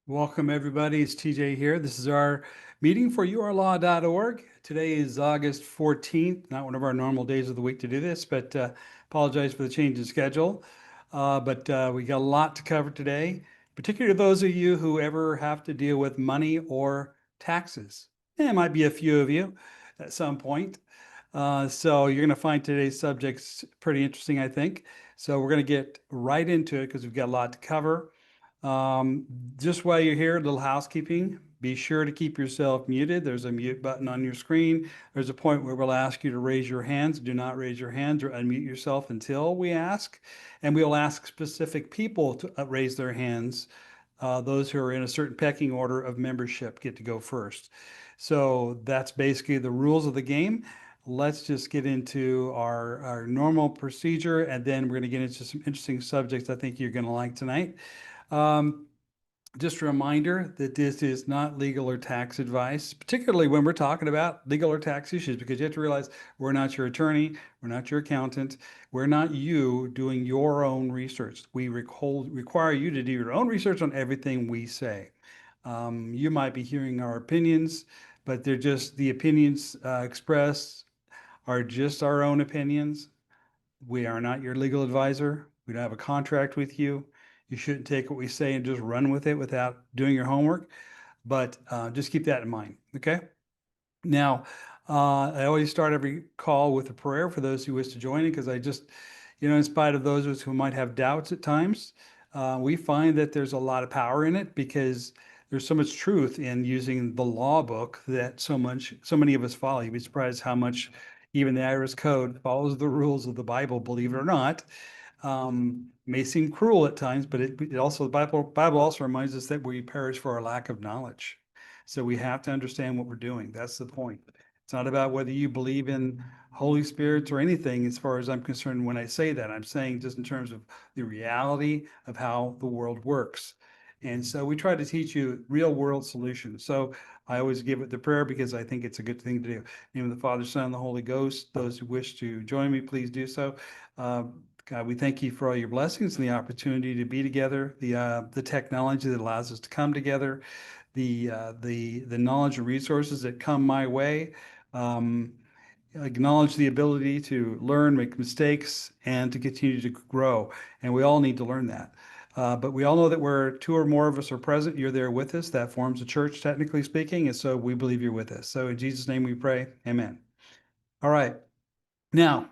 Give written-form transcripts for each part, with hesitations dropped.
Welcome, everybody. It's TJ here. This is our meeting for yourlaw.org. Today is August 14th, not one of our normal days of the week to do this, but apologize for the change in schedule. But we got a lot to cover today, particularly those of you who ever have to deal with money or taxes. It might be a few of you at some point. So you're going to find today's subjects pretty interesting, I think. So we're going to get right into it because we've got a lot to cover. Just while you're here, a little housekeeping. Be sure to keep yourself muted. There's a mute button on your screen. There's a point where we'll ask you to raise your hands. Do not raise your hands or unmute yourself until we ask. And we'll ask specific people to raise their hands. Those who are in a certain pecking order of membership get to go first. So that's basically the rules of the game. Let's just get into our normal procedure, and then we're going to get into some interesting subjects I think you're going to like tonight. Just a reminder that this is not legal or tax advice, particularly when we're talking about legal or tax issues, because you have to realize we're not your attorney, we're not your accountant, we're not you doing your own research. We require you to do your own research on everything we say. You might be hearing our opinions, but they're just the opinions expressed are just our own opinions. We are not your legal advisor. We don't have a contract with you. You shouldn't take what we say and just run with it without doing your homework. But just keep that in mind, okay? Now, I always start every call with a prayer for those who wish to join it, because I just, in spite of those of us who might have doubts at times, we find that there's a lot of power in it because there's so much truth in using the law book that so many of us follow. You'd be surprised how much even the IRS Code follows the rules of the Bible, believe it or not. May seem cruel at times, but it also, the Bible also reminds us that we perish for our lack of knowledge. So we have to understand what we're doing. That's the point. It's not about whether you believe in Holy Spirits or anything, as far as I'm concerned. When I say that, I'm saying just in terms of the reality of how the world works. And so we try to teach you real world solutions. So I always give it the prayer because I think it's a good thing to do. In the name of the Father, Son, and the Holy Ghost. Those who wish to join me, please do so. God, we thank you for all your blessings and the opportunity to be together, the technology that allows us to come together, the knowledge and resources that come my way. Acknowledge the ability to learn, make mistakes, and to continue to grow. And we all need to learn that. But we all know that where two or more of us are present, you're there with us. That forms a church, technically speaking. And so we believe you're with us. So in Jesus' name we pray. Amen. All right. Now,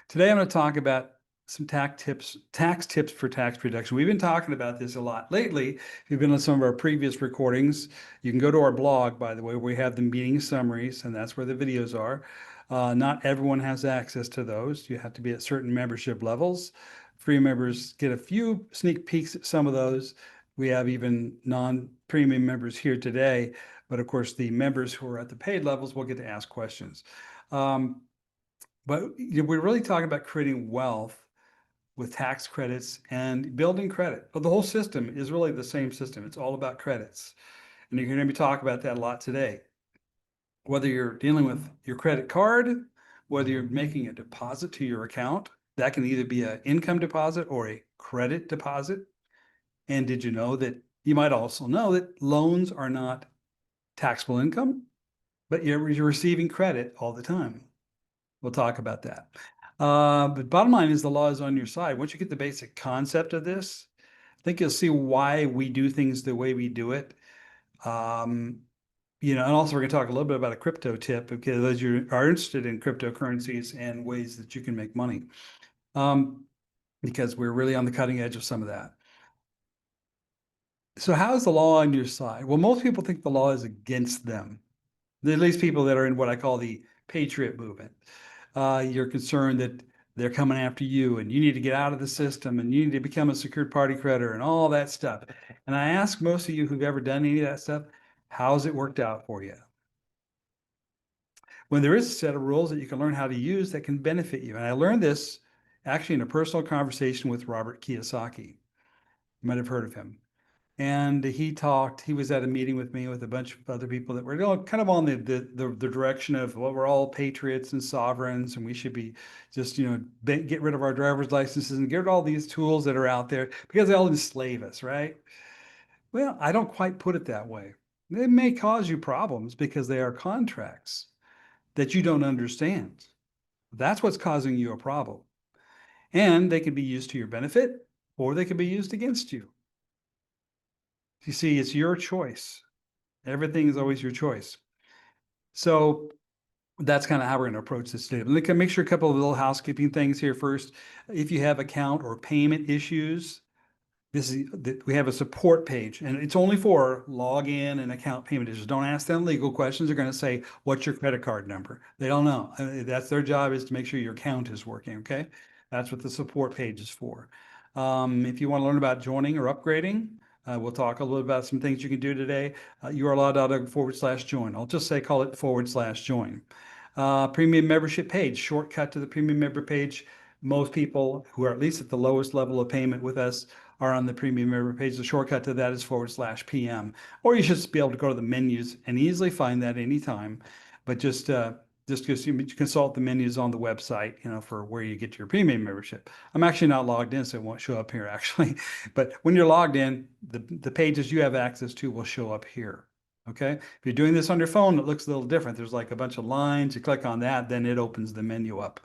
today I'm going to talk about some tax tips for tax reduction. We've been talking about this a lot lately. If you've been on some of our previous recordings, you can go to our blog, by the way, where we have the meeting summaries, and that's where the videos are. Not everyone has access to those. You have to be at certain membership levels. Free members get a few sneak peeks at some of those. We have even non-premium members here today, but of course the members who are at the paid levels will get to ask questions. But we're really talking about creating wealth with tax credits and building credit. But the whole system is really the same system. It's all about credits. And you're going to be talking about that a lot today. Whether you're dealing with your credit card, whether you're making a deposit to your account, that can either be an income deposit or a credit deposit. And did you know that you might also know that loans are not taxable income, but you're receiving credit all the time. We'll talk about that. But bottom line is the law is on your side. Once you get the basic concept of this, I think you'll see why we do things the way we do it. And also we're going to talk a little bit about a crypto tip, because those you are interested in cryptocurrencies and ways that you can make money, because we're really on the cutting edge of some of that. So how is the law on your side? Well, most people think the law is against them. At least people that are in what I call the patriot movement. You're concerned that they're coming after you and you need to get out of the system and you need to become a secured party creditor and all that stuff. And I ask most of you who've ever done any of that stuff, how's it worked out for you? When there is a set of rules that you can learn how to use that can benefit you. And I learned this actually in a personal conversation with Robert Kiyosaki. You might have heard of him. And he was at a meeting with me with a bunch of other people that were kind of on the direction of, well, we're all patriots and sovereigns and we should be just, get rid of our driver's licenses and get rid of all these tools that are out there because they all enslave us, right? Well, I don't quite put it that way. It may cause you problems because they are contracts that you don't understand. That's what's causing you a problem. And they can be used to your benefit or they can be used against you. You see, it's your choice. Everything is always your choice. So that's kind of how we're going to approach this today. Let me make sure a couple of little housekeeping things here first. If you have account or payment issues, we have a support page, and it's only for login and account payment issues. Don't ask them legal questions. They're going to say, "What's your credit card number?" They don't know. That's their job, is to make sure your account is working. Okay, that's what the support page is for. If you want to learn about joining or upgrading, we'll talk a little about some things you can do today. url.org/join. I'll just say call it /join. Premium membership page, shortcut to the premium member page. Most people who are at least at the lowest level of payment with us are on the premium member page. The shortcut to that is /PM. Or you should be able to go to the menus and easily find that anytime. But just consult the menus on the website, for where you get your premium membership. I'm actually not logged in, so it won't show up here actually. But when you're logged in, the pages you have access to will show up here. Okay. If you're doing this on your phone, it looks a little different. There's like a bunch of lines. You click on that, then it opens the menu up.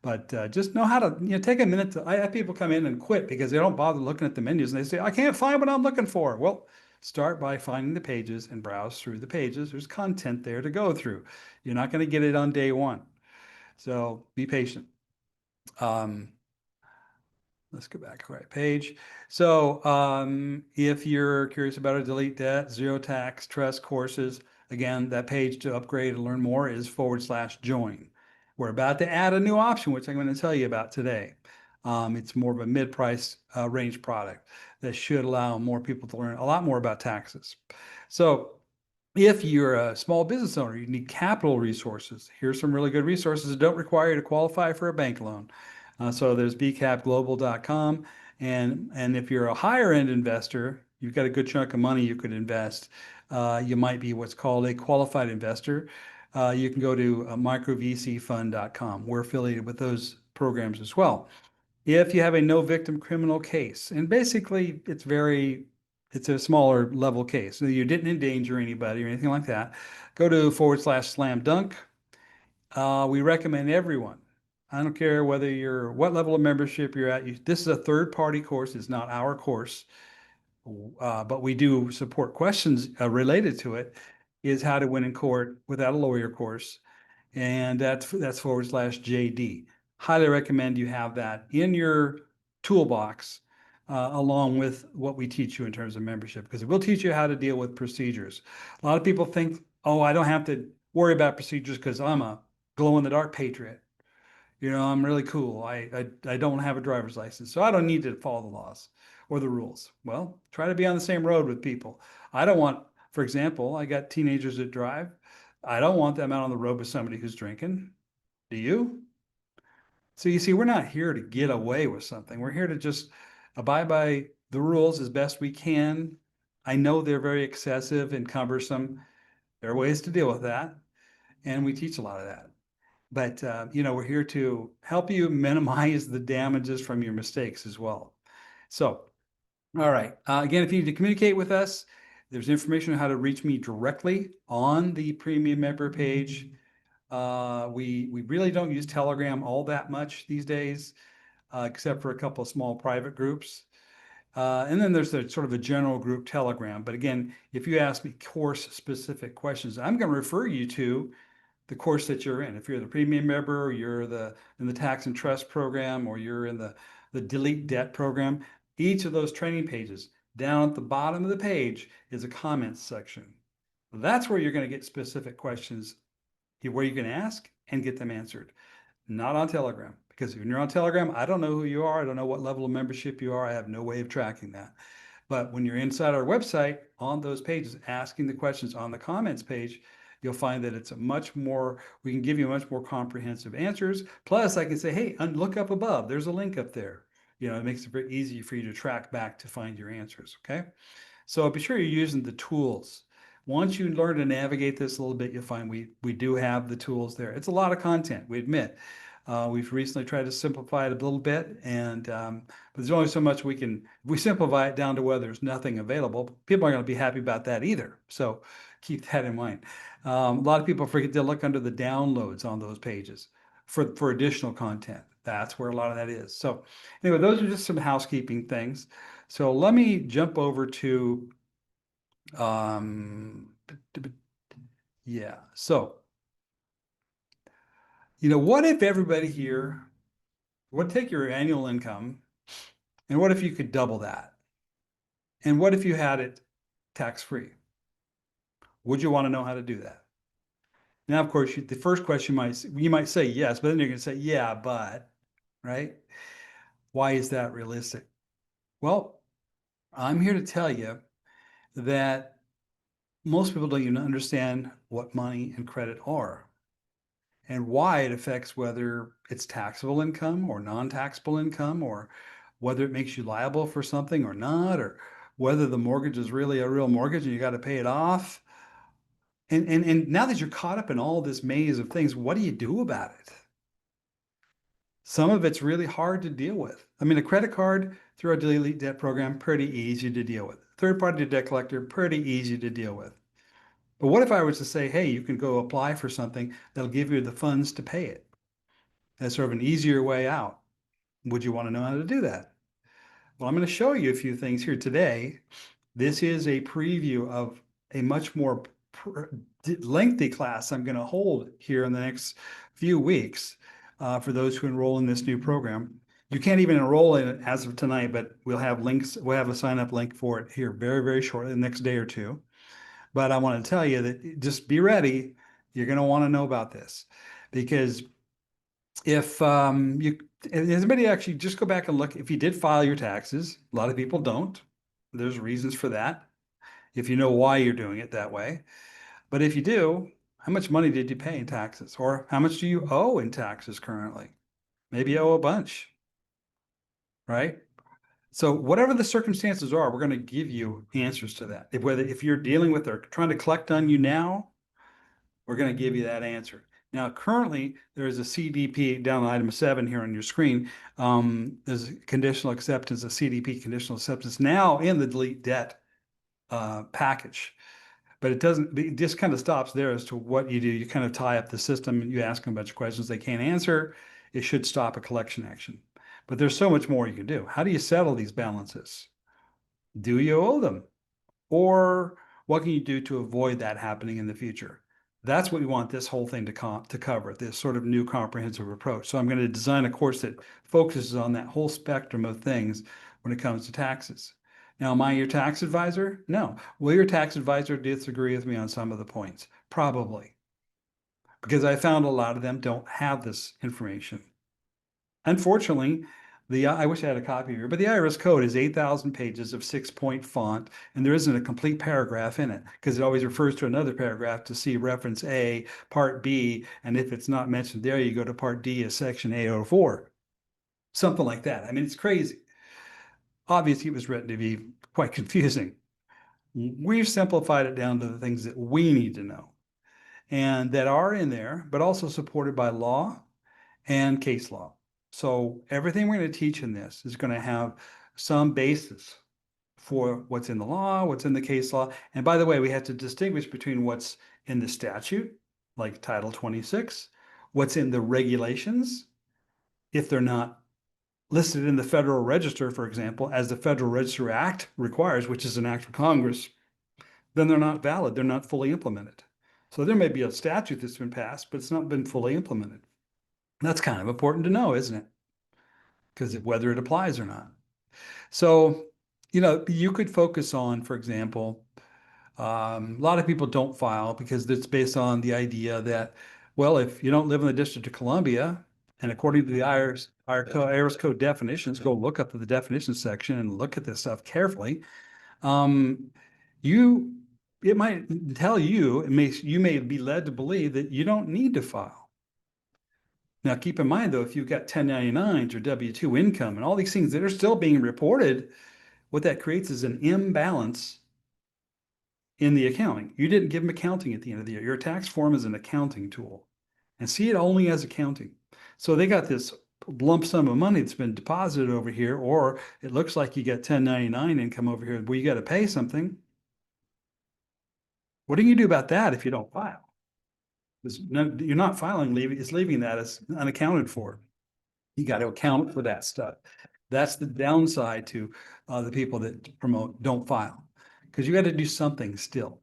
But just know how to, take a minute I have people come in and quit because they don't bother looking at the menus and they say, I can't find what I'm looking for. Well, start by finding the pages and browse through the pages. There's content there to go through. You're not going to get it on day one. So be patient. Let's go back to the right page. So if you're curious about a delete debt, zero tax, trust courses, again, that page to upgrade and learn more is /join. We're about to add a new option, which I'm going to tell you about today. It's more of a mid-price range product that should allow more people to learn a lot more about taxes. So if you're a small business owner, you need capital resources. Here's some really good resources that don't require you to qualify for a bank loan. So there's bcapglobal.com. And if you're a higher end investor, you've got a good chunk of money you could invest. You might be what's called a qualified investor. You can go to microvcfund.com. We're affiliated with those programs as well. If you have a no victim criminal case, and basically it's a smaller level case. So you didn't endanger anybody or anything like that. Go to /slam dunk. We recommend everyone. I don't care what level of membership you're at. This is a third-party course. It's not our course, but we do support questions related to it. Is how to win in court without a lawyer course, and that's /JD. Highly recommend you have that in your toolbox, along with what we teach you in terms of membership, because we'll teach you how to deal with procedures. A lot of people think, oh, I don't have to worry about procedures because I'm a glow-in-the-dark patriot. I'm really cool. I don't have a driver's license, so I don't need to follow the laws or the rules. Well, try to be on the same road with people. I don't want, for example, I got teenagers that drive. I don't want them out on the road with somebody who's drinking. Do you? So you see, we're not here to get away with something. We're here to just abide by the rules as best we can. I know they're very excessive and cumbersome. There are ways to deal with that, and we teach a lot of that. But we're here to help you minimize the damages from your mistakes as well. So, all right. Again, if you need to communicate with us, there's information on how to reach me directly on the premium member page. We really don't use Telegram all that much these days, except for a couple of small private groups. And then there's sort of a general group Telegram. But again, if you ask me course specific questions, I'm going to refer you to the course that you're in. If you're the premium member, or you're in the tax and trust program, or you're in the delete debt program, each of those training pages, down at the bottom of the page is a comments section. That's where you're going to get specific questions where you can ask and get them answered. Not on Telegram, because when you're on Telegram, I don't know who you are. I don't know what level of membership you are. I have no way of tracking that. But when you're inside our website on those pages, asking the questions on the comments page, you'll find that we can give you much more comprehensive answers. Plus, I can say, hey, look up above. There's a link up there. It makes it very easy for you to track back to find your answers, okay? So be sure you're using the tools. Once you learn to navigate this a little bit, you'll find we do have the tools there. It's a lot of content, we admit. We've recently tried to simplify it a little bit, and but there's only so much we can. If we simplify it down to where there's nothing available, people aren't going to be happy about that either. So keep that in mind. A lot of people forget to look under the downloads on those pages for additional content. That's where a lot of that is. So anyway, those are just some housekeeping things. So let me jump over to um, yeah. So, what if everybody here would take your annual income, and what if you could double that? And what if you had it tax-free? Would you want to know how to do that? Now, of course, the first question you might say yes, but then you're going to say, yeah, but, right? Why is that realistic? Well, I'm here to tell you that most people don't even understand what money and credit are and why it affects whether it's taxable income or non-taxable income, or whether it makes you liable for something or not, or whether the mortgage is really a real mortgage and you got to pay it off. And now that you're caught up in all this maze of things, what do you do about it? Some of it's really hard to deal with. I mean, a credit card through our delete debt program, pretty easy to deal with. Third-party debt collector, pretty easy to deal with. But what if I was to say, hey, you can go apply for something that'll give you the funds to pay it? That's sort of an easier way out. Would you want to know how to do that? Well, I'm going to show you a few things here today. This is a preview of a much more lengthy class I'm going to hold here in the next few weeks for those who enroll in this new program. You can't even enroll in it as of tonight, but we'll have links. We'll have a sign up link for it here very, very shortly, the next day or two. But I want to tell you that just be ready. You're going to want to know about this, because if anybody actually just go back and look, if you did file your taxes, a lot of people don't. There's reasons for that, if you know why you're doing it that way. But if you do, how much money did you pay in taxes? Or how much do you owe in taxes currently? Maybe you owe a bunch, right? So whatever the circumstances are, we're going to give you answers to that. If you're dealing with or trying to collect on you now, we're going to give you that answer. Now, currently, there is a CDP down on item 7 here on your screen. There's a conditional acceptance, a CDP conditional acceptance now in the delete debt package. But it just kind of stops there as to what you do. You kind of tie up the system and you ask them a bunch of questions they can't answer. It should stop a collection action. But there's so much more you can do. How do you settle these balances? Do you owe them? Or what can you do to avoid that happening in the future? That's what we want this whole thing to cover, this sort of new comprehensive approach. So I'm going to design a course that focuses on that whole spectrum of things when it comes to taxes. Now, am I your tax advisor? No. Will your tax advisor disagree with me on some of the points? Probably, because I found a lot of them don't have this information. Unfortunately, I wish I had a copy here, but the IRS code is 8,000 pages of 6-point font, and there isn't a complete paragraph in it because it always refers to another paragraph to see reference A, part B, and if it's not mentioned there, you go to part D of section A04. Something like that. I mean, it's crazy. Obviously, it was written to be quite confusing. We've simplified it down to the things that we need to know and that are in there, but also supported by law and case law. So everything we're going to teach in this is going to have some basis for what's in the law, what's in the case law. And by the way, we have to distinguish between what's in the statute, like Title 26, what's in the regulations, if they're not listed in the Federal Register, for example, as the Federal Register Act requires, which is an act of Congress, then they're not valid. They're not fully implemented. So there may be a statute that's been passed, but it's not been fully implemented. That's kind of important to know, isn't it? Because whether it applies or not. So, you could focus on, for example, a lot of people don't file because it's based on the idea that, well, if you don't live in the District of Columbia, and according to the IRS Code definitions, go look up to the definitions section and look at this stuff carefully. It might tell you, you may be led to believe that you don't need to file. Now, keep in mind, though, if you've got 1099s or W-2 income and all these things that are still being reported, what that creates is an imbalance in the accounting. You didn't give them accounting at the end of the year. Your tax form is an accounting tool, and see it only as accounting. So they got this lump sum of money that's been deposited over here, or it looks like you get 1099 income over here, where you got to pay something. What do you do about that if you don't file? You're not filing, it's leaving that as unaccounted for. You got to account for that stuff. That's the downside to the people that promote don't file, because you got to do something still.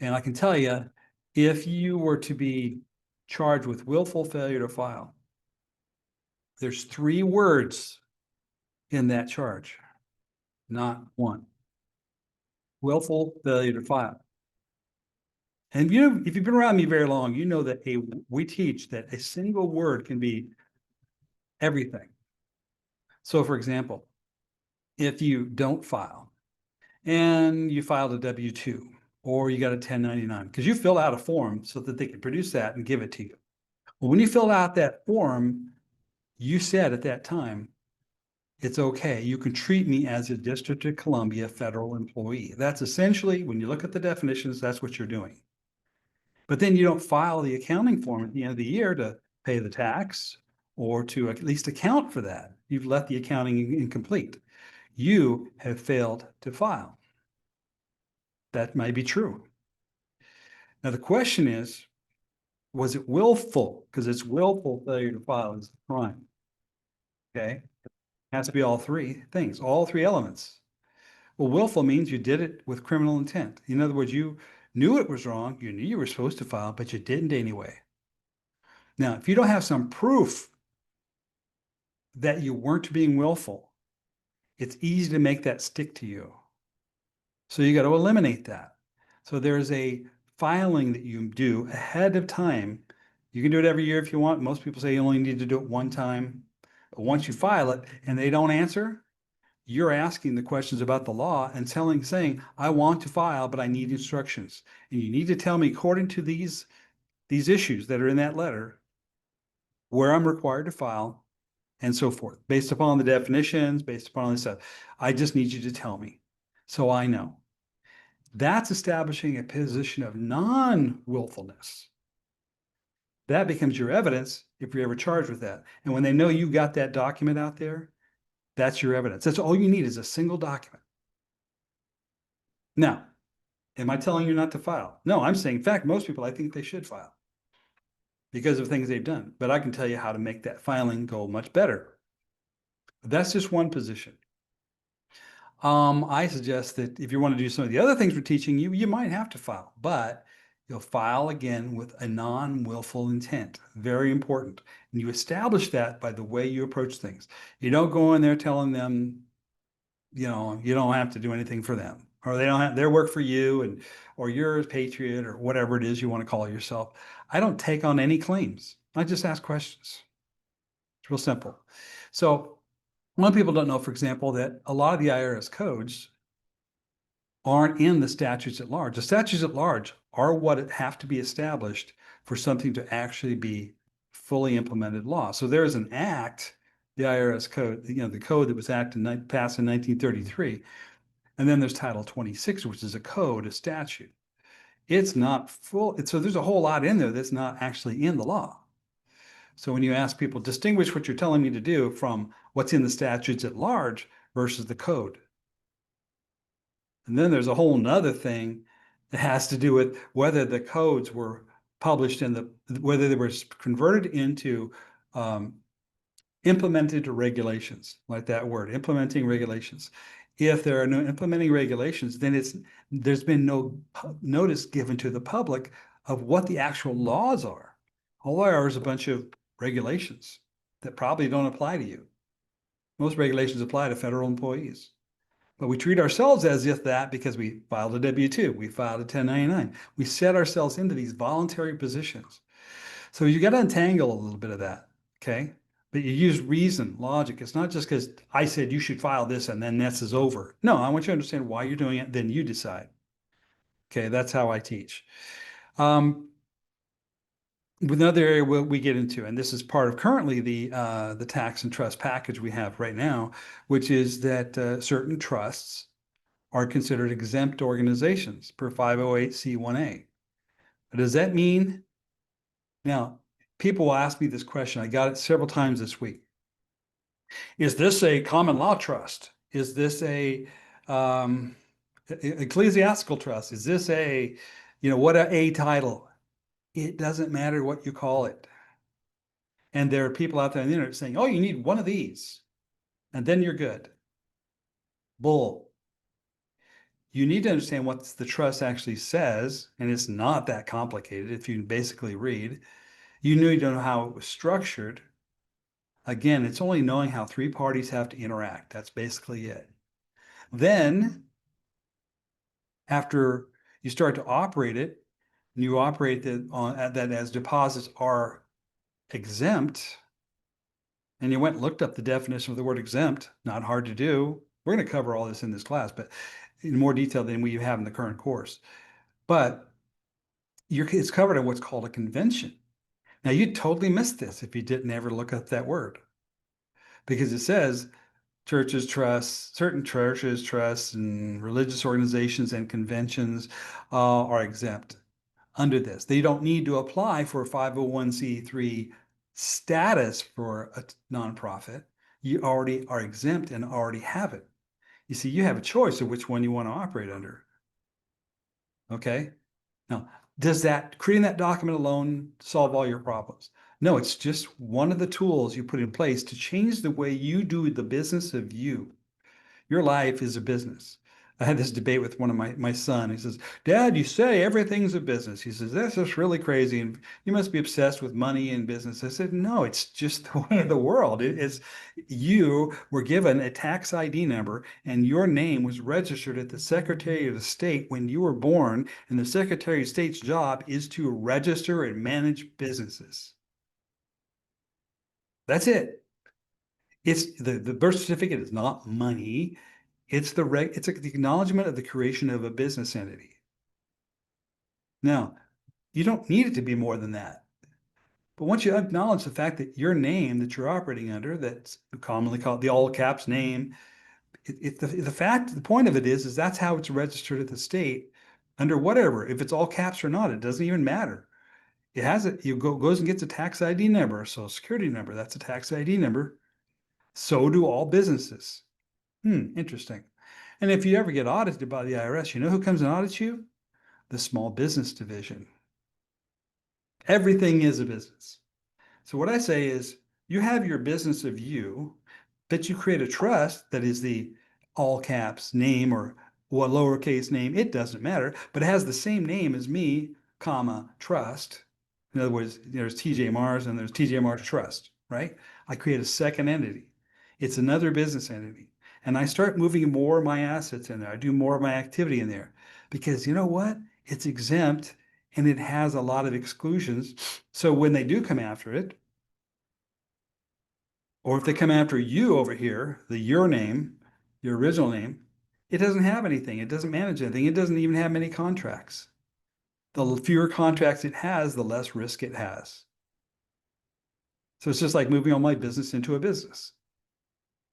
And I can tell you, if you were to be charged with willful failure to file, there's 3 words in that charge, not one. Willful failure to file. And you know, if you've been around me very long, you know that we teach that a single word can be everything. So for example, if you don't file and you filed a W-2 or you got a 1099, because you fill out a form so that they can produce that and give it to you. Well, when you fill out that form, you said at that time, it's okay. You can treat me as a District of Columbia federal employee. That's essentially, when you look at the definitions, that's what you're doing. But then you don't file the accounting form at the end of the year to pay the tax or to at least account for that. You've left the accounting incomplete. You have failed to file. That may be true. Now, the question is, was it willful? Because it's willful failure to file is a crime. Okay. It has to be all 3 things, all 3 elements. Well, willful means you did it with criminal intent. In other words, you knew it was wrong. You knew you were supposed to file, but you didn't anyway. Now, if you don't have some proof that you weren't being willful, it's easy to make that stick to you. So you got to eliminate that. So there's a filing that you do ahead of time. You can do it every year if you want. Most people say you only need to do it one time. But once you file it and they don't answer, you're asking the questions about the law and saying, I want to file, but I need instructions. And you need to tell me, according to these issues that are in that letter, where I'm required to file and so forth, based upon the definitions, based upon all this stuff. I just need you to tell me so I know. That's establishing a position of non-willfulness. That becomes your evidence if you're ever charged with that. And when they know you got that document out there, that's your evidence. That's all you need, is a single document. Now, am I telling you not to file? No, I'm saying, in fact, most people, I think they should file because of things they've done. But I can tell you how to make that filing go much better. That's just one position. I suggest that if you want to do some of the other things we're teaching you, you might have to file, but you'll file again with a non-willful intent. Very important. And you establish that by the way you approach things. You don't go in there telling them, you know, you don't have to do anything for them, or they don't have their work for you, and or you're a patriot, or whatever it is you want to call yourself. I don't take on any claims. I just ask questions. It's real simple. So a lot of people don't know, for example, that a lot of the IRS codes aren't in the statutes at large. The statutes at large are what have to be established for something to actually be fully implemented law. So there's an act, the IRS code, you know, the code that was passed in 1933. And then there's Title 26, which is a code, a statute. It's not full. So there's a whole lot in there that's not actually in the law. So when you ask people, distinguish what you're telling me to do from what's in the statutes at large versus the code. And then there's a whole nother thing that has to do with whether the codes were published whether they were converted into implemented regulations, like that word, implementing regulations. If there are no implementing regulations, then there's been no notice given to the public of what the actual laws are. All there are is a bunch of regulations that probably don't apply to you. Most regulations apply to federal employees. But we treat ourselves as if that, because we filed a W-2, we filed a 1099. We set ourselves into these voluntary positions. So you got to untangle a little bit of that, okay? But you use reason, logic. It's not just because I said you should file this and then this is over. No, I want you to understand why you're doing it, then you decide. Okay, that's how I teach. Another area we get into, and this is part of currently the tax and trust package we have right now, which is that certain trusts are considered exempt organizations per 508c1a. What does that mean? Now, people will ask me this question. I got it several times this week. Is this a common law trust? Is this a um, ecclesiastical trust? Is this a, what a title? It doesn't matter what you call it. And there are people out there on the internet saying, oh, you need one of these, and then you're good. Bull. You need to understand what the trust actually says, and it's not that complicated if you basically read. You need to know how it was structured. Again, it's only knowing how three parties have to interact. That's basically it. Then, after you start to operate it, and you operate that as deposits are exempt, and you went and looked up the definition of the word exempt, not hard to do. We're going to cover all this in this class, but in more detail than we have in the current course. But it's covered in what's called a convention. Now, you'd totally miss this if you didn't ever look up that word, because it says churches, trusts, certain churches, trusts, and religious organizations and conventions are exempt under this. They don't need to apply for a 501c3 status for a nonprofit. You already are exempt and already have it. You see, you have a choice of which one you want to operate under. Okay? Now, does creating that document alone solve all your problems? No, it's just one of the tools you put in place to change the way you do the business of you. Your life is a business. I had this debate with one of my son. He says, Dad, you say everything's a business. He says, that's just really crazy. And you must be obsessed with money and business. I said, no, it's just the way of the world. It is, you were given a tax ID number and your name was registered at the Secretary of State when you were born. And the Secretary of State's job is to register and manage businesses. That's it. It's the birth certificate is not money. It's the acknowledgement of the creation of a business entity. Now, you don't need it to be more than that. But once you acknowledge the fact that your name that you're operating under, that's commonly called the all caps name, the point of it is that's how it's registered at the state under whatever. If it's all caps or not, it doesn't even matter. It has it. Goes and gets a tax ID number, a social security number. That's a tax ID number. So do all businesses. Interesting. And if you ever get audited by the IRS, you know who comes and audits you? The small business division. Everything is a business. So what I say is you have your business of you, that you create a trust that is the all caps name or what lowercase name, it doesn't matter, but it has the same name as me, comma, trust. In other words, there's TJ Mars and there's TJ Mars Trust, right? I create a second entity. It's another business entity. And I start moving more of my assets in there. I do more of my activity in there because you know what? It's exempt and it has a lot of exclusions. So when they do come after it, or if they come after you over here, your name, your original name, it doesn't have anything. It doesn't manage anything. It doesn't even have many contracts. The fewer contracts it has, the less risk it has. So it's just like moving all my business into a business.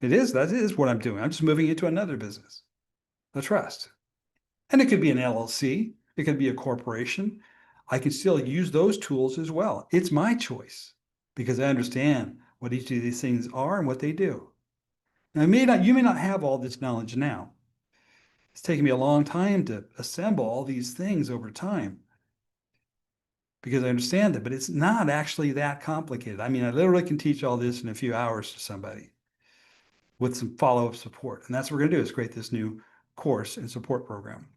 That is what I'm doing. I'm just moving into another business, a trust. And it could be an LLC. It could be a corporation. I can still use those tools as well. It's my choice because I understand what each of these things are and what they do. Now, you may not have all this knowledge now. It's taken me a long time to assemble all these things over time because I understand it, but it's not actually that complicated. I mean, I literally can teach all this in a few hours to somebody with some follow-up support. And that's what we're going to do is create this new course and support program.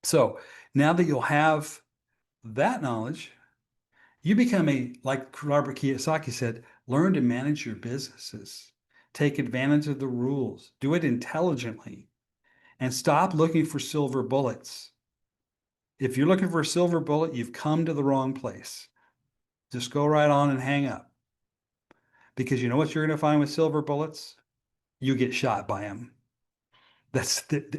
So now that you'll have that knowledge, you become like Robert Kiyosaki said, learn to manage your businesses. Take advantage of the rules. Do it intelligently. And stop looking for silver bullets. If you're looking for a silver bullet, you've come to the wrong place. Just go right on and hang up. Because you know what you're going to find with silver bullets? You get shot by them.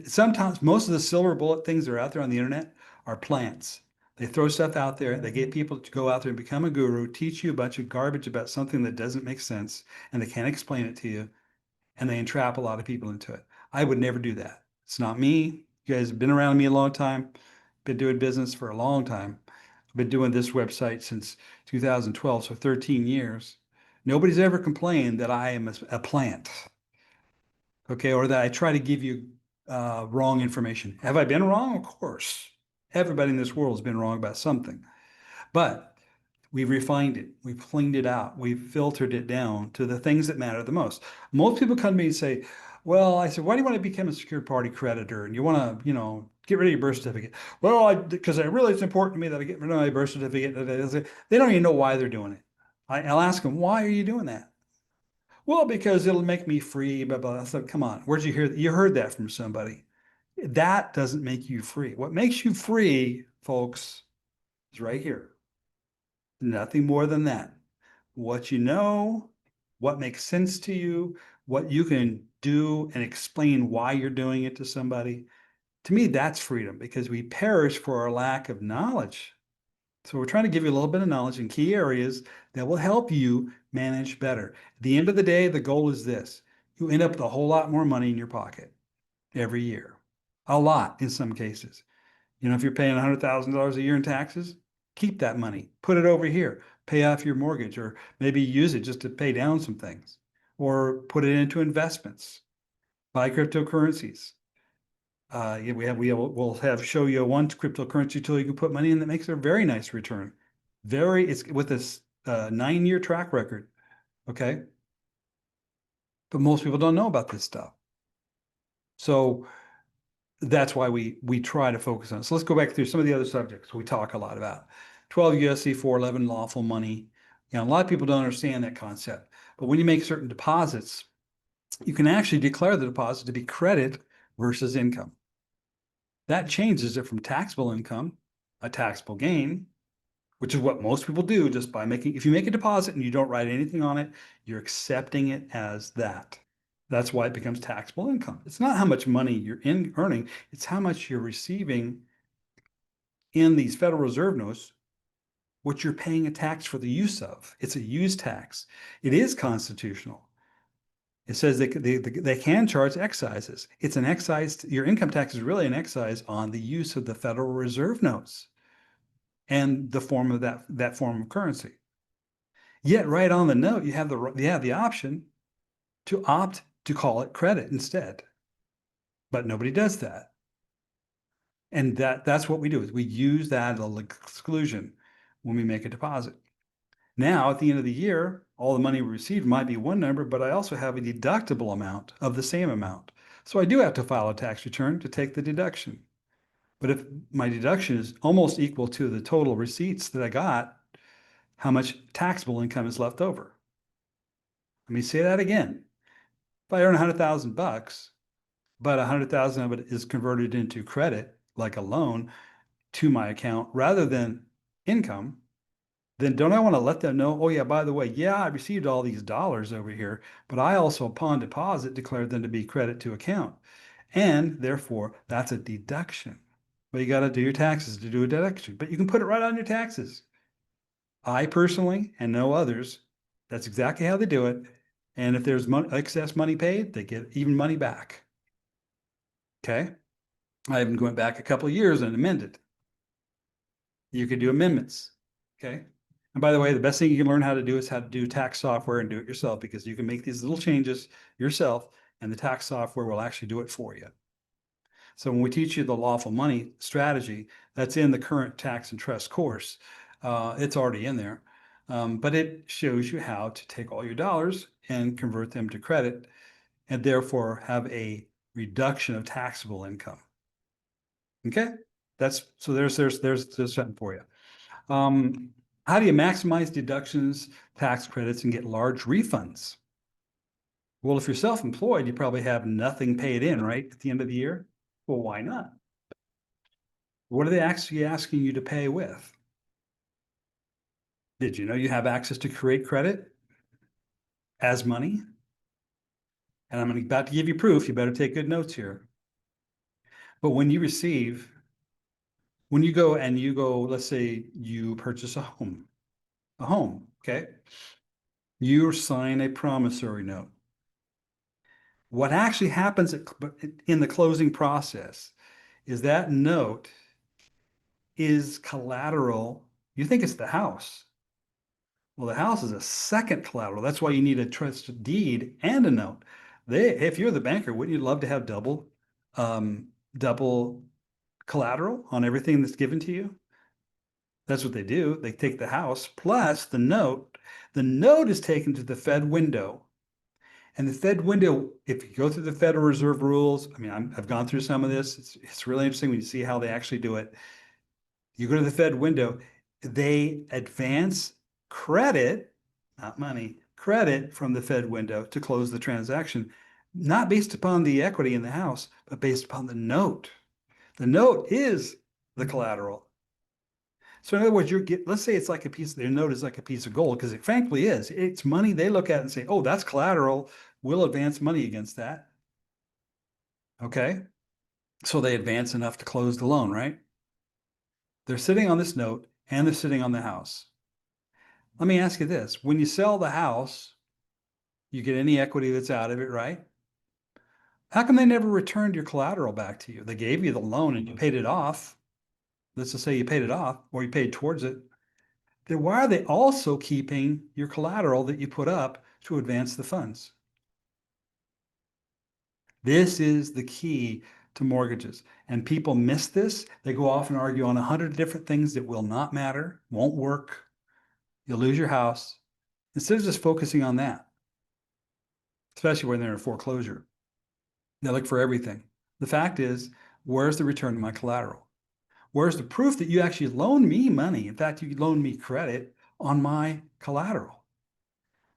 Sometimes most of the silver bullet things that are out there on the internet are plants. They throw stuff out there. They get people to go out there and become a guru, teach you a bunch of garbage about something that doesn't make sense, and they can't explain it to you, and they entrap a lot of people into it. I would never do that. It's not me. You guys have been around me a long time, been doing business for a long time. been doing this website since 2012, so 13 years. Nobody's ever complained that I am a plant, okay, or that I try to give you wrong information. Have I been wrong? Of course. Everybody in this world has been wrong about something. But we've refined it, we've cleaned it out, we've filtered it down to the things that matter the most. Most people come to me and say, well, I said, why do you want to become a secured party creditor? And you want to, get rid of your birth certificate. Well, because I really, it's important to me that I get rid of my birth certificate. They don't even know why they're doing it. I'll ask them, why are you doing that? Well, because it'll make me free, blah, blah. I said, come on, where'd you hear that? You heard that from somebody. That doesn't make you free. What makes you free, folks, is right here. Nothing more than that. What you know, what makes sense to you, what you can do and explain why you're doing it to somebody. To me, that's freedom because we perish for our lack of knowledge. So we're trying to give you a little bit of knowledge in key areas that will help you manage better. At the end of the day, the goal is this. You end up with a whole lot more money in your pocket every year. A lot in some cases. If you're paying $100,000 a year in taxes, keep that money, put it over here, pay off your mortgage, or maybe use it just to pay down some things, or put it into investments, buy cryptocurrencies. We'll have show you one cryptocurrency tool you can put money in that makes a very nice return. It's with this 9-year track record. Okay. But most people don't know about this stuff. So that's why we try to focus on it. So let's go back through some of the other subjects we talk a lot about. 12 USC 411 lawful money. A lot of people don't understand that concept. But when you make certain deposits, you can actually declare the deposit to be credit versus income. That changes it from taxable income, a taxable gain, which is what most people do just by if you make a deposit and you don't write anything on it, you're accepting it as that. That's why it becomes taxable income. It's not how much money you're earning, it's how much you're receiving in these Federal Reserve notes, what you're paying a tax for the use of. It's a use tax. It is constitutional. It says they can charge excises. It's an excise. Your income tax is really an excise on the use of the Federal Reserve notes and the form of that form of currency. Yet right on the note, you have the option to opt to call it credit instead. But nobody does that. And that's what we do is we use that exclusion when we make a deposit. Now, at the end of the year, all the money we received might be one number, but I also have a deductible amount of the same amount. So I do have to file a tax return to take the deduction. But if my deduction is almost equal to the total receipts that I got, how much taxable income is left over? Let me say that again. If I earn $100,000, but 100,000 of it is converted into credit, like a loan, to my account rather than income, then don't I want to let them know, oh yeah, by the way, yeah, I received all these dollars over here, but I also upon deposit declared them to be credit to account. And therefore, that's a deduction. But you got to do your taxes to do a deduction, but you can put it right on your taxes. I personally, and know others, that's exactly how they do it. And if there's excess money paid, they get even money back. Okay. I even went back a couple of years and amended. You could do amendments. Okay. And by the way, the best thing you can learn how to do is how to do tax software and do it yourself because you can make these little changes yourself and the tax software will actually do it for you. So when we teach you the lawful money strategy, that's in the current tax and trust course. It's already in there, but it shows you how to take all your dollars and convert them to credit and therefore have a reduction of taxable income. Okay, there's something for you. How do you maximize deductions, tax credits, and get large refunds? Well, if you're self-employed, you probably have nothing paid in, right, at the end of the year. Well, why not? What are they actually asking you to pay with? Did you know you have access to create credit as money? And I'm about to give you proof. You better take good notes here. But when you go, let's say you purchase a home, okay? You sign a promissory note. What actually happens in the closing process is that note is collateral You think it's the house. Well, the house is a second collateral. That's why you need a trust deed and a note. If you're the banker, wouldn't you love to have um, double collateral on everything that's given to you? That's what they do. They take the house plus the note. The note is taken to the Fed window. And the Fed window, if you go through the Federal Reserve rules, I mean, I've gone through some of this. It's really interesting when you see how they actually do it. You go to the Fed window, they advance credit, not money, credit from the Fed window to close the transaction, not based upon the equity in the house, but based upon the note. The note is the collateral. So in other words, let's say it's like their note is like a piece of gold, because it frankly is. It's money they look at and say, oh, that's collateral. We'll advance money against that. Okay. So they advance enough to close the loan, right? They're sitting on this note and they're sitting on the house. Let me ask you this. When you sell the house, you get any equity that's out of it, right? How come they never returned your collateral back to you? They gave you the loan and you paid it off. Let's just say you paid it off or you paid towards it. Then why are they also keeping your collateral that you put up to advance the funds? This is the key to mortgages. And people miss this. They go off and argue on 100 different things that will not matter, won't work. You'll lose your house. Instead of just focusing on that, especially when they're in foreclosure, they look for everything. The fact is, where's the return of my collateral? Where's the proof that you actually loaned me money? In fact, you loaned me credit on my collateral.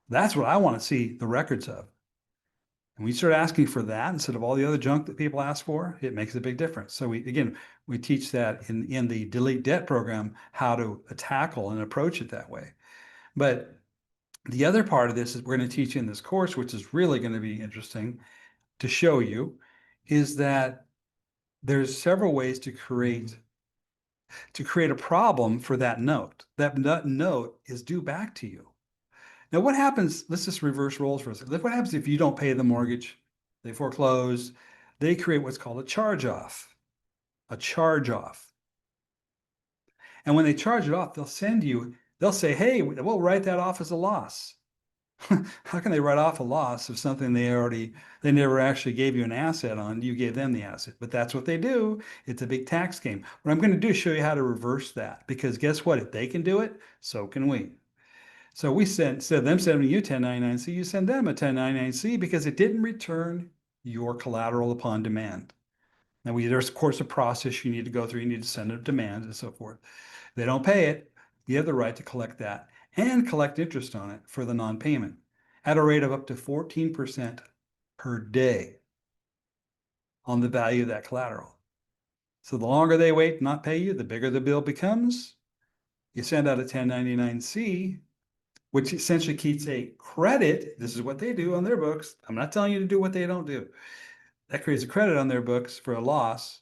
That's what I want to see the records of. And we start asking for that instead of all the other junk that people ask for, it makes a big difference. So we teach that in the Delete Debt program, how to tackle and approach it that way. But the other part of this is we're going to teach in this course, which is really going to be interesting to show you, is that there's several ways to create a problem for that note. That note is due back to you. Now, what happens? Let's just reverse roles for a second. What happens if you don't pay the mortgage? They foreclose. They create what's called a charge off. A charge off. And when they charge it off, they'll say, hey, we'll write that off as a loss. How can they write off a loss of something they never actually gave you an asset on? You gave them the asset, but that's what they do. It's a big tax game. What I'm going to do is show you how to reverse that, because guess what? If they can do it, so can we. So instead of them sending you 1099-C, you send them a 1099-C because it didn't return your collateral upon demand. Now, there's of course a process you need to go through. You need to send a demand and so forth. They don't pay it. You have the right to collect that and collect interest on it for the non-payment at a rate of up to 14% per day on the value of that collateral. So the longer they wait to not pay you, the bigger the bill becomes. You send out a 1099-C, which essentially keeps a credit. This is what they do on their books. I'm not telling you to do what they don't do. That creates a credit on their books for a loss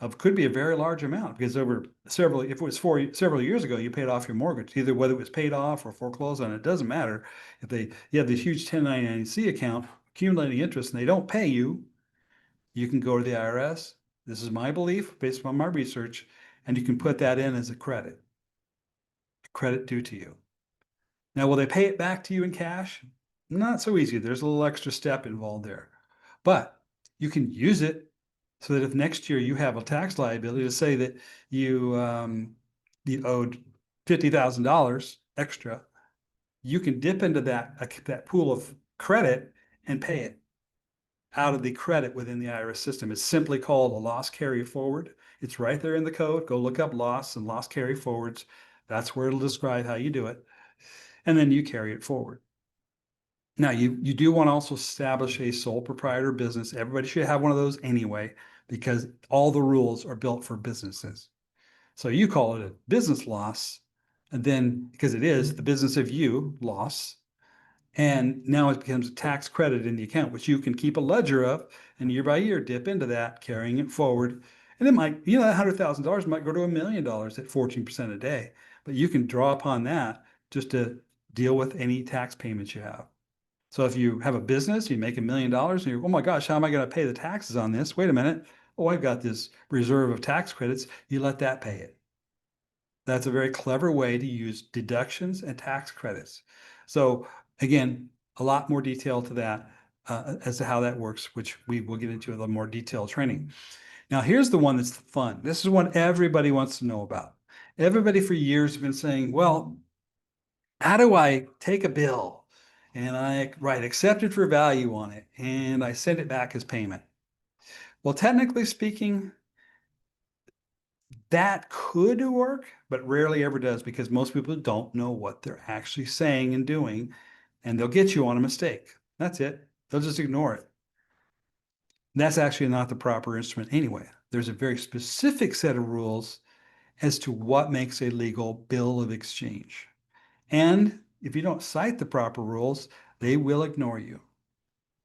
of could be a very large amount, because if it was several years ago, you paid off your mortgage, either whether it was paid off or foreclosed on, it doesn't matter. If you have this huge 1099-C account accumulating interest and they don't pay you, you can go to the IRS. This is my belief based upon my research, and you can put that in as a credit due to you. Now, will they pay it back to you in cash? Not so easy. There's a little extra step involved there. But you can use it so that if next year you have a tax liability, to say that you owed $50,000 extra, you can dip into that pool of credit and pay it out of the credit within the IRS system. It's simply called a loss carry forward. It's right there in the code. Go look up loss and loss carry forwards. That's where it'll describe how you do it. And then you carry it forward. Now, you do want to also establish a sole proprietor business. Everybody should have one of those anyway, because all the rules are built for businesses. So you call it a business loss, and then because it is the business of you loss, and now it becomes a tax credit in the account, which you can keep a ledger of, and year by year dip into that, carrying it forward. And it might, that $100,000 might go to $1 million at 14% a day, but you can draw upon that just to deal with any tax payments you have. So if you have a business, you make $1 million, and you're, oh my gosh, how am I going to pay the taxes on this? Wait a minute. Oh, I've got this reserve of tax credits. You let that pay it. That's a very clever way to use deductions and tax credits. So again, a lot more detail to that as to how that works, which we will get into a little more detailed training. Now, here's the one that's fun. This is one everybody wants to know about. Everybody for years has been saying, well, how do I take a bill and I write accepted for value on it and I send it back as payment? Well, technically speaking, that could work, but rarely ever does because most people don't know what they're actually saying and doing, and they'll get you on a mistake. That's it. They'll just ignore it. That's actually not the proper instrument anyway. There's a very specific set of rules as to what makes a legal bill of exchange. And if you don't cite the proper rules, they will ignore you.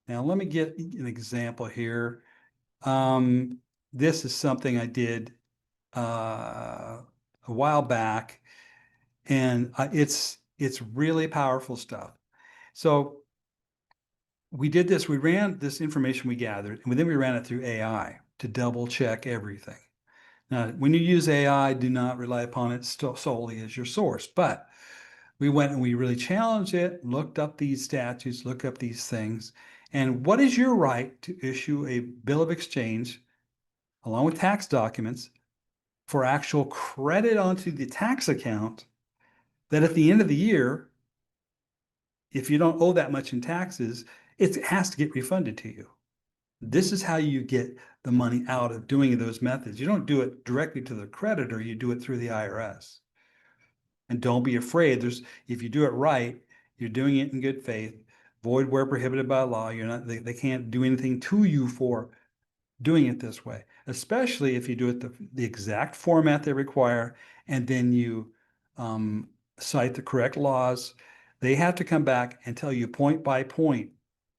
Now, let me get an example here. This is something I did a while back, and it's really powerful stuff. So we did this. We ran this information we gathered, and then we ran it through AI to double check everything. Now, when you use AI, do not rely upon it solely as your source. But we went and we really challenged it, looked up these statutes, looked up these things. And what is your right to issue a bill of exchange along with tax documents for actual credit onto the tax account that at the end of the year, if you don't owe that much in taxes, it has to get refunded to you. This is how you get the money out of doing those methods. You don't do it directly to the creditor, you do it through the IRS. And don't be afraid. If you do it right, you're doing it in good faith. Void where prohibited by law. They can't do anything to you for doing it this way, especially if you do it the exact format they require, and then you cite the correct laws. They have to come back and tell you point by point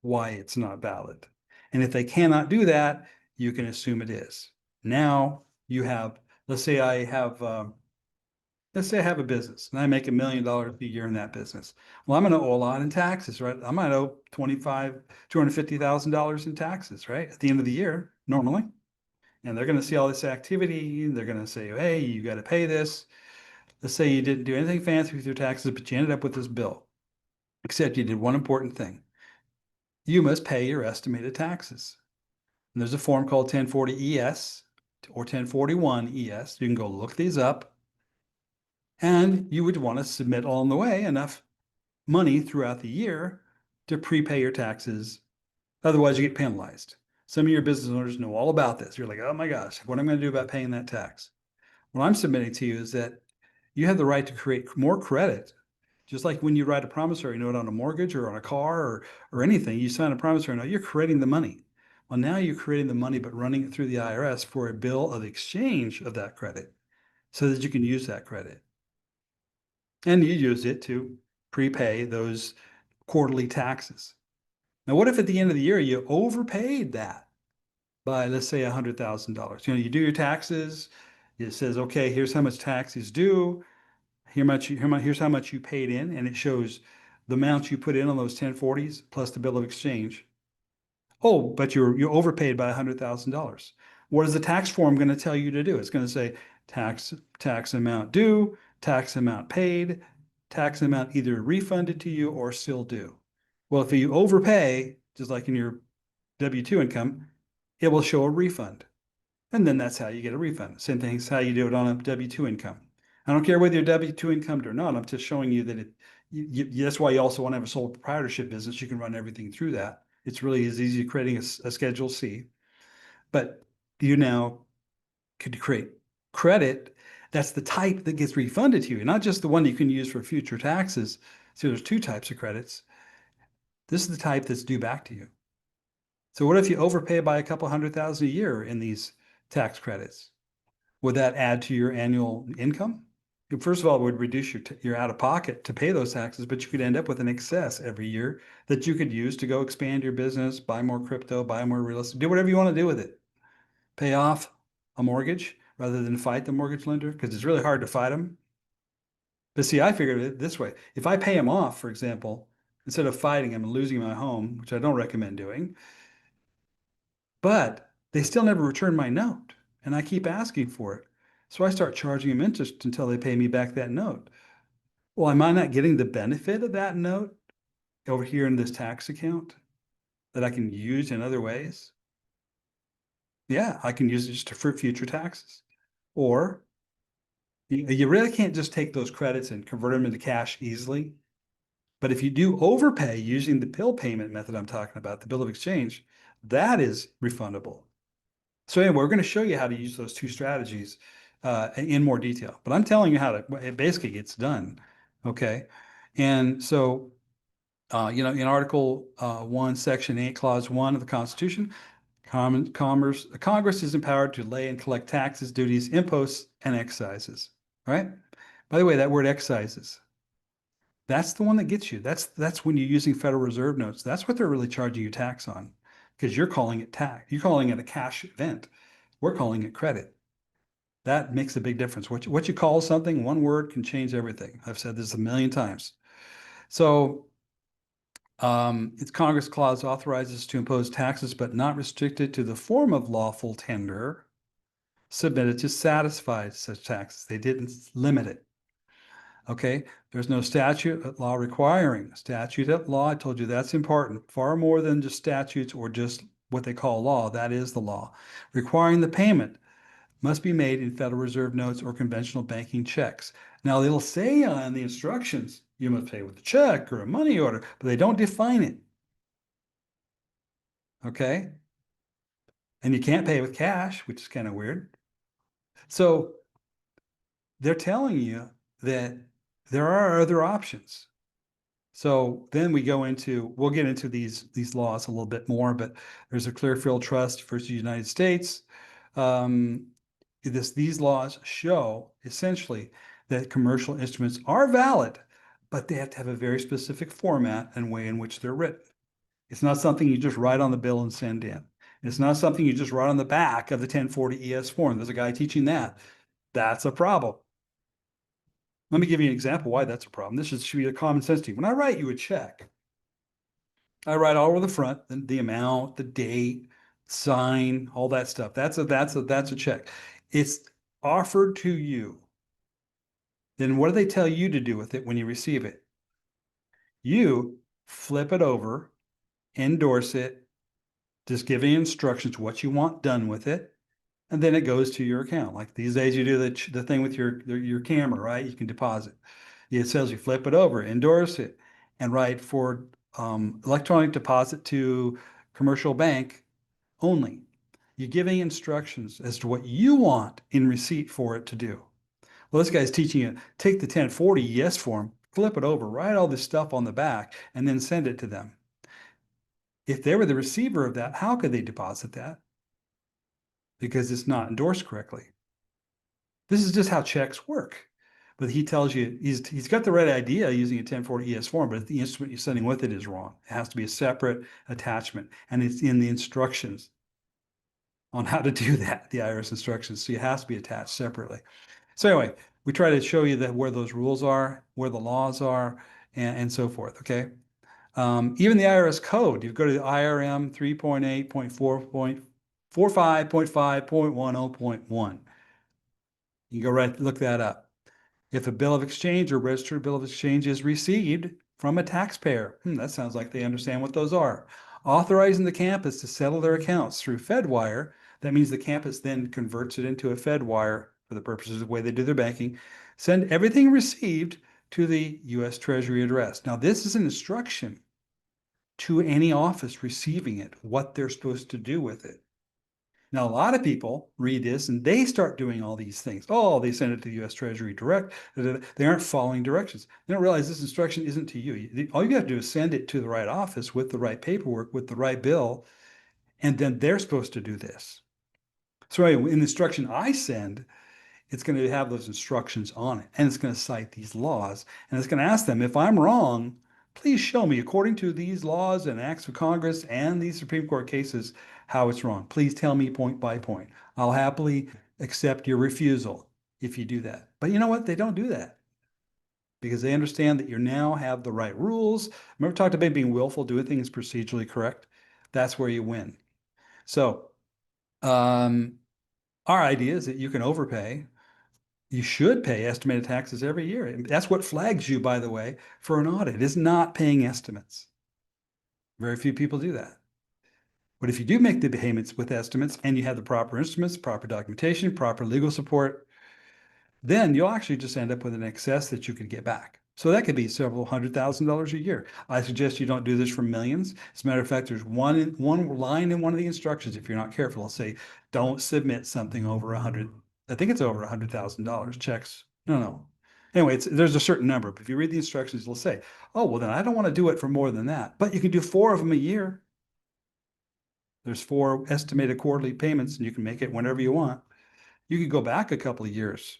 why it's not valid. And if they cannot do that, you can assume it is. Now you have, let's say I have, let's say I have a business and I make $1 million a year in that business. Well, I'm going to owe a lot in taxes, right? I might owe $250,000 in taxes, right? At the end of the year, normally. And they're going to see all this activity. They're going to say, hey, you got to pay this. Let's say you didn't do anything fancy with your taxes, but you ended up with this bill, except you did one important thing. You must pay your estimated taxes. And there's a form called 1040 ES or 1041 ES. You can go look these up. And you would want to submit along the way enough money throughout the year to prepay your taxes. Otherwise, you get penalized. Some of your business owners know all about this. You're like, oh my gosh, what am I going to do about paying that tax? What I'm submitting to you is that you have the right to create more credit. Just like when you write a promissory note on a mortgage or on a car or anything, you sign a promissory note, you're creating the money. Well, now you're creating the money, but running it through the IRS for a bill of exchange of that credit so that you can use that credit. And you use it to prepay those quarterly taxes. Now, what if at the end of the year you overpaid that by, let's say, $100,000? You do your taxes. It says, okay, here's how much taxes due. Here's how much you paid in, and it shows the amount you put in on those 1040s plus the bill of exchange. Oh, but you're overpaid by $100,000. What is the tax form going to tell you to do? It's going to say tax amount due, tax amount paid, tax amount either refunded to you or still due. Well, if you overpay, just like in your W-2 income, it will show a refund. And then that's how you get a refund. Same thing as how you do it on a W-2 income. I don't care whether you're W-2 income or not. I'm just showing you that that's why you also want to have a sole proprietorship business. You can run everything through that. It's really as easy as creating a Schedule C. But you now could create credit. That's the type that gets refunded to you, not just the one you can use for future taxes. So there's two types of credits. This is the type that's due back to you. So what if you overpay by a couple $100,000 a year in these tax credits? Would that add to your annual income? First of all, it would reduce your out of pocket to pay those taxes, but you could end up with an excess every year that you could use to go expand your business, buy more crypto, buy more real estate, do whatever you want to do with it. Pay off a mortgage rather than fight the mortgage lender because it's really hard to fight them. But see, I figured it this way. If I pay them off, for example, instead of fighting them and losing my home, which I don't recommend doing, but they still never return my note and I keep asking for it. So I start charging them interest until they pay me back that note. Well, am I not getting the benefit of that note over here in this tax account that I can use in other ways? Yeah, I can use it just for future taxes. Or you really can't just take those credits and convert them into cash easily. But if you do overpay using the bill payment method I'm talking about, the bill of exchange, that is refundable. So anyway, we're going to show you how to use those two strategies in more detail. But I'm telling you how to, it basically gets done. Okay. And so, in Article 1, Section 8, Clause 1 of the Constitution, Congress is empowered to lay and collect taxes, duties, imposts, and excises. All right. By the way, that word excises, that's the one that gets you. That's when you're using Federal Reserve notes. That's what they're really charging you tax on, because you're calling it tax. You're calling it a cash event. We're calling it credit. That makes a big difference. What you call something, one word can change everything. I've said this a million times. So its Congress clause authorizes to impose taxes, but not restricted to the form of lawful tender submitted to satisfy such taxes. They didn't limit it. Okay, there's no statute at law requiring. Statute at law, I told you that's important, far more than just statutes or just what they call law. That is the law. Requiring the payment must be made in Federal Reserve notes or conventional banking checks. Now, they'll say on the instructions, you must pay with a check or a money order, but they don't define it. Okay? And you can't pay with cash, which is kind of weird. So they're telling you that there are other options. So then we'll get into these laws a little bit more, but there's a Clearfield Trust versus the United States. Um, these laws show essentially that commercial instruments are valid, but they have to have a very specific format and way in which they're written. It's not something you just write on the bill and send in. It's not something you just write on the back of the 1040 ES form. There's a guy teaching that. That's a problem. Let me give you an example why that's a problem. This should be a common sense to you. When I write you a check, I write all over the front, the amount, the date, sign, all that stuff. That's a check. It's offered to you. Then what do they tell you to do with it when you receive it? You flip it over, endorse it, just giving instructions what you want done with it, and then it goes to your account. Like these days, you do the thing with your camera, right? You can deposit. It says you flip it over, endorse it, and write for electronic deposit to commercial bank only. You're giving instructions as to what you want in receipt for it to do. Well, this guy's teaching you take the 1040 yes form, flip it over, write all this stuff on the back, and then send it to them. If they were the receiver of that, how could they deposit that? Because it's not endorsed correctly. This is just how checks work. But he tells you he's got the right idea using a 1040 ES form, but the instrument you're sending with it is wrong. It has to be a separate attachment, and it's in the instructions on how to do that, the IRS instructions. So it has to be attached separately. So anyway, we try to show you that where those rules are, where the laws are, and so forth. Okay. Even the IRS code, you go to the IRM 3.8.4.45.5.10.1. You go right look that up. If a bill of exchange or registered bill of exchange is received from a taxpayer, that sounds like they understand what those are. Authorizing the campus to settle their accounts through FedWire, that means the campus then converts it into a FedWire for the purposes of the way they do their banking. Send everything received to the U.S. Treasury address. Now, this is an instruction to any office receiving it, what they're supposed to do with it. Now, a lot of people read this and they start doing all these things. Oh, they send it to the U.S. Treasury direct. They aren't following directions. They don't realize this instruction isn't to you. All you have to do is send it to the right office with the right paperwork, with the right bill, and then they're supposed to do this. So anyway, in the instruction I send, it's going to have those instructions on it, and it's going to cite these laws, and it's going to ask them, if I'm wrong, please show me, according to these laws and acts of Congress and these Supreme Court cases, how it's wrong. Please tell me point by point. I'll happily accept your refusal if you do that. But you know what? They don't do that because they understand that you now have the right rules. Remember, talked about being willful, doing things procedurally correct. That's where you win. So, our idea is that you can overpay You should pay estimated taxes every year. And that's what flags you, by the way, for an audit, is not paying estimates. Very few people do that. But if you do make the payments with estimates and you have the proper instruments, proper documentation, proper legal support, then you'll actually just end up with an excess that you could get back. So that could be several $100,000 a year. I suggest you don't do this for millions. As a matter of fact, there's one line in one of the instructions. If you're not careful, it'll say, don't submit something over 100. I think it's over $100,000 checks. No. Anyway, there's a certain number. But if you read the instructions, it'll say, oh, well, then I don't want to do it for more than that. But you can do 4 of them a year. There's 4 estimated quarterly payments, and you can make it whenever you want. You could go back a couple of years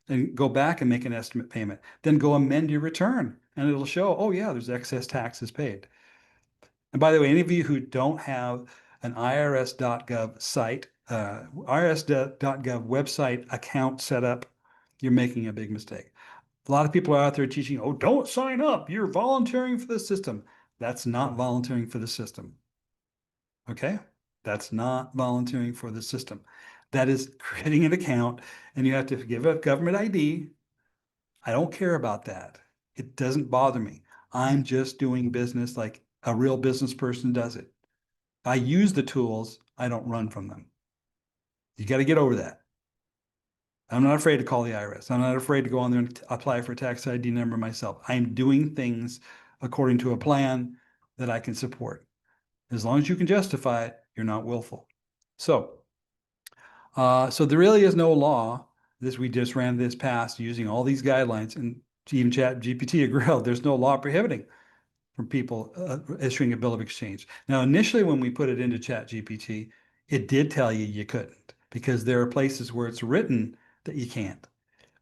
and go back and make an estimate payment. Then go amend your return, and it'll show, oh yeah, there's excess taxes paid. And by the way, any of you who don't have an IRS.gov site, IRS.gov website account set up, you're making a big mistake. A lot of people are out there teaching, oh, don't sign up. You're volunteering for the system. That's not volunteering for the system. Okay? That's not volunteering for the system. That is creating an account, and you have to give a government ID. I don't care about that. It doesn't bother me. I'm just doing business like a real business person does it. I use the tools, I don't run from them. You got to get over that. I'm not afraid to call the IRS. I'm not afraid to go on there and apply for a tax ID number myself. I'm doing things according to a plan that I can support. As long as you can justify it, you're not willful. So there really is no law. We just ran this past using all these guidelines, and even Chat GPT agreed. There's no law prohibiting from people issuing a bill of exchange. Now, initially, when we put it into Chat GPT, it did tell you couldn't, because there are places where it's written that you can't.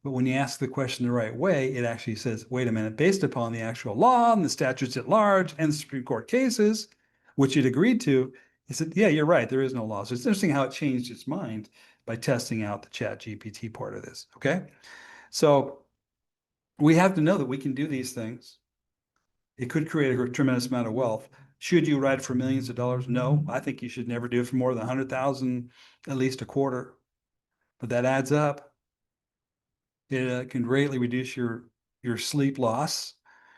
But when you ask the question the right way, it actually says, wait a minute, based upon the actual law and the statutes at large and the Supreme Court cases, which it agreed to, it said, yeah, you're right, there is no law. So it's interesting how it changed its mind by testing out the Chat GPT part of this, okay? So we have to know that we can do these things. It could create a tremendous amount of wealth. Should you write for millions of dollars? No, I think you should never do it for more than 100,000, at least a quarter. But that adds up. It can greatly reduce your sleep loss.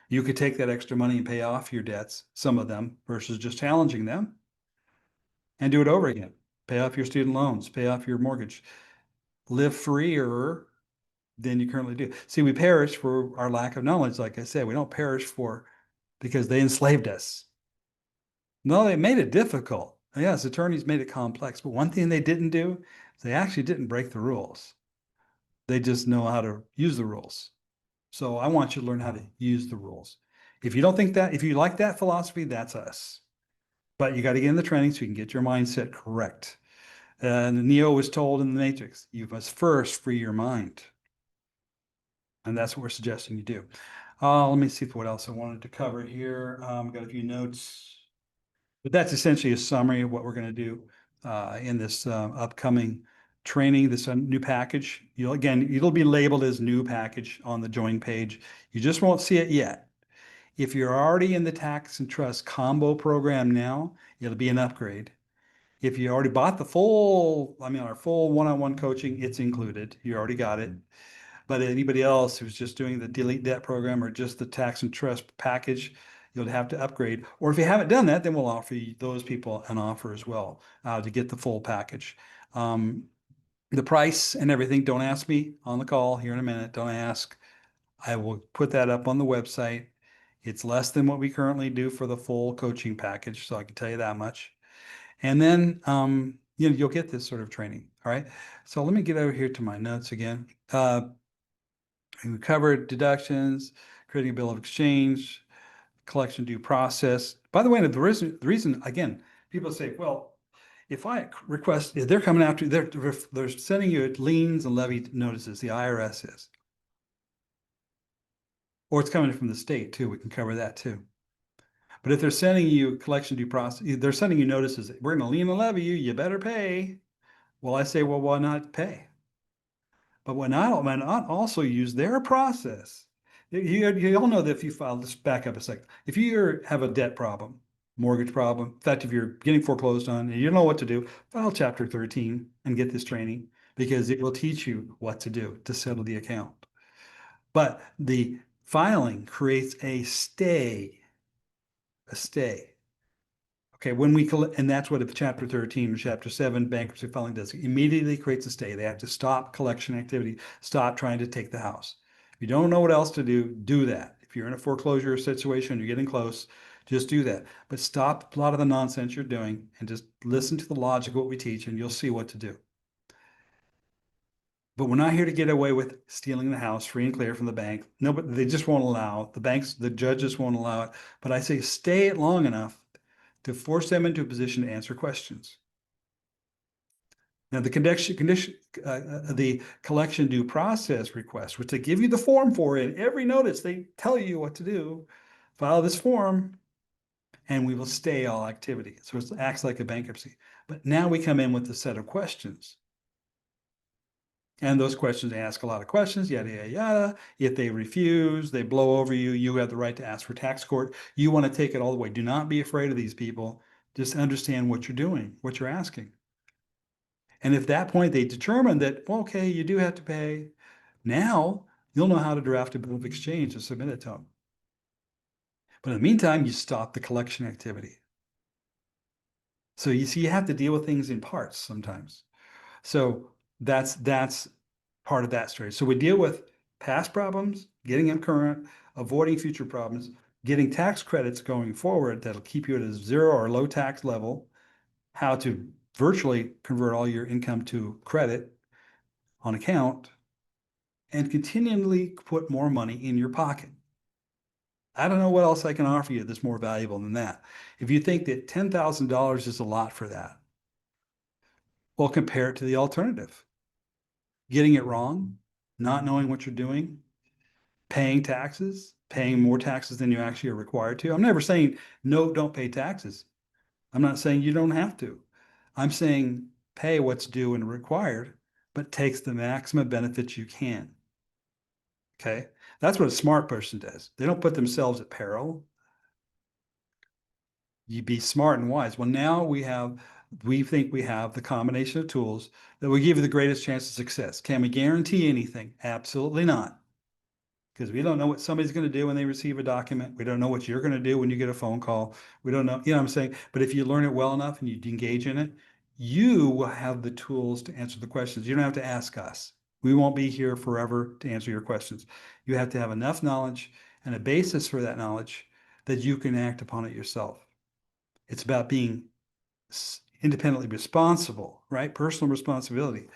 You could take that extra money and pay off your debts, some of them, versus just challenging them, and do it over again. Pay off your student loans, pay off your mortgage, live freer than you currently do. See, we perish for our lack of knowledge. Like I said, we don't perish because they enslaved us. No, they made it difficult. Yes, attorneys made it complex, but one thing they didn't do, they actually didn't break the rules. They just know how to use the rules. So I want you to learn how to use the rules. If you don't think that, if you like that philosophy, that's us. But you got to get in the training so you can get your mindset correct. And Neo was told in the Matrix, you must first free your mind. And that's what we're suggesting you do. Let me see what else I wanted to cover here. Got a few notes. But that's essentially a summary of what we're going to do in this upcoming training, this new package. It'll be labeled as new package on the join page. You just won't see it yet. If you're already in the tax and trust combo program now, it'll be an upgrade. If you already bought our full one-on-one coaching, it's included. You already got it. But anybody else who's just doing the delete debt program or just the tax and trust package, you'll have to upgrade. Or if you haven't done that, then we'll offer those people an offer as well to get the full package. The price and everything, don't ask me on the call here in a minute. Don't ask. I will put that up on the website. It's less than what we currently do for the full coaching package, so I can tell you that much. And then you'll get this sort of training. All right. So let me get over here to my notes again. We covered deductions, creating a bill of exchange, collection due process. By the way, the reason again, people say, well, if I request, if they're coming after, they're sending you liens and levy notices, the IRS is. Or it's coming from the state too. We can cover that too. But if they're sending you collection due process, they're sending you notices, we're going to lien and levy you, you better pay. Well, I say, well, why not pay? But why not also use their process? You all know that if you file, just back up a second. If you have a debt problem, mortgage problem, in fact, if you're getting foreclosed on and you don't know what to do, file Chapter 13 and get this training. because it will teach you what to do to settle the account. But the filing creates a stay, a stay. Okay, when we collect, and that's what if chapter 13 or chapter 7 bankruptcy filing does. It immediately creates a stay. They have to stop collection activity, stop trying to take the house. If you don't know what else to do that. If you're in a foreclosure situation, you're getting close, just do that. But stop a lot of the nonsense you're doing and just listen to the logic of what we teach, and you'll see what to do. But we're not here to get away with stealing the house free and clear from the bank. No, but they just won't allow it. The banks, the judges won't allow it. But I say stay it long enough to force them into a position to answer questions. Now, the collection due process request, which they give you the form for in every notice, they tell you what to do. File this form, and we will stay all activity. So it acts like a bankruptcy. But now we come in with a set of questions. And those questions ask a lot of questions, yada, yada, yada. If they refuse, they blow over you, you have the right to ask for tax court. You want to take it all the way. Do not be afraid of these people. Just understand what you're doing, what you're asking. And if at that point they determine that, well, okay, you do have to pay, now you'll know how to draft a bill of exchange and submit it to them. But in the meantime, you stop the collection activity. So you see, you have to deal with things in parts sometimes. So that's part of that story. So we deal with past problems, getting them current, avoiding future problems, getting tax credits going forward that'll keep you at a zero or low tax level, how to virtually convert all your income to credit on account, and continually put more money in your pocket. I don't know what else I can offer you that's more valuable than that. If you think that $10,000 is a lot for that, well, compare it to the alternative. Getting it wrong, not knowing what you're doing, paying taxes, paying more taxes than you actually are required to. I'm never saying, no, don't pay taxes. I'm not saying you don't have to. I'm saying pay what's due and required, but takes the maximum benefits you can. Okay. That's what a smart person does. They don't put themselves at peril. You be smart and wise. Well, now we think we have the combination of tools that will give you the greatest chance of success. Can we guarantee anything? Absolutely not. Because we don't know what somebody's going to do when they receive a document. We don't know what you're going to do when you get a phone call. We don't know, you know what I'm saying? But if you learn it well enough and you engage in it, you will have the tools to answer the questions. You don't have to ask us. We won't be here forever to answer your questions. You have to have enough knowledge and a basis for that knowledge that you can act upon it yourself. It's about being independently responsible, right? Personal responsibility.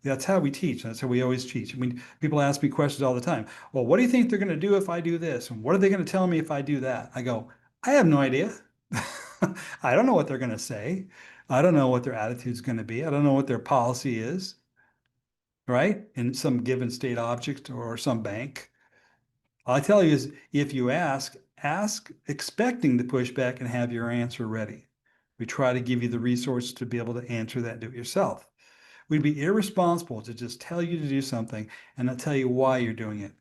That's how we teach. That's how we always teach. I mean, people ask me questions all the time. Well, what do you think they're going to do if I do this? And what are they going to tell me if I do that? I go, I have no idea. I don't know what they're going to say. I don't know what their attitude is going to be. I don't know what their policy is, right? In some given state object or some bank. All I tell you is if you ask expecting the pushback and have your answer ready. We try to give you the resources to be able to answer that, do it yourself. We'd be irresponsible to just tell you to do something and not tell you why you're doing it,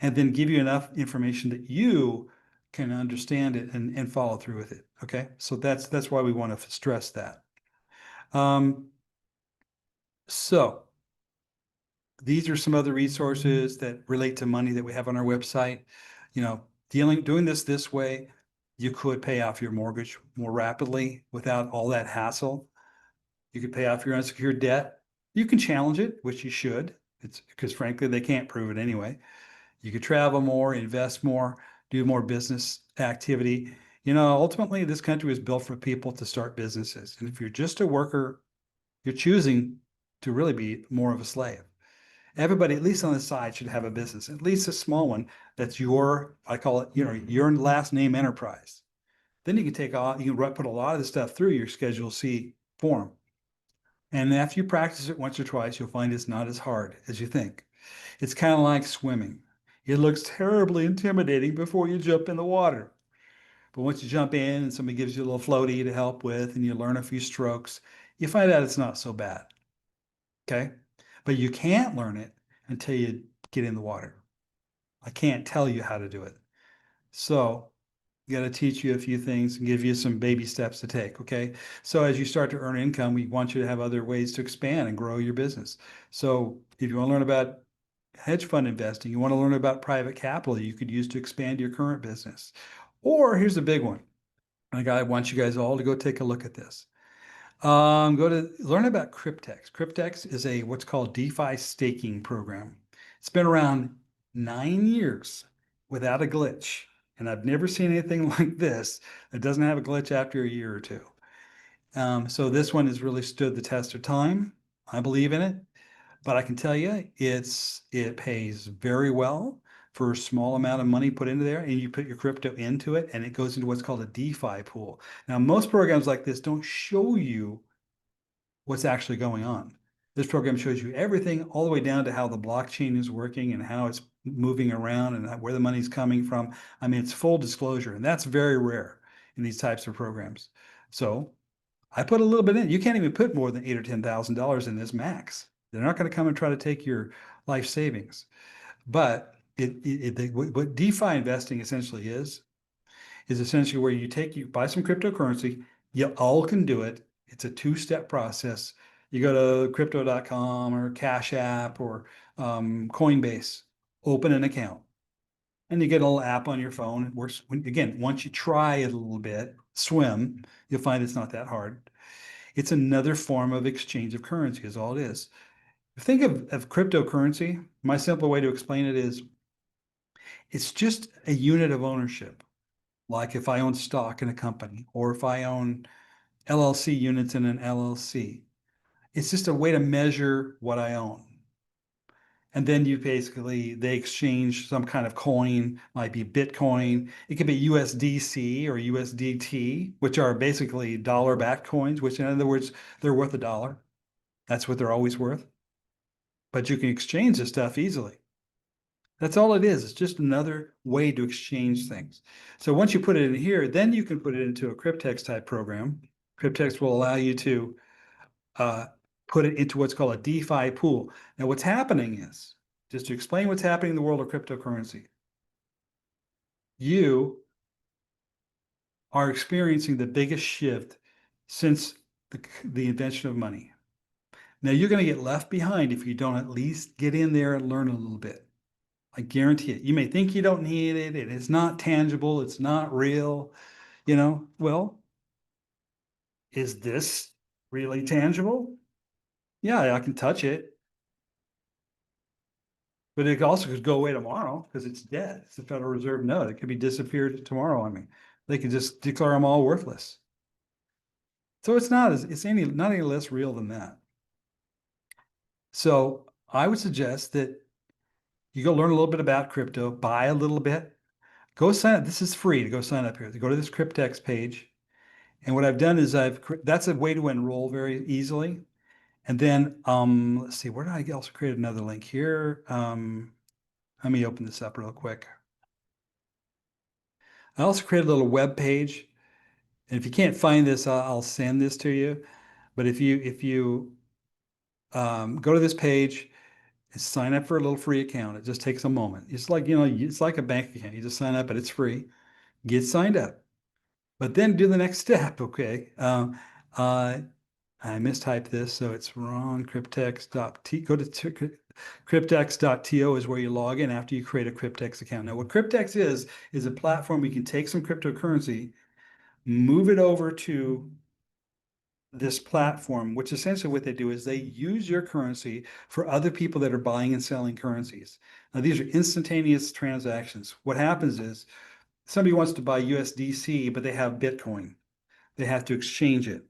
and then give you enough information that you can understand it and follow through with it. Okay, so that's why we want to stress that. So these are some other resources that relate to money that we have on our website. You know, doing this way, you could pay off your mortgage more rapidly without all that hassle. You could pay off your unsecured debt. You can challenge it, which you should. It's because frankly, they can't prove it anyway. You could travel more, invest more, do more business activity. You know, ultimately, this country was built for people to start businesses. And if you're just a worker, you're choosing to really be more of a slave. Everybody, at least on the side, should have a business, at least a small one that's I call it, your last name enterprise. Then you can put a lot of the stuff through your Schedule C form. And after you practice it once or twice, you'll find it's not as hard as you think. It's kind of like swimming. It looks terribly intimidating before you jump in the water. But once you jump in and somebody gives you a little floaty to help with and you learn a few strokes, you find out it's not so bad. Okay? But you can't learn it until you get in the water. I can't tell you how to do it. So got to teach you a few things and give you some baby steps to take. Okay. So as you start to earn income, we want you to have other ways to expand and grow your business. So if you want to learn about hedge fund investing, you want to learn about private capital you could use to expand your current business. Or here's the big one. I want you guys all to go take a look at this. Go to learn about Cryptex. Cryptex is a what's called DeFi staking program. It's been around 9 years without a glitch, and I've never seen anything like this that doesn't have a glitch after a year or two. So this one has really stood the test of time. I believe in it, but I can tell you it pays very well for a small amount of money put into there, and you put your crypto into it, and it goes into what's called a DeFi pool. Now, most programs like this don't show you what's actually going on. This program shows you everything all the way down to how the blockchain is working and how it's moving around and where the money's coming from. I mean, it's full disclosure, and that's very rare in these types of programs. So I put a little bit in. You can't even put more than $8,000 or $10,000 in this max. They're not going to come and try to take your life savings. But what DeFi investing essentially is essentially where you buy some cryptocurrency. You all can do it. It's a two-step process. You go to crypto.com or Cash App or Coinbase, open an account, and you get a little app on your phone. It works. Again, once you try it a little bit, swim, you'll find it's not that hard. It's another form of exchange of currency, is all it is. Think of cryptocurrency. My simple way to explain it is it's just a unit of ownership. Like if I own stock in a company or if I own LLC units in an LLC. It's just a way to measure what I own. And then they exchange some kind of coin, might be Bitcoin. It could be USDC or USDT, which are basically dollar backed coins, which in other words, they're worth $1. That's what they're always worth. But you can exchange this stuff easily. That's all it is. It's just another way to exchange things. So once you put it in here, then you can put it into a Cryptex type program. Cryptex will allow you to uh, put it into what's called a DeFi pool. Now, what's happening is, just to explain what's happening in the world of cryptocurrency, you are experiencing the biggest shift since the invention of money. Now, you're going to get left behind if you don't at least get in there and learn a little bit. I guarantee it. You may think you don't need it. It is not tangible. It's not real. Well, is this really tangible? Yeah, I can touch it, but it also could go away tomorrow because it's dead. It's the Federal Reserve note. It could be disappeared tomorrow. I mean, they could just declare them all worthless. So it's not any less real than that. So I would suggest that you go learn a little bit about crypto, buy a little bit, go sign up. This is free to go sign up here. Go to this Cryptex page. And what I've done is that's a way to enroll very easily. And then let's see, where did I also create another link here? Let me open this up real quick. I also created a little web page. And if you can't find this, I'll send this to you. But if you go to this page and sign up for a little free account, it just takes a moment. It's like, it's like a bank account. You just sign up, but it's free. Get signed up. But then do the next step, okay? Uh, I mistyped this, so it's wrong. Cryptex.t. Go to cryptex.to is where you log in after you create a Cryptex account. Now, what Cryptex is a platform where you can take some cryptocurrency, move it over to this platform, which essentially what they do is they use your currency for other people that are buying and selling currencies. Now, these are instantaneous transactions. What happens is somebody wants to buy USDC, but they have Bitcoin. They have to exchange it.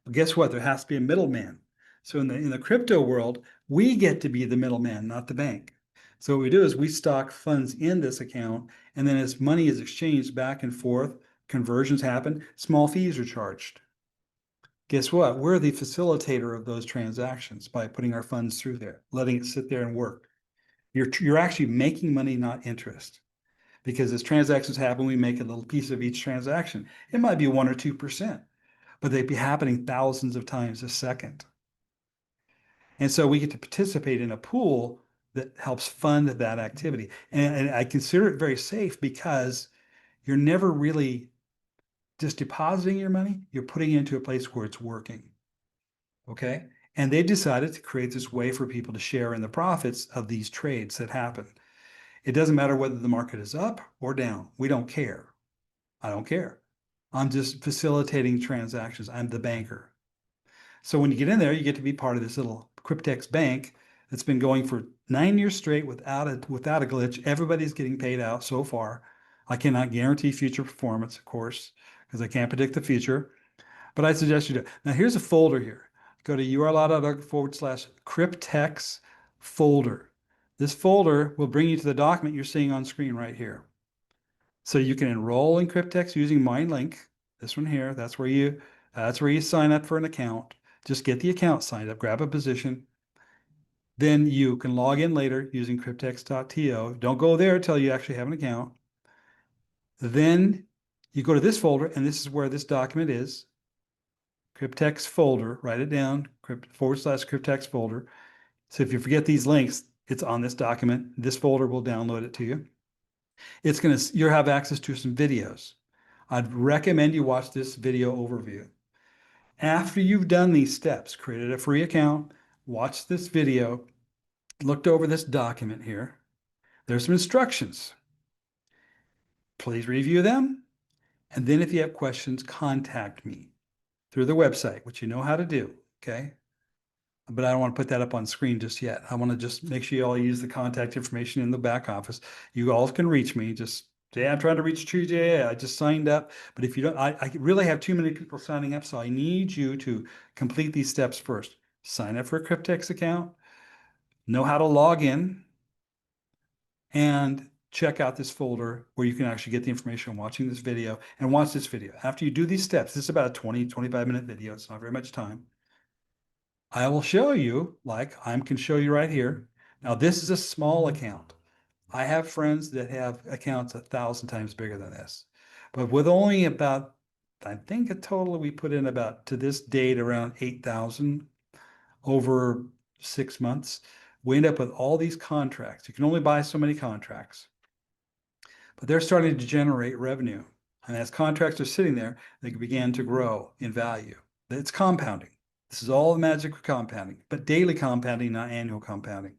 Well, guess what? There has to be a middleman. So in the crypto world, we get to be the middleman, not the bank. So what we do is we stock funds in this account, and then as money is exchanged back and forth, conversions happen, small fees are charged. Guess what? We're the facilitator of those transactions by putting our funds through there, letting it sit there and work. You're actually making money, not interest. Because as transactions happen, we make a little piece of each transaction. It might be 1 or 2%, but they'd be happening thousands of times a second. And so we get to participate in a pool that helps fund that activity. And I consider it very safe because you're never really just depositing your money, you're putting it into a place where it's working. Okay. And they decided to create this way for people to share in the profits of these trades that happen. It doesn't matter whether the market is up or down. We don't care. I don't care. I'm just facilitating transactions. I'm the banker. So when you get in there, you get to be part of this little Cryptex bank that's been going for 9 years straight without a glitch. Everybody's getting paid out so far. I cannot guarantee future performance, of course, because I can't predict the future. But I suggest you do. Now here's a folder here. Go to url.org/Cryptex folder. This folder will bring you to the document you're seeing on screen right here. So you can enroll in Cryptex using my link. This one here. That's where you sign up for an account. Just get the account signed up, grab a position. Then you can log in later using cryptex.to. Don't go there until you actually have an account. Then you go to this folder, and this is where this document is. Cryptex folder, write it down, /Cryptex folder. So if you forget these links, it's on this document. This folder will download it to you. You'll have access to some videos. I'd recommend you watch this video overview. After you've done these steps, created a free account, watched this video, looked over this document here, there's some instructions. Please review them. And then if you have questions, contact me through the website, which you know how to do, okay? But I don't want to put that up on screen just yet. I want to just make sure you all use the contact information in the back office. You all can reach me. Just say, I'm trying to reach TrueJA. I just signed up. But if you don't, I really have too many people signing up. So I need you to complete these steps first. Sign up for a Cryptex account, know how to log in, and check out this folder where you can actually get the information on watching this video, and watch this video. After you do these steps, this is about a 20, 25-minute video. It's not very much time. I will show you, like I can show you right here. Now, this is a small account. I have friends that have accounts 1,000 times bigger than this. But with only about, I think a total we put in about, to this date, around 8,000 over 6 months, we end up with all these contracts. You can only buy so many contracts. But they're starting to generate revenue. And as contracts are sitting there, they begin to grow in value. It's compounding. This is all the magic of compounding, but daily compounding, not annual compounding.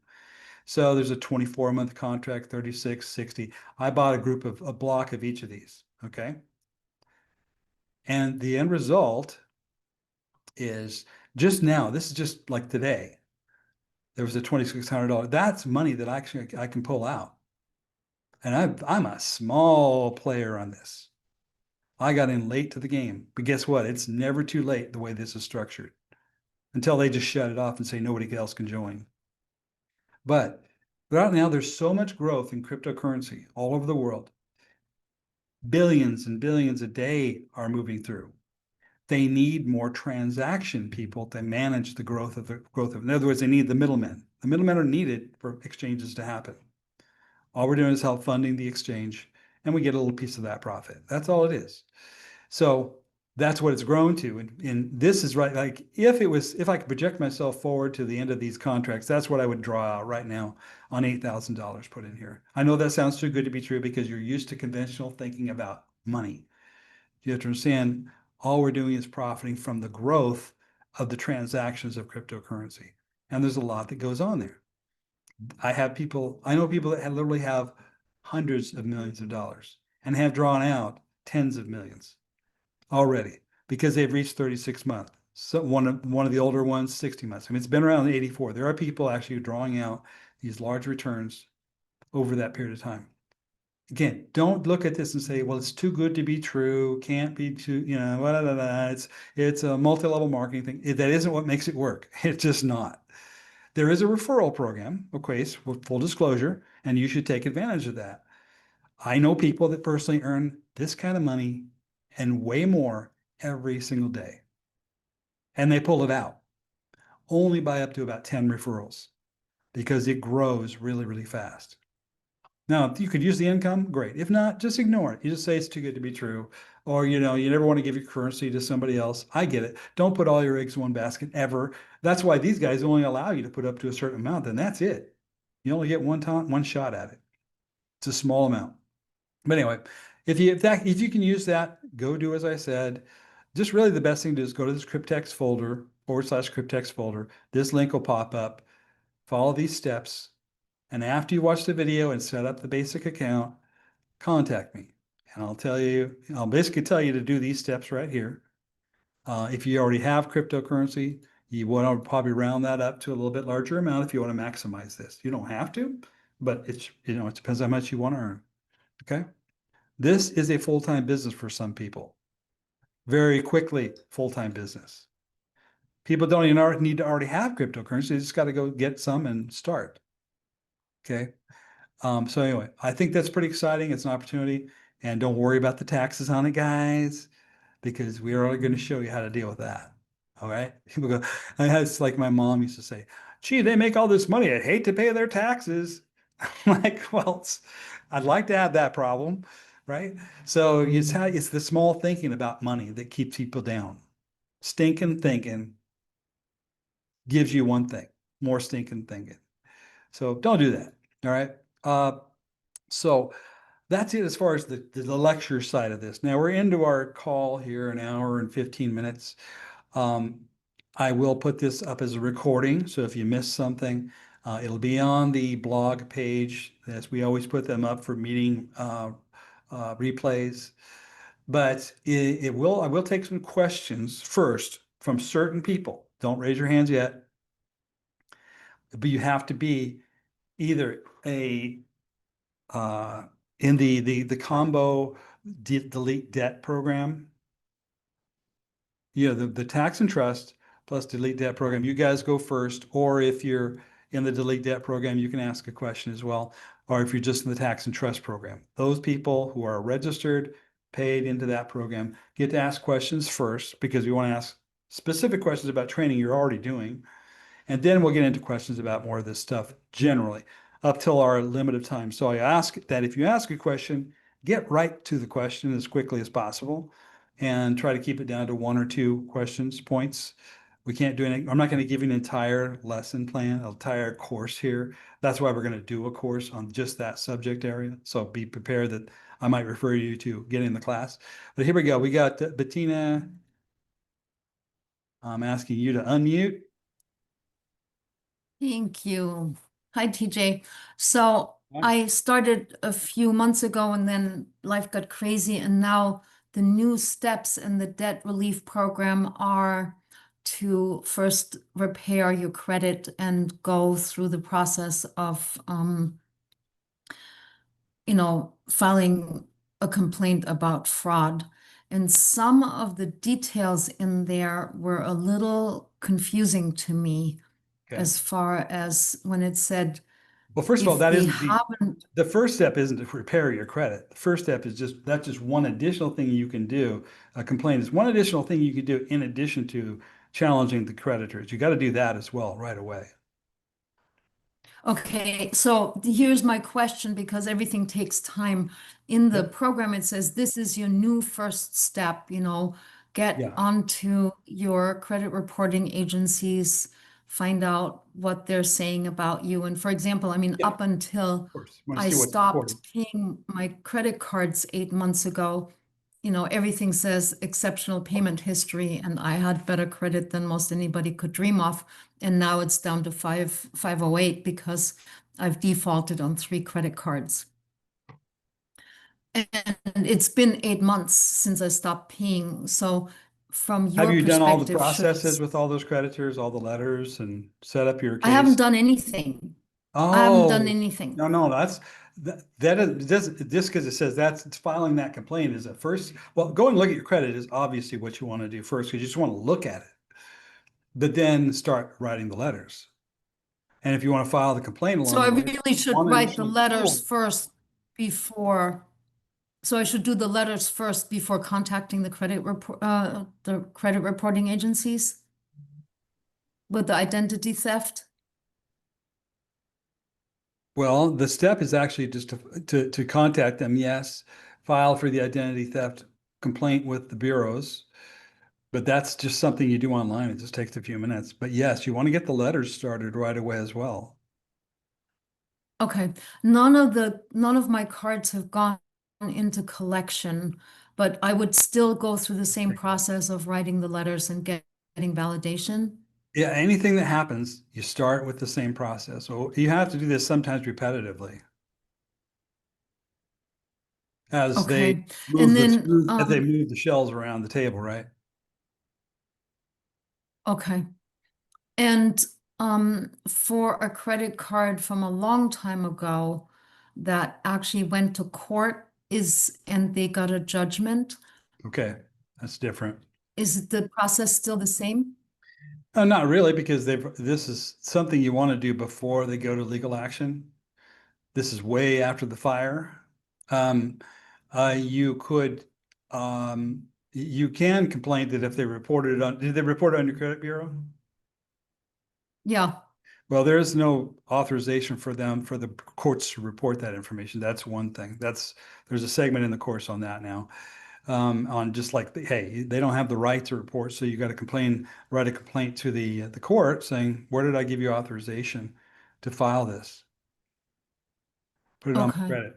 So there's a 24-month contract, 36, 60. I bought a block of each of these, okay? And the end result is just now, this is just like today, there was a $2,600. That's money that I can pull out. And I'm a small player on this. I got in late to the game, but guess what? It's never too late the way this is structured, until they just shut it off and say nobody else can join. But right now, there's so much growth in cryptocurrency all over the world. Billions and billions a day are moving through. They need more transaction people to manage the growth of. In other words, they need the middlemen. The middlemen are needed for exchanges to happen. All we're doing is help funding the exchange, and we get a little piece of that profit. That's all it is. So that's what it's grown to. And this is right. Like if I could project myself forward to the end of these contracts, that's what I would draw out right now on $8,000 put in here. I know that sounds too good to be true because you're used to conventional thinking about money. You have to understand all we're doing is profiting from the growth of the transactions of cryptocurrency. And there's a lot that goes on there. I know people that literally have hundreds of millions of dollars and have drawn out tens of millions already because they've reached 36 months. So one of the older ones, 60 months. I mean, it's been around 84. There are people actually drawing out these large returns over that period of time. Again, don't look at this and say, well, it's too good to be true, can't be too, blah, blah, blah. It's a multi-level marketing thing. That isn't what makes it work. It's just not. There is a referral program, okay, with full disclosure, and you should take advantage of that. I know people that personally earn this kind of money and way more every single day. And they pull it out only by up to about 10 referrals because it grows really, really fast. Now, if you could use the income, great. If not, just ignore it. You just say it's too good to be true. Or, you never want to give your currency to somebody else. I get it. Don't put all your eggs in one basket ever. That's why these guys only allow you to put up to a certain amount. Then that's it. You only get one shot at it. It's a small amount. But anyway, if you can use that, go do as I said. Just really the best thing to do is go to this Cryptex folder, /Cryptex folder. This link will pop up. Follow these steps. And after you watch the video and set up the basic account, contact me. And I'll basically tell you to do these steps right here. If you already have cryptocurrency, you want to probably round that up to a little bit larger amount if you want to maximize this. You don't have to, but it depends how much you want to earn. Okay. This is a full-time business for some people. Very quickly, full-time business. People don't even need to already have cryptocurrency. They just got to go get some and start. Okay. So anyway, I think that's pretty exciting. It's an opportunity. And don't worry about the taxes on it, guys, because we are only going to show you how to deal with that. All right. People go, it's like my mom used to say, gee, they make all this money. I hate to pay their taxes. I'm like, well, I'd like to have that problem, right? So it's the small thinking about money that keeps people down. Stinking thinking gives you one thing, more stinking thinking. So don't do that. All right. So that's it as far as the lecture side of this. Now we're into our call here, an hour and 15 minutes. I will put this up as a recording. So if you missed something, it'll be on the blog page. As we always put them up for meeting replays. But I will take some questions first from certain people. Don't raise your hands yet. But you have to be either in the combo delete debt program, the tax and trust plus delete debt program, you guys go first. Or if you're in the delete debt program, you can ask a question as well. Or if you're just in the tax and trust program, those people who are registered, paid into that program, get to ask questions first, because we want to ask specific questions about training you're already doing. And then we'll get into questions about more of this stuff generally up till our limit of time. So I ask that if you ask a question, get right to the question as quickly as possible and try to keep it down to 1 or 2 questions, points. We can't do anything. I'm not going to give you an entire lesson plan, an entire course here. That's why we're going to do a course on just that subject area. So be prepared that I might refer you to get in the class. But here we go. We got Bettina. I'm asking you to unmute. Thank you. Hi, TJ. So I started a few months ago and then life got crazy. And now the new steps in the debt relief program are to first repair your credit and go through the process of, filing a complaint about fraud. And some of the details in there were a little confusing to me. Okay. As far as when it said, well, first of all, if that they isn't haven't, the first step isn't to repair your credit. The first step is that's just one additional thing you can do. A complaint is one additional thing you can do in addition to challenging the creditors. You got to do that as well right away. okay, so here's my question, because everything takes time. In the Yep. program, it says this is your new first step, get Yeah. onto your credit reporting agencies, find out what they're saying about you. And for example, I mean, Yeah. up until Of course. You want to I see what's stopped reported. paying my credit cards 8 months ago, everything says exceptional payment history, and I had better credit than most anybody could dream of. And now it's down to 508 because I've defaulted on 3 credit cards. And it's been 8 months since I stopped paying. So from Have your you done all the perspective, should processes with all those creditors, all the letters, and set up your I haven't case? done anything. I haven't done Oh, anything. no, that is just because it says it's filing that complaint is at first. Well, go and look at your credit is obviously what you want to do first, because you just want to look at it, but then start writing the letters. And if you want to file the complaint So along I the way, really should one write the additional letters tool. first before. So I should do the letters first before contacting the credit reporting agencies with the identity theft. Well, the step is actually just to contact them. Yes, file for the identity theft complaint with the bureaus. But that's just something you do online. It just takes a few minutes. But yes, you want to get the letters started right away as well. Okay. None of my cards have gone into collection, but I would still go through the same process of writing the letters and getting validation. Yeah, anything that happens, you start with the same process. So you have to do this sometimes repetitively as they Okay. And move the then, screws, as they move the shells around the table, right? okay. And for a credit card from a long time ago that actually went to court and they got a judgment, Okay, that's different. is the process still the same? Not really, because this is something you want to do before they go to legal action. This is way after the fire. Um, you could, you can complain that if they reported it on, did they report it on your credit bureau? Yeah. Well, there is no authorization for them, for the courts to report that information. That's one thing. There's a segment in the course on that now. On just like, hey, they don't have the right to report, so you got to write a complaint to the court saying, where did I give you authorization to file this? Put it on my Okay. credit.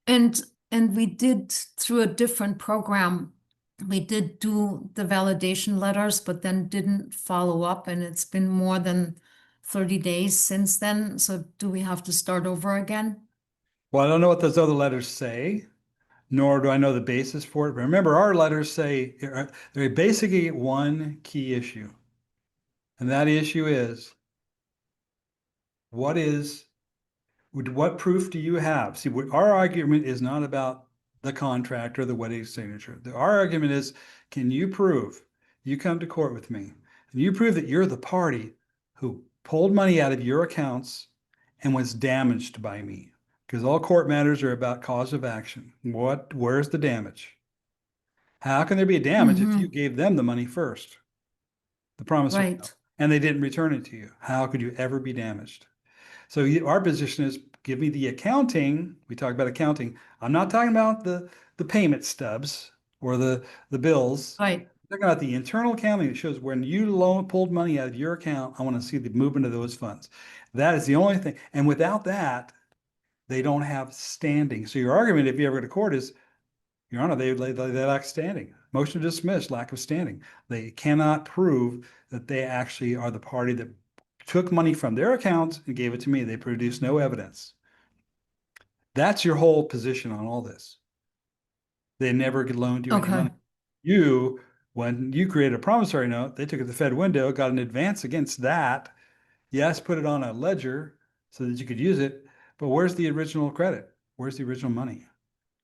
And and we did through a different program, we did do the validation letters, but then didn't follow up, and it's been more than 30 days since then. So do we have to start over again? Well, I don't know what those other letters say, nor do I know the basis for it. But remember, our letters say they're basically one key issue. And that issue is, what is what proof do you have? See, our argument is not about the contract or the wedding signature. Our argument is, can you prove, you come to court with me, and you prove that you're the party who pulled money out of your accounts and was damaged by me? Because all court matters are about cause of action. Where's the damage? How can there be a damage if you Mm-hmm. gave them the money first, the promissory note, Right. and they didn't return it to you? How could you ever be damaged? So our position is, give me the accounting. We talk about accounting. I'm not talking about the payment stubs or the bills. Right. I'm talking about the internal accounting that shows when you pulled money out of your account. I want to see the movement of those funds. That is the only thing. And without that, they don't have standing. So your argument, if you ever go to court, is, Your Honor, they lack standing. Motion to dismiss, lack of standing. They cannot prove that they actually are the party that took money from their accounts and gave it to me. They produced no evidence. That's your whole position on all this. They never loaned you any Okay. money. When you created a promissory note, they took it to the Fed window, got an advance against that. Yes, put it on a ledger so that you could use it. But where's the original credit? Where's the original money?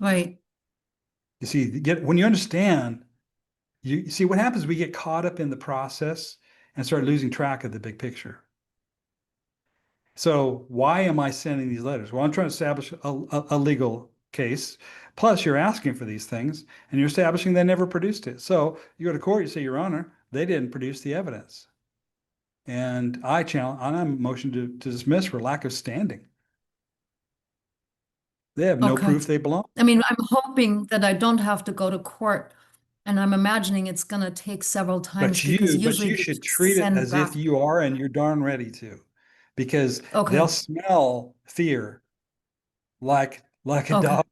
Right. You see, when you understand, you see what happens. We get caught up in the process and start losing track of the big picture. So why am I sending these letters? Well, I'm trying to establish a legal case. Plus, you're asking for these things and you're establishing they never produced it. So you go to court, you say, Your Honor, they didn't produce the evidence. And I'm motion to dismiss for lack of standing. They have no Okay. proof they belong. I mean, I'm hoping that I don't have to go to court, and I'm imagining it's going to take several times because But usually you they should just treat it send as if back. you are, and you're darn ready to, because they'll Okay. smell fear like a Okay. dog.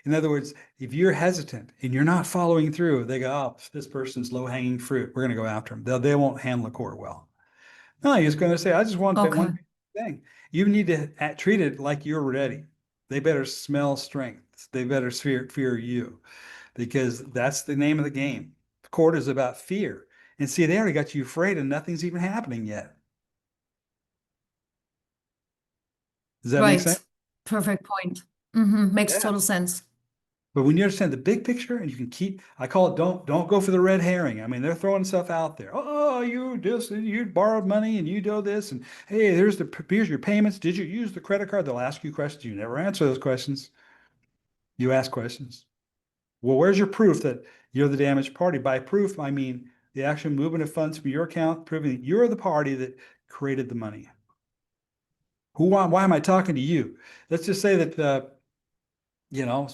In other words, if you're hesitant and you're not following through, they go, oh, this person's low hanging fruit. We're going to go after them. They won't handle the court well. No, he's going to say, I just want that Okay. one thing. You need to treat it like you're ready. They better smell strength. They better fear you, because that's the name of the game. The court is about fear. And see, they already got you afraid and nothing's even happening yet. Does that make sense? Right. Perfect point. Mm-hmm. Makes Yeah. total sense. But when you understand the big picture and you can I call it, don't go for the red herring. I mean, they're throwing stuff out there. Oh, you borrowed money and you do this, and hey, here's your payments. Did you use the credit card? They'll ask you questions. You never answer those questions. You ask questions. Well, where's your proof that you're the damaged party? By proof, I mean the actual movement of funds from your account, proving that you're the party that created the money. Why am I talking to you? Let's just say that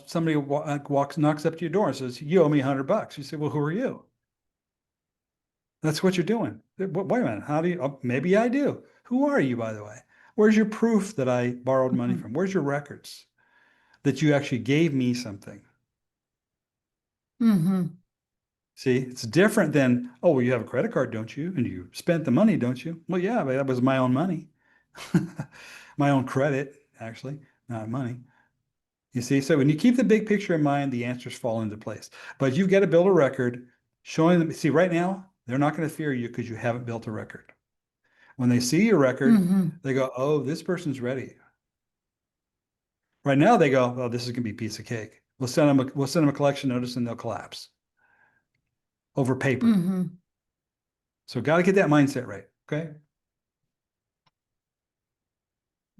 somebody knocks up to your door and says, you owe me $100. You say, well, who are you? That's what you're doing. Wait a minute. How do you, maybe I do. Who are you, by the way? Where's your proof that I borrowed money Mhm. from? Where's your records that you actually gave me something? Mhm. See, it's different than, oh, well, you have a credit card, don't you? And you spent the money, don't you? Well, yeah, but that was my own money. My own credit, actually, not money. You see, so when you keep the big picture in mind, the answers fall into place. But you've got to build a record showing them. See, right now, they're not going to fear you because you haven't built a record. When they see your record, Mhm. they go, oh, this person's ready. Right now, they go, oh, this is going to be a piece of cake. We'll send them a collection notice and they'll collapse over paper. Mhm. So got to get that mindset right. Okay.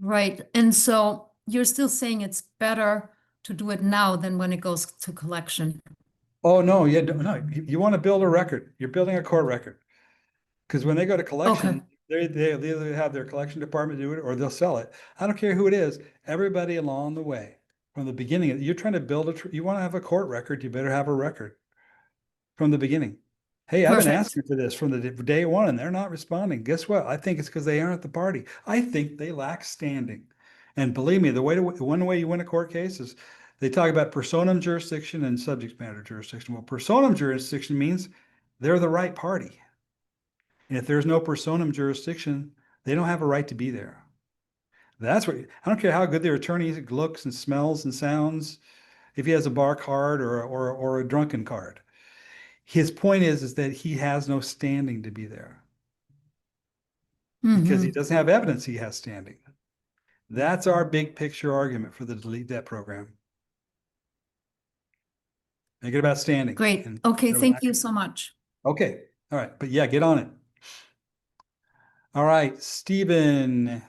Right. And so you're still saying it's better to do it now than when it goes to collection. Oh, no, yeah, no, you want to build a record. You're building a court record. Because when they go to Okay. collection, they'll either have their collection department do it or they'll sell it. I don't care who it is. Everybody along the way, from the beginning, you're trying to build you want to have a court record, you better have a record from the beginning. Hey, I've been Perfect. asking for this from the day one and they're not responding. Guess what? I think it's because they aren't the party. I think they lack standing. And believe me, one way you win a court case is they talk about personam jurisdiction and subject matter jurisdiction. Well, personam jurisdiction means they're the right party. And if there's no personam jurisdiction, they don't have a right to be there. That's what I don't care how good their attorney looks and smells and sounds, if he has a bar card or a drunken card. His point is that he has no standing to be there because he Mm-hmm. doesn't have evidence he has standing. That's our big picture argument for the delete debt program. Make it about standing Great. and Okay. their Thank lack you of. so much. Okay. All right. But yeah, get on it. All right, Stephen.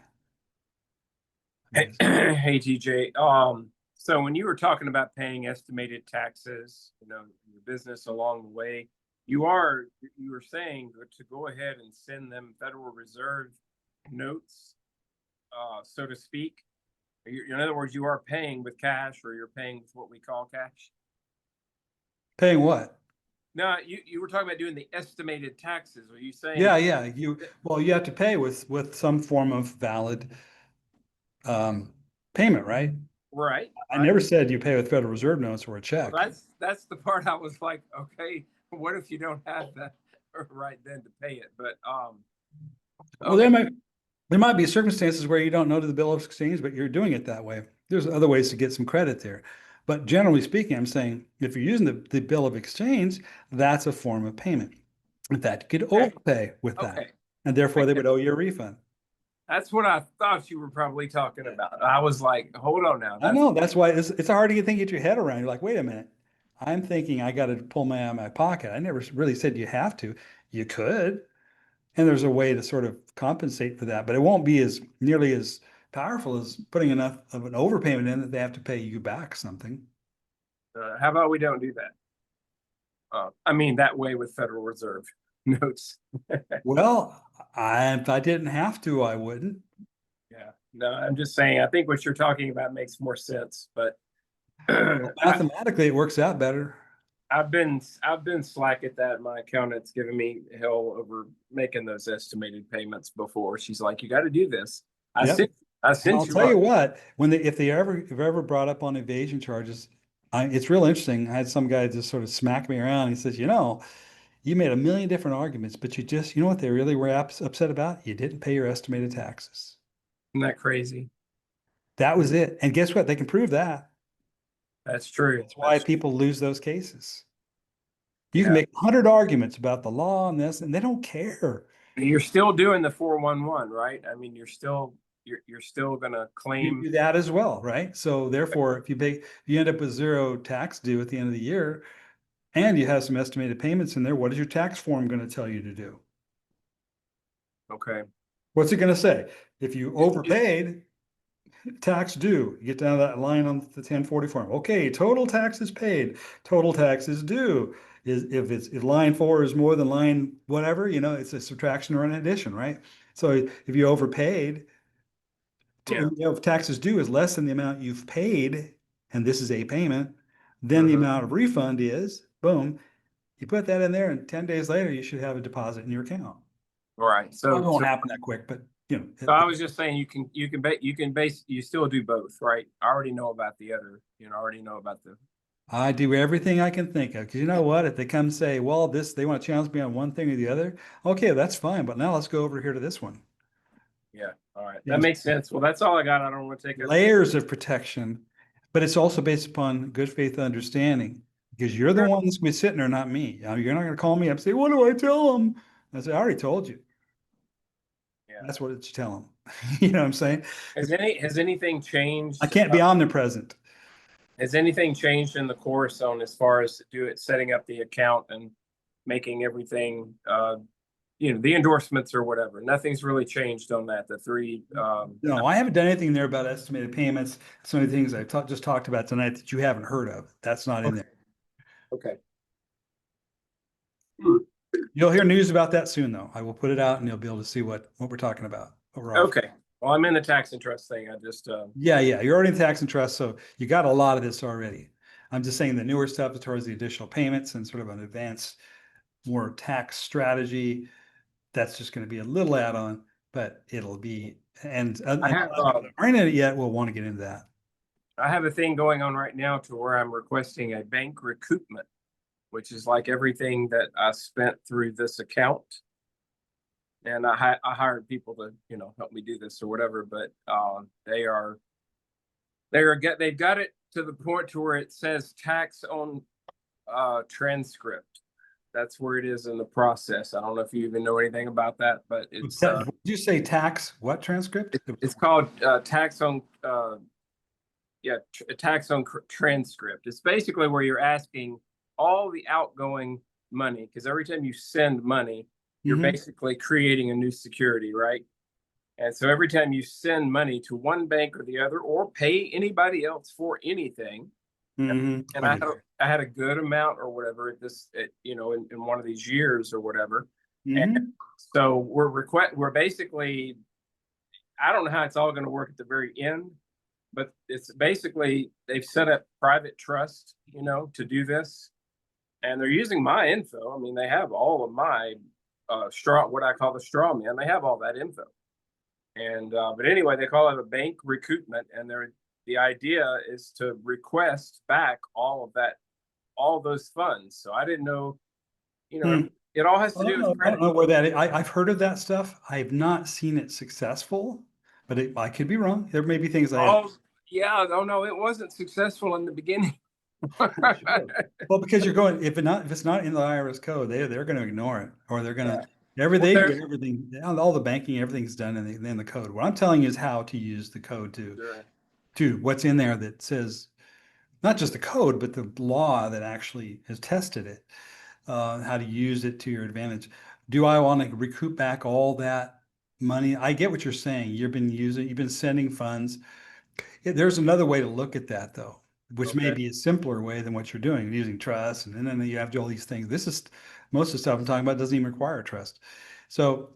Hey, TJ. So when you were talking about paying estimated taxes, your business along the way, you were saying to go ahead and send them Federal Reserve notes, so to speak. In other words, you are paying with cash, or you're paying with what we call cash. Paying what? No, you were talking about doing the estimated taxes. Are you saying Yeah, yeah. You have to pay with some form of valid um, payment, right? right? I never said you pay with Federal Reserve notes or a Well, check. that's the part I was like, okay, what if you don't have that right then to pay it? But Well, okay, there might be circumstances where you don't know to the bill of exchange, but you're doing it that way. There's other ways to get some credit there. But generally speaking, I'm saying if you're using the bill of exchange, that's a form of payment. In fact, you could okay, overpay with that, okay. and therefore they would owe you a refund. That's what I thought you were probably talking about. I was like, hold on now. I know that's why it's hard to get your head around. You're like, wait a minute. I'm thinking I got to pull my out of my pocket. I never really said you have to. You could, and there's a way to sort of compensate for that, but it won't be as nearly as powerful as putting enough of an overpayment in that they have to pay you back something. How about we don't do that? I mean, that way with Federal Reserve notes. Well, if I didn't have to, I wouldn't. Yeah, no, I'm just saying, I think what you're talking about makes more sense, but Mathematically, it works out better. I've been slack at that. My accountant's given me hell over making those estimated payments before. She's like, you got to do this. I Yep. sent I And I'll sent you tell you up. what, if they ever brought up on evasion charges, it's real interesting. I had some guy just sort of smack me around. He says, you made a million different arguments, but you know what they really were upset about? You didn't pay your estimated taxes. Isn't that crazy? That was it. And guess what? They can prove that. That's true. That's why people lose those cases. You can Yeah. make 100 arguments about the law and this, and they don't care. You're still doing the 411, right? I mean, you're still gonna You claim. do that as well, right? So therefore, if you end up with zero tax due at the end of the year, and you have some estimated payments in there, what is your tax form going to tell you to do? Okay. What's it going to say? If you overpaid, tax due. You get down to that line on the 1040 form. Okay, total taxes paid, total taxes due. If line 4 is more than line whatever, it's a subtraction or an addition, right? So if you overpaid, Yeah. if taxes due is less than the amount you've paid, and this is a payment, then the Mhm. amount of refund is, boom, you put that in there, and 10 days later, you should have a deposit in your account. All right. It So, won't happen that quick, but you know, so I was just saying you still do both, right? I already know about the other, I already know about the, I do everything I can think of. Because you know what? If they come say, well, they want to challenge me on one thing or the other, okay, that's fine. But now let's go over here to this one. yeah. All right. You That know, makes sense. Well, that's all I got. I don't want to take up. layers of protection, but it's also based upon good faith understanding. Because you're the Sure. one that's going to be sitting there, not me. You're not going to call me up and say, what do I tell them? I say, I already told you. Yeah. That's what you tell them. You know what I'm saying? Has anything I changed? can't be omnipresent. Has anything changed in the course on as far as setting up the account and making everything, the endorsements or whatever? Nothing's really changed on that. The three, No, I haven't done anything there about estimated payments. So many things I just talked about tonight that you haven't heard of. That's not in there. okay. You'll hear news about that soon, though. I will put it out and you'll be able to see what we're talking about. What we're offering. Okay. Well, I'm in the tax and trust thing. I just, Yeah, you're already in tax and trust, so you got a lot of this already. I'm just saying the newer stuff as far as the additional payments and sort of an advanced, more tax strategy. That's just going to be a little add-on, but it'll be and I have, aren't in it yet. We'll want to get into that. I have a thing going on right now to where I'm requesting a bank recoupment, which is like everything that I spent through this account. And I hired people to, help me do this or whatever, but they've got it to the point to where it says tax on transcript. That's where it is in the process. I don't know if you even know anything about that, but it's Did you say tax what transcript? it's called tax on tax on transcript. It's basically where you're asking all the outgoing money, because every time you send money, you're basically creating a new security, right? And so every time you send money to one bank or the other, or pay anybody else for anything, and I had a good amount or whatever in one of these years or whatever, and so we're basically, I don't know how it's all going to work at the very end, but it's basically they've set up private trust, to do this, and they're using my info. I mean, they have all of my what I call the straw man. They have all that info, and but anyway, they call it a bank recoupment, and the idea is to request back all those funds. So I didn't know, it all has to do with I credit. don't know where that is. I've heard of that stuff. I have not seen it successful, but I could be wrong. There may be things I have. Yeah, no, it wasn't successful in the beginning. Well, because if it's not in the IRS code, they're going to ignore it, or they're going to everything, all the banking, everything's done in the code. What I'm telling you is how to use the code to what's in there that says not just the code, but the law that actually has tested it, how to use it to your advantage. Do I want to recoup back all that money? I get what you're saying. You've been sending funds. There's another way to look at that, though, which may be a simpler way than what you're doing, using trust, and then you have to do all these things. Most of the stuff I'm talking about doesn't even require trust. So,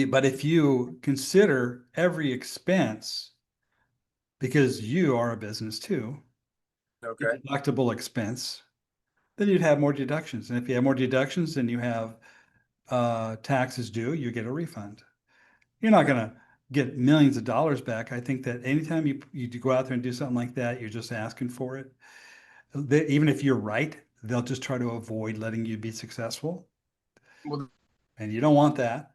but if you consider every expense, because you are a business too, deductible expense, then you'd have more deductions. And if you have more deductions, then you have taxes due, you get a refund. You're not going to get millions of dollars back. I think that anytime you go out there and do something like that, you're just asking for it. Even if you're right, they'll just try to avoid letting you be successful. And you don't want that.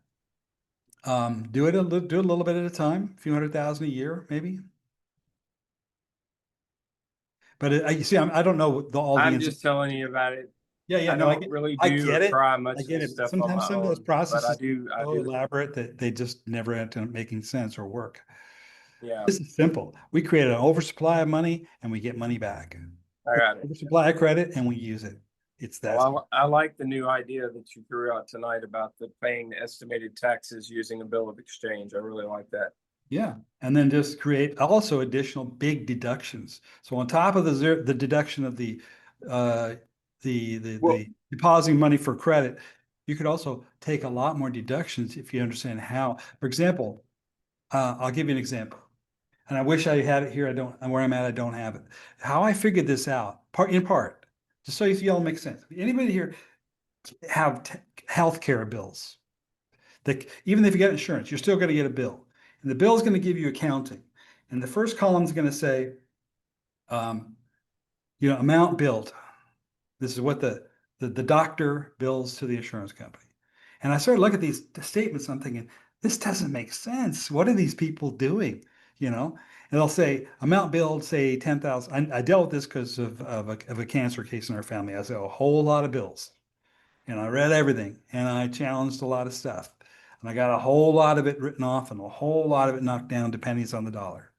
Do it a little bit at a time, a few $100,000 a year, maybe. But you see, I don't know I'm just telling you about it. Yeah, I no, don't really I do get or it. try much I of get this it. stuff on Sometimes my some of those own, but processes I are do. so elaborate that they just never end up making sense or work. Yeah, This is simple. We create an oversupply of money and we get money back. I got it. Oversupply of credit and we use it. It's that. Well, I like the new idea that you threw out tonight about paying the estimated taxes using a bill of exchange. I really like that. Yeah, and then just create also additional big deductions. So on top of the deduction of the depositing money for credit, you could also take a lot more deductions if you understand how. For example, I'll give you an example, and I wish I had it here. I don't. Where I'm at, I don't have it. How I figured this out, in part, just so you see all makes sense. Anybody here have healthcare bills Even if you get insurance, you're still going to get a bill. And the bill is going to give you accounting. And the first column is going to say, amount billed. This is what the doctor bills to the insurance company. And I started looking at these statements. I'm thinking, this doesn't make sense. What are these people doing? And they'll say amount billed, say 10,000. I dealt with this because of a cancer case in our family. I said a whole lot of bills, and I read everything, and I challenged a lot of stuff, and I got a whole lot of it written off and a whole lot of it knocked down to pennies on the dollar.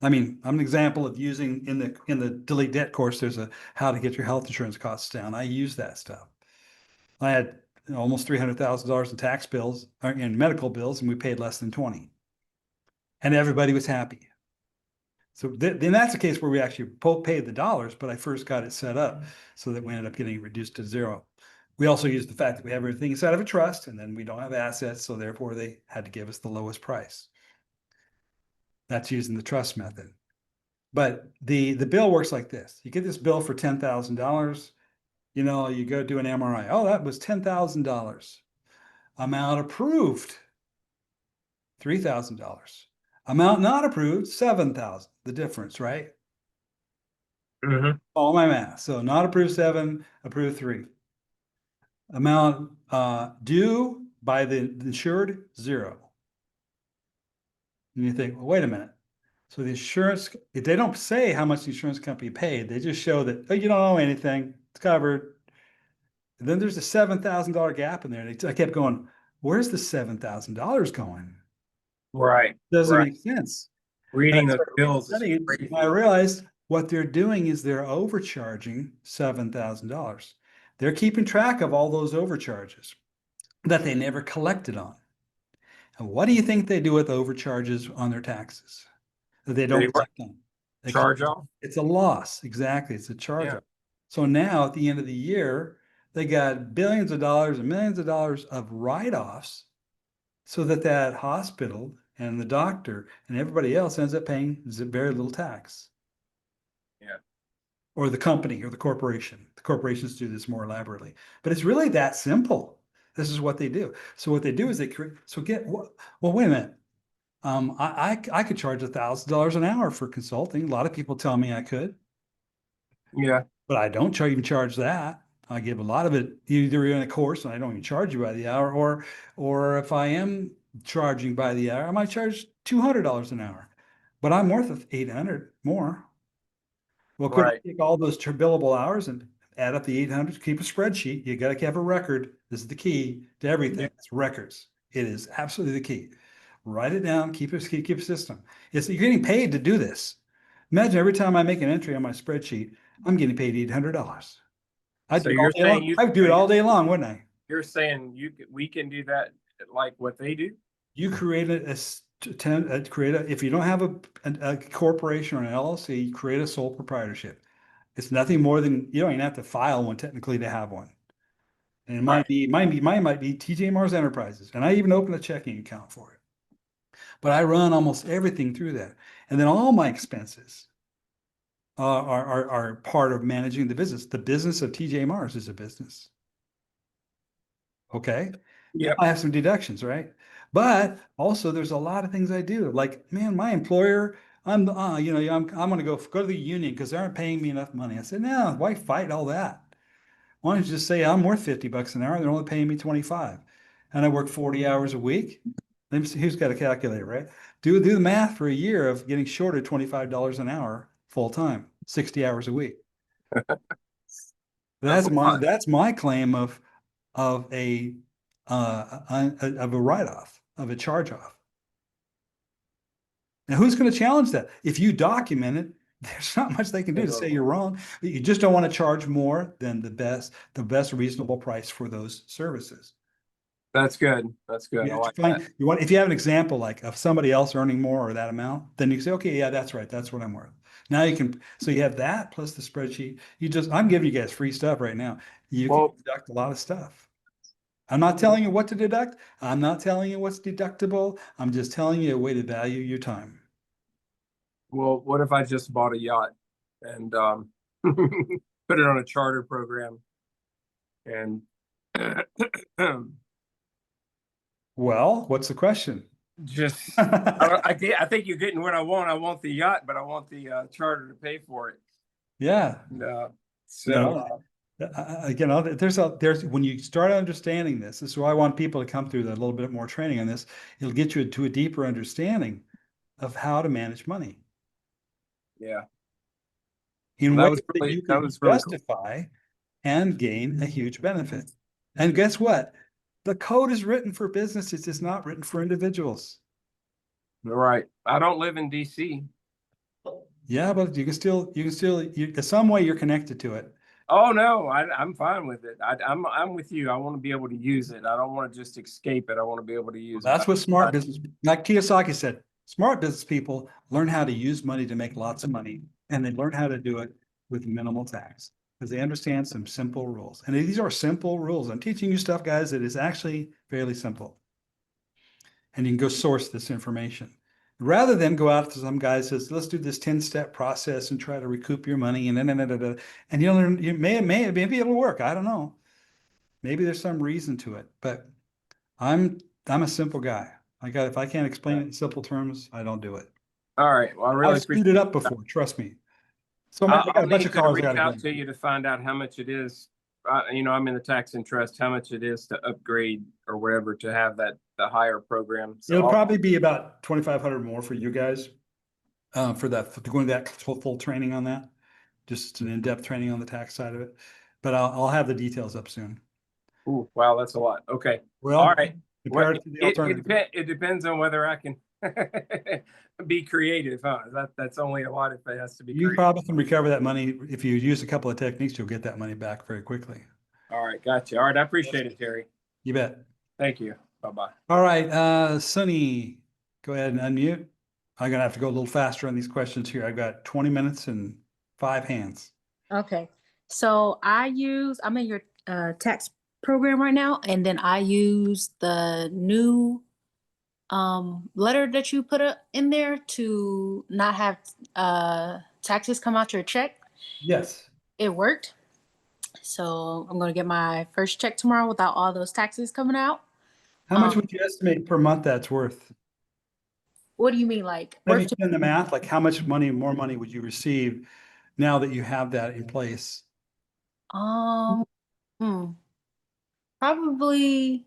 I mean, I'm an example of using in the delete debt course. There's a how to get your health insurance costs down. I use that stuff. I had almost $300,000 in tax bills or in medical bills, and we paid less than 20, and everybody was happy. So then that's a case where we actually paid the dollars, but I first got it set up so that we ended up getting reduced to zero. We also used the fact that we have everything inside of a trust, and then we don't have assets, so therefore they had to give us the lowest price. That's using the trust method. But the bill works like this. You get this bill for $10,000. You go do an MRI. Oh, that was $10,000. Amount approved, $3,000. Amount not approved, $7,000. The difference, right? Mm-hmm. All my math. So not approved 7, approved 3. Amount due by the insured, 0. And you think, well, wait a minute. So the insurance, if they don't say how much the insurance company paid, they just show that, oh, you don't owe anything, it's covered. And then there's a $7,000 gap in there. I kept going, where's the $7,000 going? Right. Doesn't right. make sense. Reading those bills is And crazy. I realized what they're doing is they're overcharging $7,000. They're keeping track of all those overcharges that they never collected on. And what do you think they do with overcharges on their taxes that they don't collect on? Charge off. It's a loss. Exactly. It's a charge off. Yeah. So now at the end of the year, they got billions of dollars and millions of dollars of write-offs so that hospital and the doctor and everybody else ends up paying very little tax. Yeah. Or the company or the corporation. The corporations do this more elaborately. But it's really that simple. This is what they do. So what they do is they create, well, wait a minute. I could charge $1,000 an hour for consulting. A lot of people tell me I could. Yeah. But I don't even charge that. I give a lot of it either in a course and I don't even charge you by the hour, or if I am charging by the hour, I might charge $200 an hour, but I'm worth $800 more. Well, could I take all those billable hours and add up the 800, keep a spreadsheet? You got to have a record. This is the key to everything. Yeah. It's records. It is absolutely the key. Write it down, keep a system. You're getting paid to do this. Imagine every time I make an entry on my spreadsheet, I'm getting paid $800. I'd do it all day long, wouldn't I? You're saying we can do that like what they do? You create if you don't have a corporation or an LLC, create a sole proprietorship. It's nothing more than, you don't even have to file one technically to have one. And mine might be TJ Mars Enterprises, and I even opened a checking account for it. But I run almost everything through that, and then all my expenses are part of managing the business. The business of TJ Mars is a business. Okay. Yeah. I have some deductions, right? But also there's a lot of things I do. Like, man, my employer, I'm going to go to the union because they aren't paying me enough money. I said, no, why fight all that? Why don't you just say I'm worth $50 an hour and they're only paying me 25, and I work 40 hours a week. Let me see, who's got a calculator, right? Do the math for a year of getting shorted $25 an hour full time, 60 hours a week. That's my claim of a write-off, of a charge-off. Now, who's going to challenge that? If you document it, there's not much they can do to say you're wrong. You just don't want to charge more than the best reasonable price for those services. That's good. That's good. If you have an example like of somebody else earning more or that amount, then you can say, okay, yeah, that's right. That's what I'm worth. Now so you have that plus the spreadsheet. I'm giving you guys free stuff right now. You can deduct a lot of stuff. I'm not telling you what to deduct. I'm not telling you what's deductible. I'm just telling you a way to value your time. Well, what if I just bought a yacht and put it on a charter program and Well, what's the question? Just, I think you're getting what I want. I want the yacht, but I want the charter to pay for it. Yeah. No. No. Again, there's when you start understanding this is why I want people to come through a little bit more training on this. It'll get you to a deeper understanding of how to manage money yeah. in Well, ways that you that can was really cool. justify and gain a huge benefit. And guess what? The code is written for businesses. It's not written for individuals. Right. I don't live in DC. Yeah, but some way you're connected to it. Oh no, I'm fine with it. I'm with you. I want to be able to use it. I don't want to just escape it. I want to be able to use it. That's what smart business, like Kiyosaki said, smart business people learn how to use money to make lots of money, and they learn how to do it with minimal tax because they understand some simple rules. And these are simple rules. I'm teaching you stuff, guys, that is actually fairly simple. And you can go source this information. Rather than go out to some guy who says, let's do this 10-step process and try to recoup your money and and you'll learn, maybe it'll work. I don't know. Maybe there's some reason to it, but I'm a simple guy. If I can't explain it in simple terms, I don't do it. All right. Well, I really I've screwed it up before, trust me. So I got I'll a bunch need of callers I to reach gotta out go. to you to find out how much it is. I'm in the tax and trust, how much it is to upgrade or whatever to have the higher program. So It'll probably be about 2,500 more for you guys, for to go into that full training on that. Just an in-depth training on the tax side of it. But I'll have the details up soon. Ooh, wow, that's a lot. Okay. Well, All right. compare it to the alternative. It depends on whether I can be creative, huh? That's only a lot if it has to be You creative. probably can recover that money. If you use a couple of techniques, you'll get that money back very quickly. All right, gotcha. All right, I appreciate it, Terry. You bet. Thank you. Bye-bye. All right, Sunny, go ahead and unmute. I'm gonna have to go a little faster on these questions here. I've got 20 minutes and 5 hands. Okay. So I'm in your tax program right now, and then I use the new letter that you put in there to not have taxes come out your check. Yes. It worked. So I'm going to get my first check tomorrow without all those taxes coming out. How much would you estimate per month that's worth? What do you mean, like? Let me do the math, like how much more money would you receive now that you have that in place? Probably,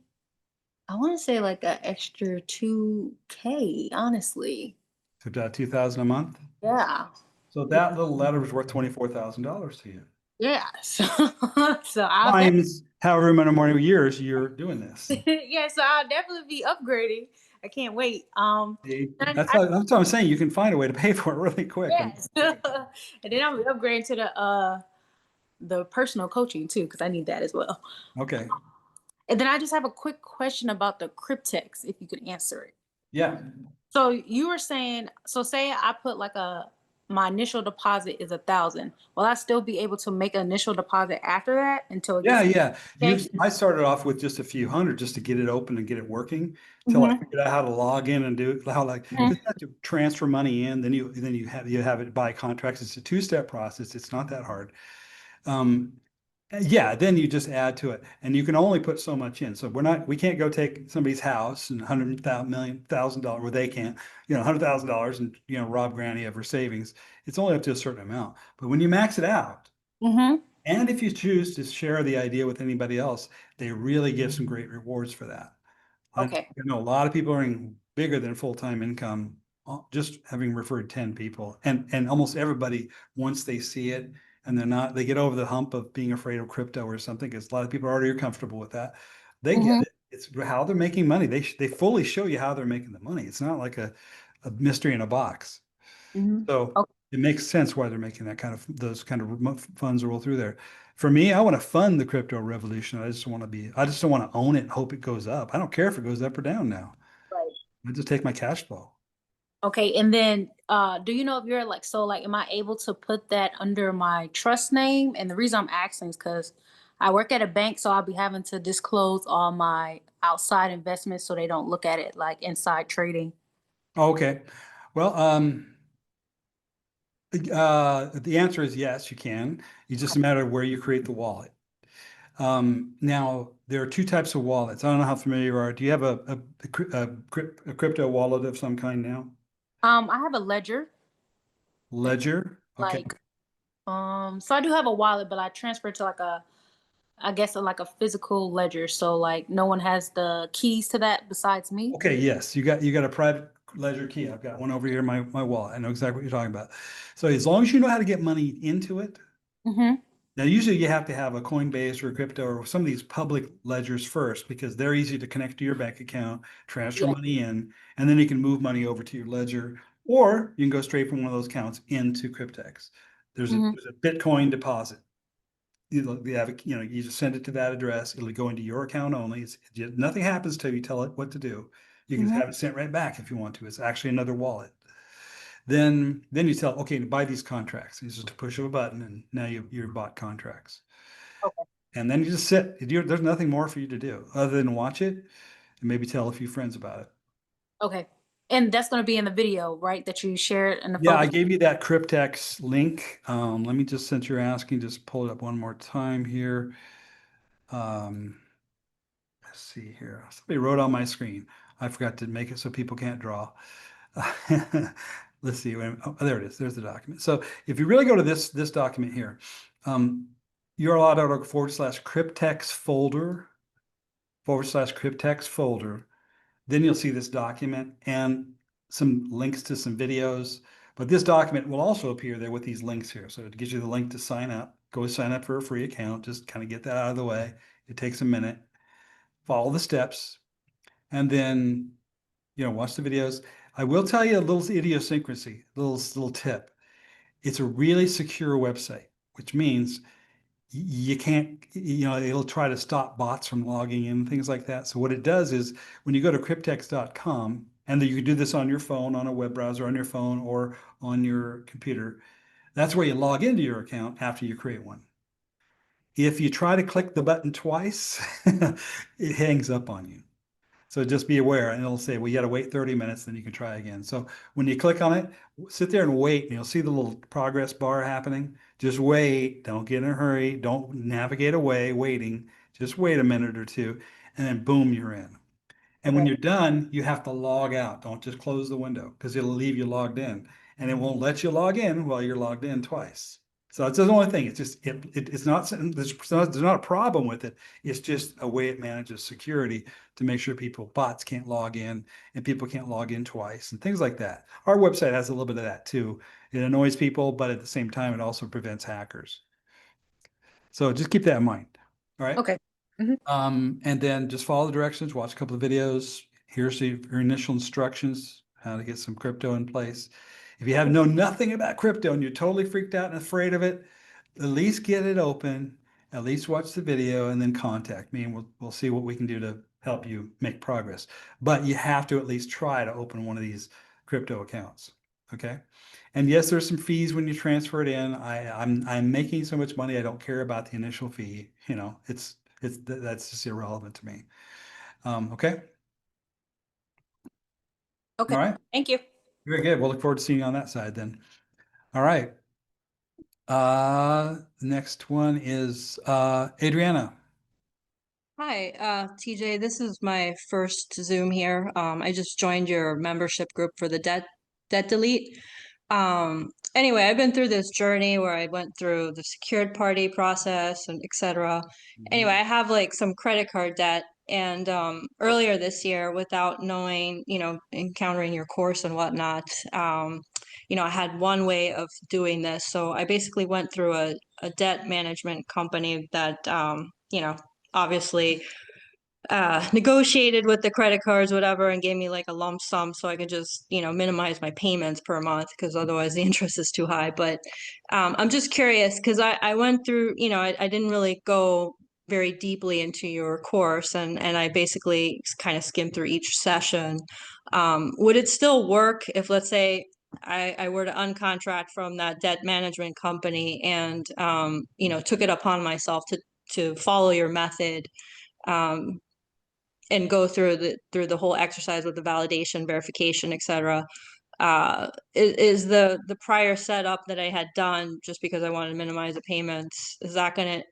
I want to say like an extra 2K, honestly. So about 2,000 a month? Yeah. So that little letter was worth $24,000 to you. Yeah. So I'll Times however many more years you're doing this. yeah, so I'll definitely be upgrading. I can't wait. That's what I'm saying. You can find a way to pay for it really quick. Yes. And then I'll be upgrading to the personal coaching too, because I need that as well. Okay. And then I just have a quick question about the Crypex, if you could answer it. Yeah. So you were saying, so say I put like my initial deposit is 1,000. Will I still be able to make an initial deposit after that until it Yeah. I started off with just a few hundred just to get it open and get it working until I figured out how to log in and do how you have to transfer money in, then you have it by contracts. It's a 2-step process. It's not that hard. Yeah, then you just add to it, and you can only put so much in. So we can't go take somebody's house and $100,000 where they can't, $100,000 and rob granny of her savings. It's only up to a certain amount. But when you max it out, and if you choose to share the idea with anybody else, they really give some great rewards for that. Okay. I know a lot of people earning bigger than full-time income, just having referred 10 people, and almost everybody, once they see it, and they get over the hump of being afraid of crypto or something, because a lot of people already are comfortable with that. They get it. It's how they're making money. They fully show you how they're making the money. It's not like a mystery in a box. So it makes sense why they're making those kind of funds roll through there. For me, I want to fund the crypto revolution. I just don't want to own it and hope it goes up. I don't care if it goes up or down now. Right. I just take my cash flow. Okay, and then do you know if you're am I able to put that under my trust name? And the reason I'm asking is because I work at a bank, so I'll be having to disclose all my outside investments so they don't look at it like inside trading. Okay. Well, the answer is yes, you can. It's just a matter of where you create the wallet. Now, there are two types of wallets. I don't know how familiar you are. Do you have a crypto wallet of some kind now? I have a ledger, Ledger? Okay. like, so I do have a wallet, but I transferred to like I guess like a physical ledger. So like no one has the keys to that besides me. Okay, yes, you got a private ledger key. I've got one over here in my wallet. I know exactly what you're talking about. So as long as you know how to get money into it, Mm-hmm. now usually you have to have a Coinbase or a crypto or some of these public ledgers first because they're easy to connect to your bank account, transfer Yeah. money in, and then you can move money over to your ledger, or you can go straight from one of those accounts into Cryptex. Mm-hmm. There's a Bitcoin deposit. You have, you just send it to that address. It'll go into your account only. Nothing happens till you tell it what to do. You can Mm-hmm. have it sent right back if you want to. It's actually another wallet. Then you tell, okay, buy these contracts. It's just a push of a button, and now you've bought contracts. Okay. And then you just sit. There's nothing more for you to do other than watch it and maybe tell a few friends about it. Okay. And that's going to be in the video, right? That you shared in the Yeah, I focus. gave you that Cryptex link. Let me just, since you're asking, just pull it up one more time here. Let's see here. Somebody wrote on my screen. I forgot to make it so people can't draw. Let's see. Oh, there it is. There's the document. So if you really go to this document here, url.org/cryptex folder/cryptex folder. Then you'll see this document and some links to some videos. But this document will also appear there with these links here. So it gives you the link to sign up. Go sign up for a free account. Just kind of get that out of the way. It takes a minute. Follow the steps, and then watch the videos. I will tell you a little idiosyncrasy, little tip. It's a really secure website, which means you can't, it'll try to stop bots from logging in, things like that. So what it does is when you go to cryptex.com, and you can do this on your phone, on a web browser, on your phone, or on your computer, that's where you log into your account after you create one. If you try to click the button twice, it hangs up on you. So just be aware, and it'll say, well, you got to wait 30 minutes, then you can try again. So when you click on it, sit there and wait, and you'll see the little progress bar happening. Just wait. Don't get in a hurry. Don't navigate away waiting. Just wait a minute or two, and then boom, you're in. And when Okay. you're done, you have to log out. Don't just close the window because it'll leave you logged in, and it won't let you log in while you're logged in twice. So that's the only thing. It's just it's not there's not a problem with it. It's just a way it manages security to make sure bots can't log in and people can't log in twice and things like that. Our website has a little bit of that too. It annoys people, but at the same time, it also prevents hackers. So just keep that in mind. All right. Okay. Mhm. And then just follow the directions, watch a couple of videos. Here's your initial instructions, how to get some crypto in place. If you have known nothing about crypto and you're totally freaked out and afraid of it, at least get it open, at least watch the video, and then contact me, and we'll see what we can do to help you make progress. But you have to at least try to open one of these crypto accounts. Okay. And yes, there's some fees when you transfer it in. I'm making so much money, I don't care about the initial fee. That's just irrelevant to me. Okay. Okay. All right. Thank you. Very good. We'll look forward to seeing you on that side then. All right. Next one is Adriana. Hi, TJ. This is my first Zoom here. I just joined your membership group for the debt delete. Anyway, I've been through this journey where I went through the secured party process and etc. Anyway, I have like some credit card debt, and earlier this year, without knowing, encountering your course and whatnot, I had one way of doing this. So I basically went through a debt management company that obviously negotiated with the credit cards, whatever, and gave me like a lump sum so I could just, minimize my payments per month because otherwise the interest is too high. But I'm just curious because I went through, I didn't really go very deeply into your course, and I basically kind of skimmed through each session. Would it still work if, let's say, I were to uncontract from that debt management company and took it upon myself to follow your method, and go through the whole exercise with the validation, verification, etc. Is the prior setup that I had done just because I wanted to minimize the payments, is that going to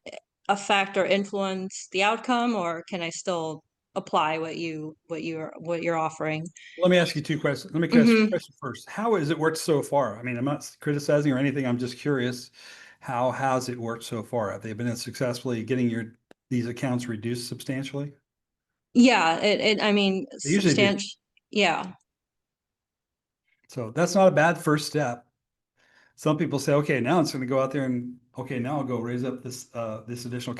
affect or influence the outcome, or can I still apply what you're offering? Let me ask you two questions. Let me ask you a question first. How has it worked so far? I mean, I'm not criticizing or anything. I'm just curious. How has it worked so far? Have they been successfully getting these accounts reduced substantially? Yeah, I mean, They usually do. substantial. Yeah. So that's not a bad first step. Some people say, okay, now it's going to go out there and okay, now I'll go raise up this additional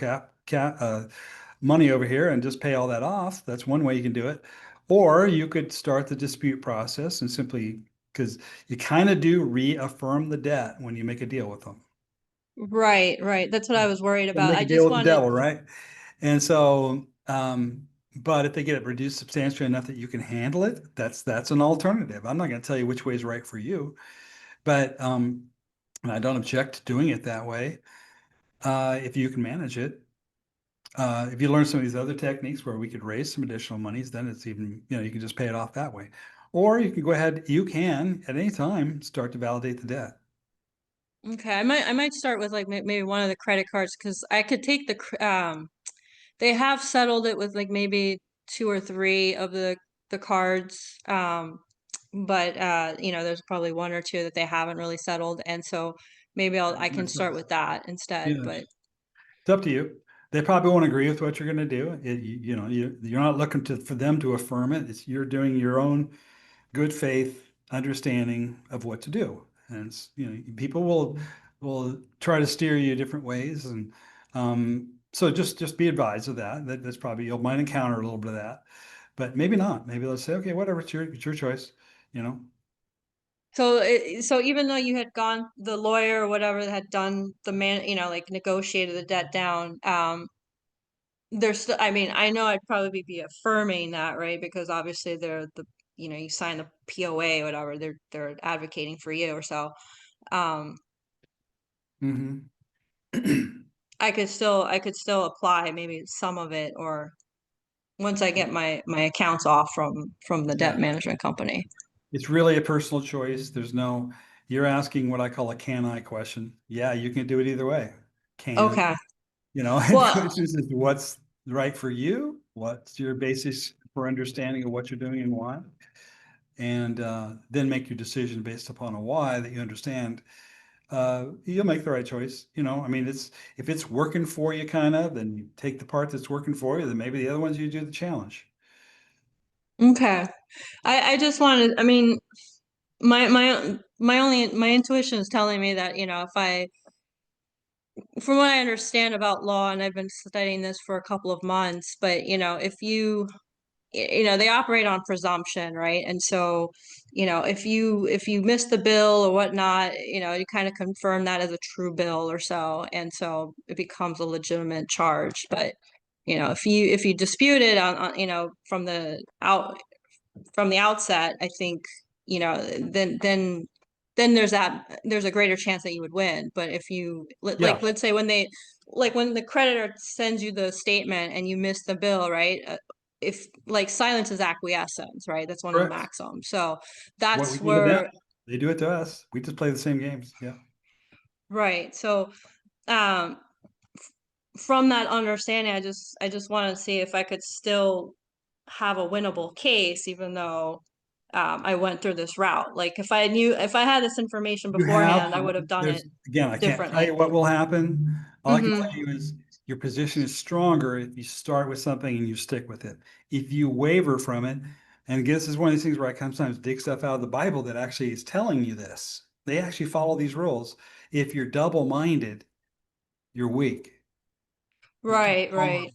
money over here and just pay all that off. That's one way you can do it. Or you could start the dispute process and simply, because you kind of do reaffirm the debt when you make a deal with them. Right, right. That's what I was worried You about. make I a deal just with the wanted, devil, right? And so, but if they get it reduced substantially enough that you can handle it, that's an alternative. I'm not going to tell you which way is right for you, but and I don't object to doing it that way if you can manage it. If you learn some of these other techniques where we could raise some additional monies, then it's even, you can just pay it off that way. Or you can go ahead, you can at any time start to validate the debt. okay, I might start with like maybe one of the credit cards, because I could take they have settled it with like maybe two or three of the cards. But there's probably one or two that they haven't really settled, and so maybe I can start with that instead. Yeah. But It's up to you. They probably won't agree with what you're going to do. You're not looking for them to affirm it. You're doing your own good faith understanding of what to do. And people will try to steer you different ways. And so just be advised of that. That's probably, you might encounter a little bit of that, but maybe not. Maybe they'll say, okay, whatever, it's your choice, you know? so even though you had gone, the lawyer or whatever that had done like negotiated the debt down, there's still, I mean, I know I'd probably be affirming that, right? Because obviously you sign the POA or whatever, they're advocating for you or so. Um, Mm-hmm. I could still apply maybe some of it, or once I get my accounts off from the Yeah. debt management company. It's really a personal choice. You're asking what I call a can I question. Yeah, you can do it either way. Can. Okay. The Well, question is what's right for you? What's your basis for understanding of what you're doing and why? And then make your decision based upon a why that you understand. You'll make the right choice. I mean, if it's working for you, then you take the part that's working for you. Then maybe the other ones you do the challenge. okay. I just wanted, I mean, my intuition is telling me that, from what I understand about law, and I've been studying this for a couple of months, but if they operate on presumption, right? And so, if you miss the bill or whatnot, you kind of confirm that as a true bill or so, and so it becomes a legitimate charge. But if you dispute it from the outset, I think then there's a greater chance that you would win. But if Yeah, let's say when the creditor sends you the statement and you miss the bill, right? If like silence is acquiescence, right? That's one of the correct. maxims. So What we that's do to them, where, they do it to us. We just play the same games. Yeah. right. So um from that understanding, I just want to see if I could still have a winnable case, even though I went through this route. Like if I had this information You have, beforehand, I would have done it again, I can't tell differently. you what will happen. All I can Mm-hmm. tell you is your position is stronger if you start with something and you stick with it. If you waver from it, and this is one of these things where I sometimes dig stuff out of the Bible that actually is telling you this. They actually follow these rules. If you're double-minded, you're weak. You can't Right, follow. right.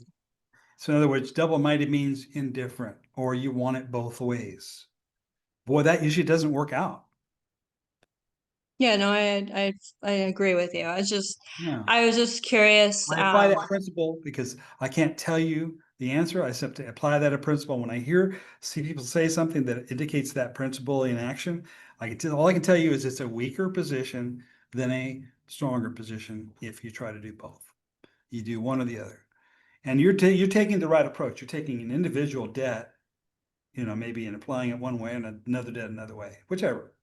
So in other words, double-minded means indifferent, or you want it both ways. Boy, that usually doesn't work out. Yeah, no, I agree with you. Yeah. I was just curious. I apply that principle because I can't tell you the answer. I just have to apply that principle. When I see people say something that indicates that principle in action, all I can tell you is it's a weaker position than a stronger position if you try to do both. You do one or the other. And you're taking the right approach. You're taking an individual debt, maybe and applying it one way and another debt another way, whichever.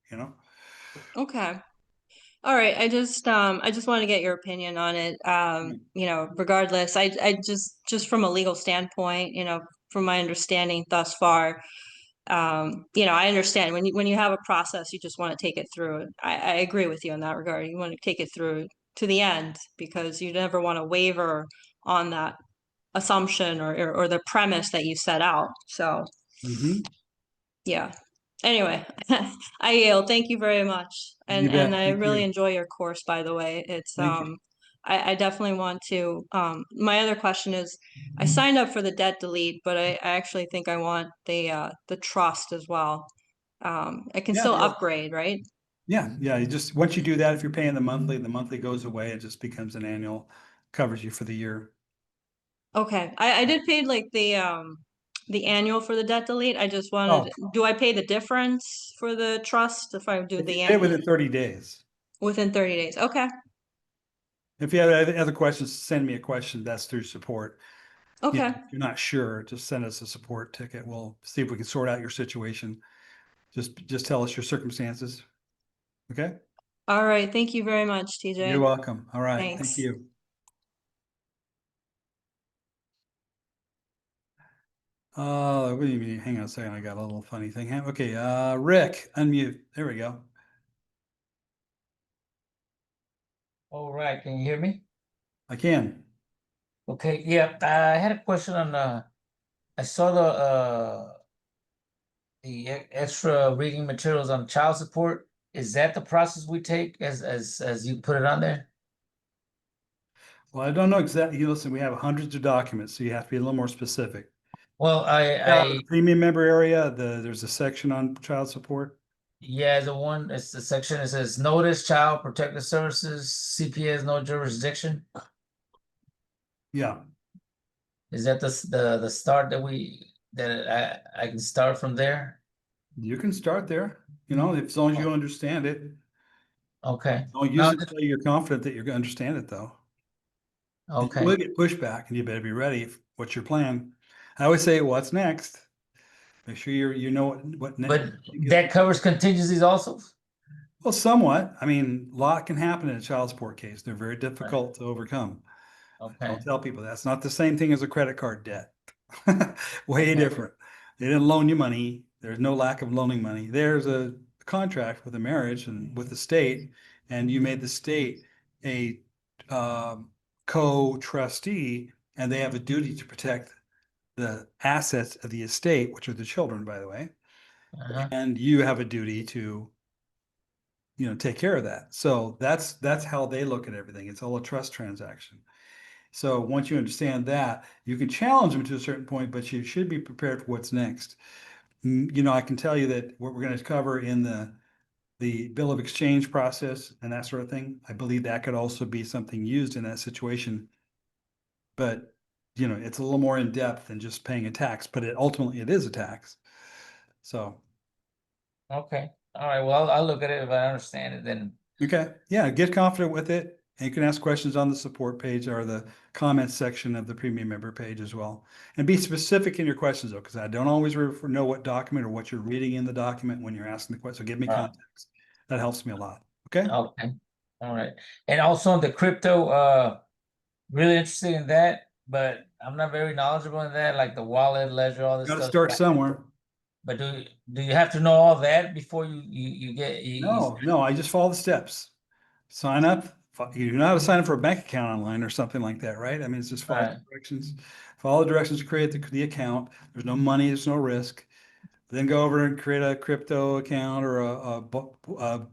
Okay. All right, I just want to get your opinion on it. You know, regardless, I just from a legal standpoint, you know, from my understanding thus far, you know, I understand when you have a process, you just want to take it through. I agree with you in that regard. You want to take it through to the end because you never want to waver on that assumption or the premise that you set out. So Mhm. yeah. Anyway, I yield. Thank you very much. You And bet. I Thank really you. enjoy your course, by the way. It's Thank you. I definitely want to my other question is I signed up for the debt delete, but I actually think I want the trust as well. I can Yeah, still yeah. upgrade, right? Yeah. You just, once you do that, if you're paying the monthly goes away. It just becomes an annual, covers you for the year. Okay. I did pay like the annual for the debt delete. I just Oh, wanted, do I pay the difference for the trust if I do if you the pay it within 30 days. within 30 days? Okay. If you have other questions, send me a question. That's through support. Okay. If you're not sure, just send us a support ticket. We'll see if we can sort out your situation. Just tell us your circumstances. Okay? All right. Thank you very much, TJ. You're welcome. All right. Thank Thanks. you. What do you mean? Hang on a second. I got a little funny thing. Okay. Rick, unmute. There we go. All right, can you hear me? I can. Okay, yeah, I had a question on I saw the extra reading materials on child support. Is that the process we take as you put it on there? Well, I don't know exactly. Listen, we have hundreds of documents, so you have to be a little more specific. Well, The premium member area, there's a section on child support. yeah, it's the section that says notice child protective services, CPA has no jurisdiction. Yeah. Is that the start that I can start from there? You can start there, as long as you understand it. Okay. Don't use No, it until you're confident that you're going to understand it, though. You okay. will get pushback, and you better be ready. What's your plan? I always say, what's next? Make sure you know what next. But that covers contingencies also? Well, somewhat. I mean, a lot can happen in a child support case. They're very difficult to overcome. Okay. I'll tell people that's not the same thing as a credit card debt. Way Okay. different. They didn't loan you money. There's no lack of loaning money. There's a contract with a marriage and with the state, and you made the state a co-trustee, and they have a duty to protect the assets of the estate, which are the children, by the way. Uh-huh. And you have a duty to, take care of that. So that's how they look at everything. It's all a trust transaction. So once you understand that, you can challenge them to a certain point, but you should be prepared for what's next. I can tell you that what we're going to cover in the bill of exchange process and that sort of thing, I believe that could also be something used in that situation. But, it's a little more in depth than just paying a tax, but ultimately it is a tax. So, Okay, all right, well, I'll look at it if I understand it, then. okay. Yeah, get confident with it. And you can ask questions on the support page or the comments section of the premium member page as well. And be specific in your questions, though, because I don't always know what document or what you're reading in the document when you're asking the question. So give me context. That helps me a lot. Okay. Okay, all right. And also on the crypto, really interested in that, but I'm not very knowledgeable in that, like the wallet, ledger, all this Got to stuff. start somewhere. But do you have to know all that before you get No, I just follow the steps. Sign up. You know how to sign up for a bank account online or something like that, right? I mean, it's just follow Right. the directions. Follow the directions to create the account. There's no money, there's no risk. Then go over and create a crypto account or a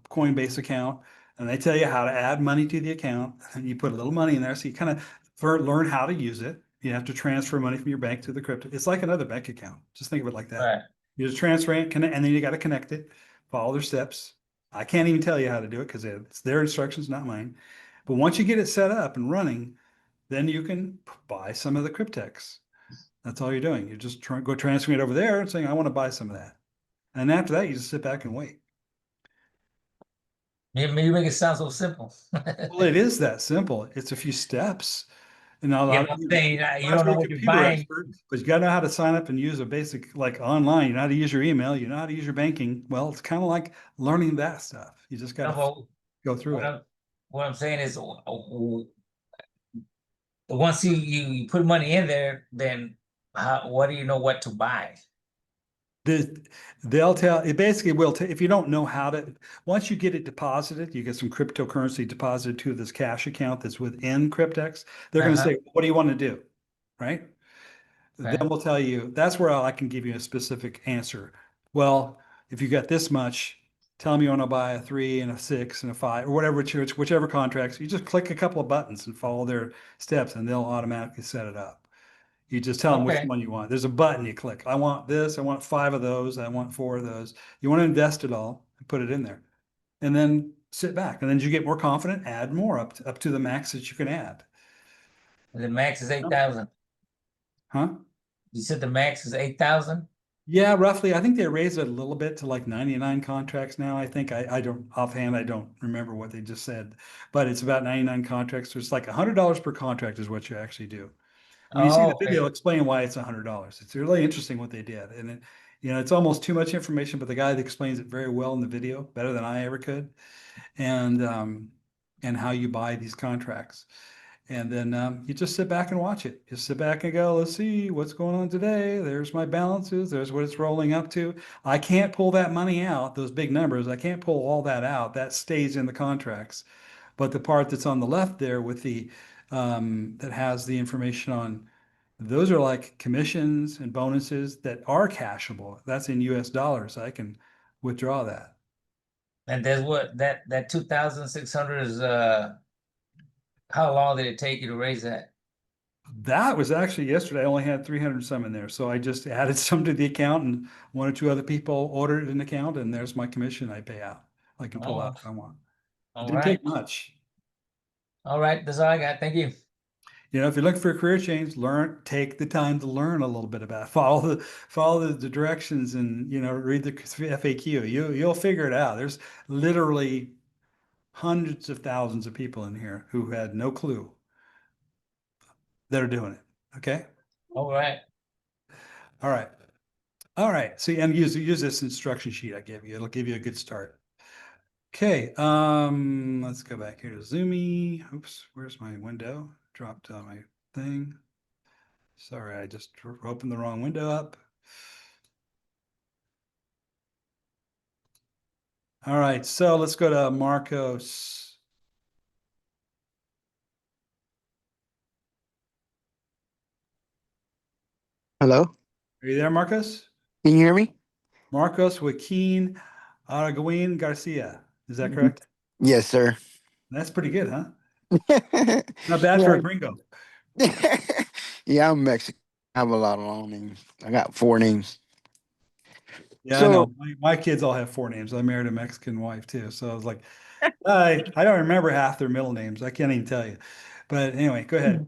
Coinbase account, and they tell you how to add money to the account. And you put a little money in there, so you kind of learn how to use it. You have to transfer money from your bank to the crypto. It's like another bank account. Just think of it like that. Right. You just transfer it, and then you got to connect it. Follow their steps. I can't even tell you how to do it because it's their instructions, not mine. But once you get it set up and running, then you can buy some of the Cryptex. That's all you're doing. You're just go transferring it over there and saying, I want to buy some of that. And after that, you just sit back and wait. You make it sound so simple. Well, it is that simple. It's a few steps. And a Yeah, lot but of I'm saying, you not don't to be know a what you're computer buying. expert, but you got to know how to sign up and use a basic, like online. You know how to use your email. You know how to use your banking. Well, it's kind of like learning that stuff. You just got to. No, go through What it. I'm saying is, once you put money in there, then what do you know what to buy? They'll tell, it basically will, if you don't know how to, once you get it deposited, you get some cryptocurrency deposited to this cash account that's within Cryptex, they're going to Uh-huh. say, what do you want to do? Right? Okay. Then we'll tell you, that's where I can give you a specific answer. Well, if you got this much, tell me you want to buy a 3 and a 6 and a 5 or whatever, whichever contracts, you just click a couple of buttons and follow their steps and they'll automatically set it up. You just tell them which Okay. one you want. There's a button you click. I want this. I want 5 of those. I want 4 of those. You want to invest it all and put it in there. And then sit back. And then as you get more confident, add more up to the max that you can add. The max is 8,000. Huh? You said the max is 8,000? Yeah, roughly. I think they raised it a little bit to like 99 contracts now. I think I don't offhand, I don't remember what they just said, but it's about 99 contracts. So it's like $100 per contract is what you actually do. When you see Oh, the video, okay. explain why it's $100. It's really interesting what they did. And it, it's almost too much information, but the guy that explains it very well in the video, better than I ever could, and how you buy these contracts. And then you just sit back and watch it. Just sit back and go, let's see what's going on today. There's my balances. There's what it's rolling up to. I can't pull that money out, those big numbers. I can't pull all that out. That stays in the contracts. But the part that's on the left there with the that has the information on, those are like commissions and bonuses that are cashable. That's in US dollars. I can withdraw that. And there's what that 2,600 is how long did it take you to raise that? That was actually yesterday. I only had 300 some in there. So I just added some to the account and 1 or 2 other people ordered an account and there's my commission I pay out. I can pull Oh, out if I want. It all didn't right. take much. All right, that's all I got. Thank you. If you're looking for a career change, take the time to learn a little bit about it. Follow the directions and, read the FAQ. You'll figure it out. There's literally hundreds of thousands of people in here who had no clue that are doing it. Okay. All right. All right. All right. See, and use this instruction sheet I gave you. It'll give you a good start. Okay. Let's go back here to Zoomy. Oops, where's my window? Dropped my thing. Sorry, I just opened the wrong window up. All right, so let's go to Marcos. Hello, Are you there, Marcos? can you hear me? Marcos Joaquin Araguin Garcia. Is that correct? Yes, sir. That's pretty good, huh? Not bad for a gringo. Yeah, I'm Mexican. I have a lot of long names. I got 4 names. Yeah, I So, know. My kids all have 4 names. I married a Mexican wife too. So I was like, I don't remember half their middle names. I can't even tell you. But anyway, go ahead.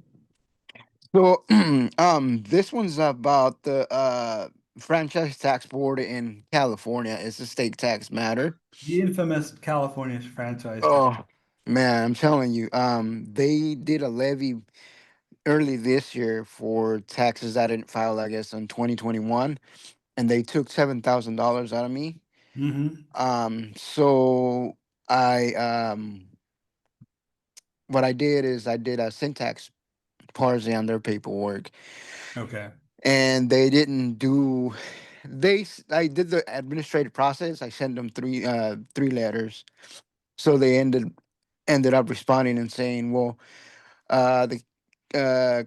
so, this one's about the franchise tax board in California. It's a state tax matter. The infamous California franchise tax. Oh man, I'm telling you, they did a levy early this year for taxes I didn't file, I guess, in 2021, and they took $7,000 out of me. Mm-hmm. So I what I did is I did a syntax parsing on their paperwork, Okay. and they didn't do. I did the administrative process. I sent them 3 letters, so they ended up responding and saying, "Well, the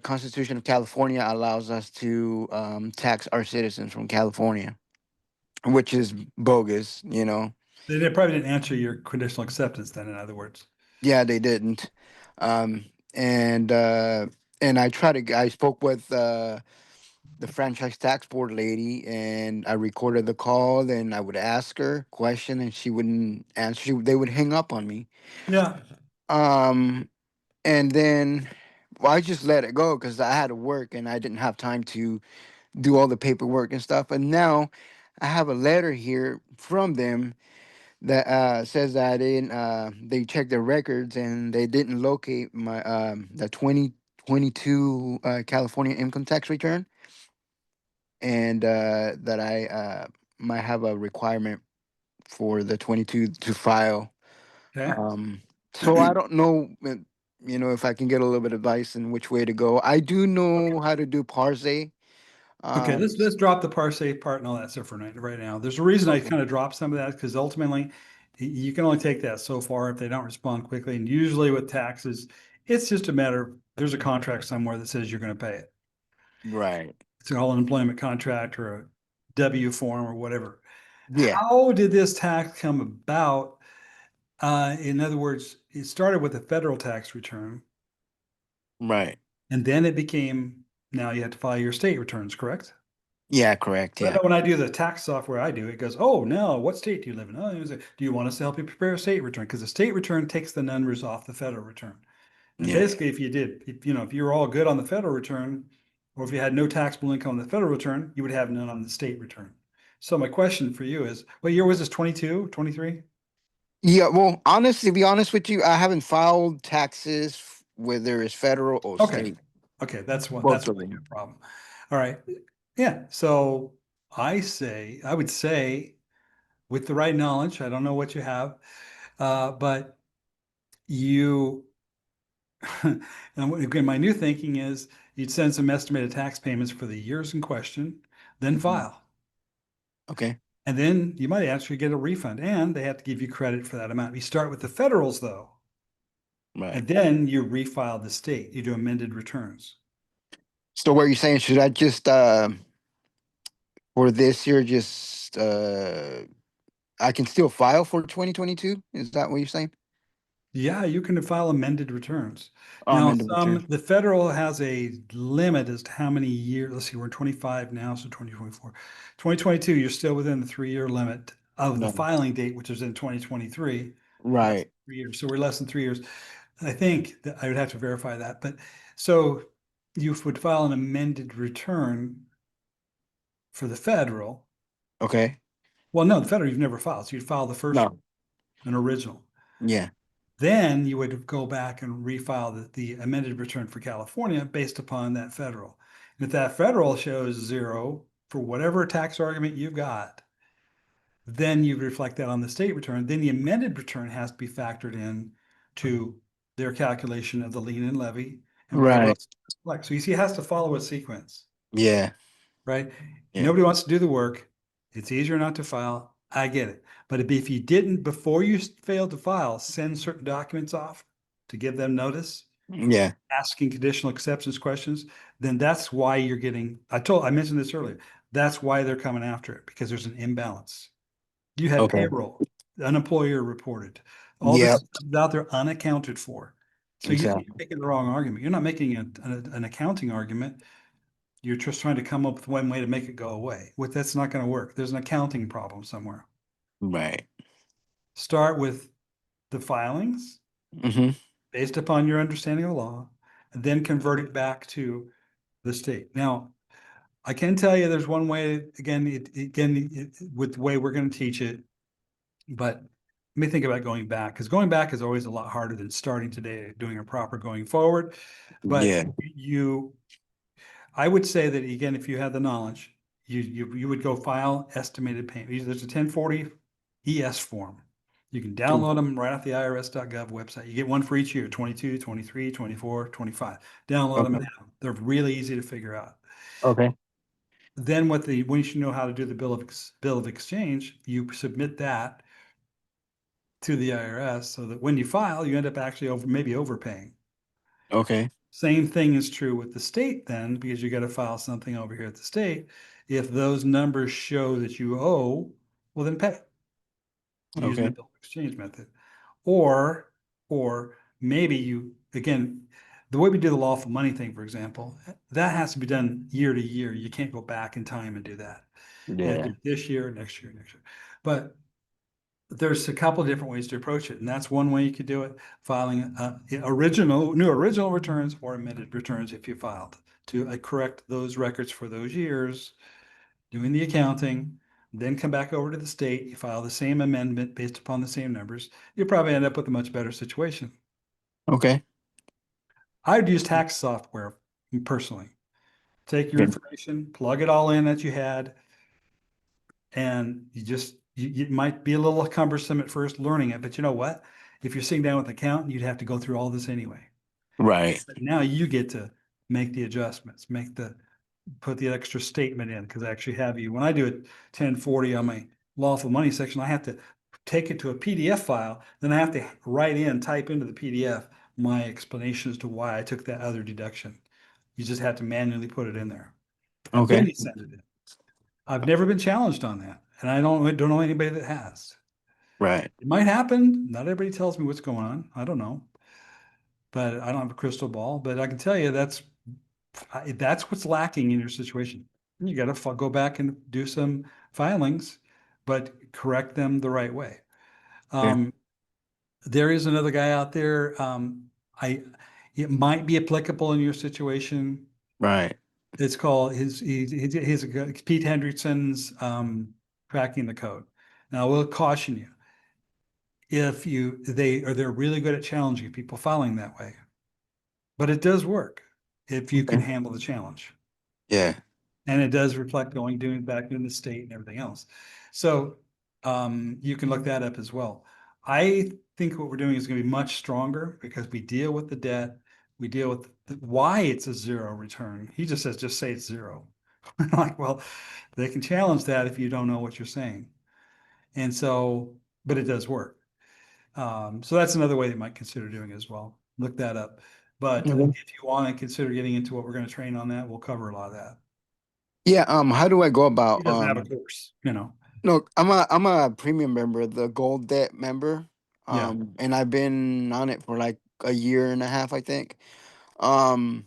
Constitution of California allows us to tax our citizens from California, which is bogus." They probably didn't answer your conditional acceptance then, in other words. Yeah, they didn't. Um, and I spoke with the franchise tax board lady, and I recorded the call, and I would ask her question and she wouldn't answer. They would hang up on me. Yeah. Um, and then I just let it go because I had to work and I didn't have time to do all the paperwork and stuff. And now I have a letter here from them that says that they checked their records and they didn't locate my the 2022 California income tax return, and that I might have a requirement for the 22 to file Okay. So I don't know, if I can get a little bit of advice in which way to go. I do know how to do parse. Okay, Um, let's drop the parse part and all that stuff for right now. There's a reason I okay. kind of dropped some of that because ultimately you can only take that so far if they don't respond quickly. And usually with taxes, it's just a matter of there's a contract somewhere that says you're going to pay it. Right. It's an all employment contract or a W form or whatever. Yeah. How did this tax come about? In other words, it started with a federal tax return, Right. and then it became now you have to file your state returns, correct? Yeah, correct. But Yeah. when I do the tax software I do, it goes, oh, no, what state do you live in? Oh, do you want us to help you prepare a state return? Because the state return takes the numbers off the federal return. And Yeah. basically, if you were all good on the federal return, or if you had no taxable income on the federal return, you would have none on the state return. So my question for you is, what year was this, 22, 23? Yeah. Well, honestly, to be honest with you, I haven't filed taxes, whether it's federal or Okay. state. Okay, that's Both of why you have them. a problem. All right. Yeah. So I would say with the right knowledge, I don't know what you have, but you, and again, my new thinking is you'd send some estimated tax payments for the years in question, then Mhm. file. Okay. And then you might actually get a refund and they have to give you credit for that amount. You start with the federals though, Right. and then you refile the state. You do amended returns. So what you're saying, should I just for this year just I can still file for 2022? Is that what you're saying? Yeah, you can file amended returns. I'm Now, in the return. the federal has a limit as to how many years. Let's see, we're in 25 now, so 2024. 2022, you're still within the 3-year limit of the No. filing date, which is in 2023. Less Right. than 3 years. So we're less than 3 years. I think that I would have to verify that. But so you would file an amended return for the federal. Okay. Well, no, the federal you've never filed. So you'd file the first one, No. an original. Yeah. Then you would go back and refile the amended return for California based upon that federal. And if that federal shows zero for whatever tax argument you've got, then you reflect that on the state return. Then the amended return has to be factored in to their calculation of the lien and levy and whatever Right. else. Like, so you see, it has to follow a sequence, Yeah. right? Yeah. Nobody wants to do the work. It's easier not to file. I get it. But if you didn't, before you failed to file, send certain documents off to give them notice, Yeah. asking conditional acceptance questions, then that's why you're getting, I mentioned this earlier, that's why they're coming after it because there's an imbalance. You had Okay. payroll, unemployer reported, all this Yep. is out there unaccounted for. So you're Exactly. making the wrong argument. You're not making an accounting argument. You're just trying to come up with one way to make it go away. That's not going to work. There's an accounting problem somewhere. Right. Start with the filings Mm-hmm. based upon your understanding of the law, and then convert it back to the state. Now, I can tell you there's one way, again, with the way we're going to teach it, but let me think about going back, because going back is always a lot harder than starting today, doing a proper going forward. But Yeah. I would say that again, if you had the knowledge, you would go file estimated payment. There's a 1040 ES form. You can download them right off the irs.gov website. You get one for each year, 22, 23, 24, 25. Download them Okay. and have them. They're really easy to figure out. Okay. Then once you know how to do the bill of exchange, you submit that to the IRS so that when you file, you end up actually maybe overpaying. Okay. Same thing is true with the state then, because you got to file something over here at the state. If those numbers show that you owe, well, then pay using the Okay. bill of exchange method. Or, or maybe again, the way we do the lawful money thing, for example, that has to be done year to year. You can't go back in time and do that. You have to Yeah. do it this year, next year, next year. But there's a couple of different ways to approach it, and that's one way you could do it, filing new original returns or amended returns if you filed to correct those records for those years, doing the accounting, then come back over to the state, you file the same amendment based upon the same numbers, you'll probably end up with a much better situation. Okay. I'd use tax software personally. Take your Okay. information, plug it all in that you had, and it might be a little cumbersome at first learning it, but you know what? If you're sitting down with an accountant, you'd have to go through all this anyway. Right. But now you get to make the adjustments, put the extra statement in, because I actually have you, when I do it 1040 on my lawful money section, I have to take it to a PDF file. Then I have to type into the PDF my explanation as to why I took that other deduction. You just have to manually put it in there. And then Okay. you send it in. I've never been challenged on that. And I don't know anybody that has. Right. It might happen. Not everybody tells me what's going on. I don't know. But I don't have a crystal ball. But I can tell you that's what's lacking in your situation. You got to go back and do some filings, but correct them the right way. Yeah. There is another guy out there. It might be applicable in your situation. Right. It's called he's Pete Hendrickson's cracking the code. Now, I will caution you, if they're really good at challenging people filing that way, but it does work if you can Okay. handle the challenge. Yeah. And it does reflect doing back in the state and everything else. So you can look that up as well. I think what we're doing is going to be much stronger because we deal with the debt. We deal with why it's a zero return. He just says, just say it's zero. Like, well, they can challenge that if you don't know what you're saying. And so, but it does work. So that's another way you might consider doing it as well. Look that up. But Mhm. if you want to consider getting into what we're going to train on that, we'll cover a lot of that. Yeah. How do I go He about doesn't have a course, you know. no, I'm a premium member, the gold debt member. Yeah. And I've been on it for like a year and a half, I think. Um,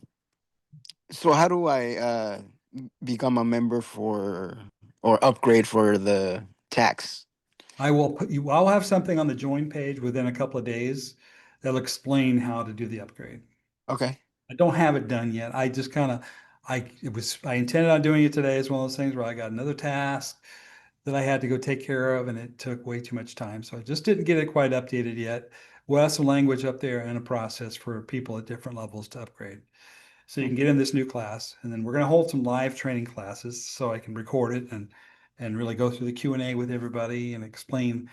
so how do I become a member for or upgrade for the tax? I'll have something on the join page within a couple of days that'll explain how to do the upgrade. Okay. I don't have it done yet. I just kind of, I intended on doing it today. It's one of those things where I got another task that I had to go take care of and it took way too much time. So I just didn't get it quite updated yet. We'll have some language up there and a process for people at different levels to upgrade. So you can get in this new class, and then we're going to hold some live training classes so I can record it and really go through the Q&A with everybody and explain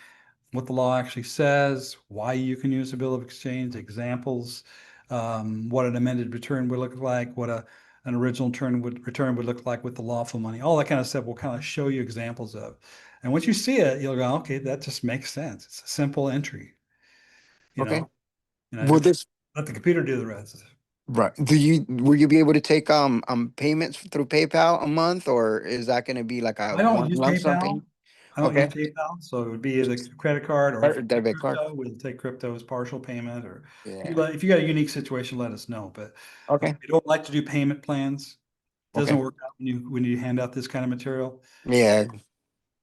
what the law actually says, why you can use a bill of exchange, examples, what an amended return would look like, what an original return would look like with the lawful money, all that kind of stuff. We'll kind of show you examples of. And once you see it, you'll go, okay, that just makes sense. It's a simple entry, you Okay. know, and I Will just this let the computer do the rest. right? Will you be able to take payments through PayPal a month, or is that going to be like a I don't one use lump sum PayPal. payment? I don't use Okay. PayPal, so it would be the credit card, or if Or you take debit card. crypto, we'll take crypto as partial payment, or Yeah. if you got a unique situation, let us know. But Okay. we don't like to do payment plans. Doesn't Okay. work out when you hand out this kind of material. Yeah.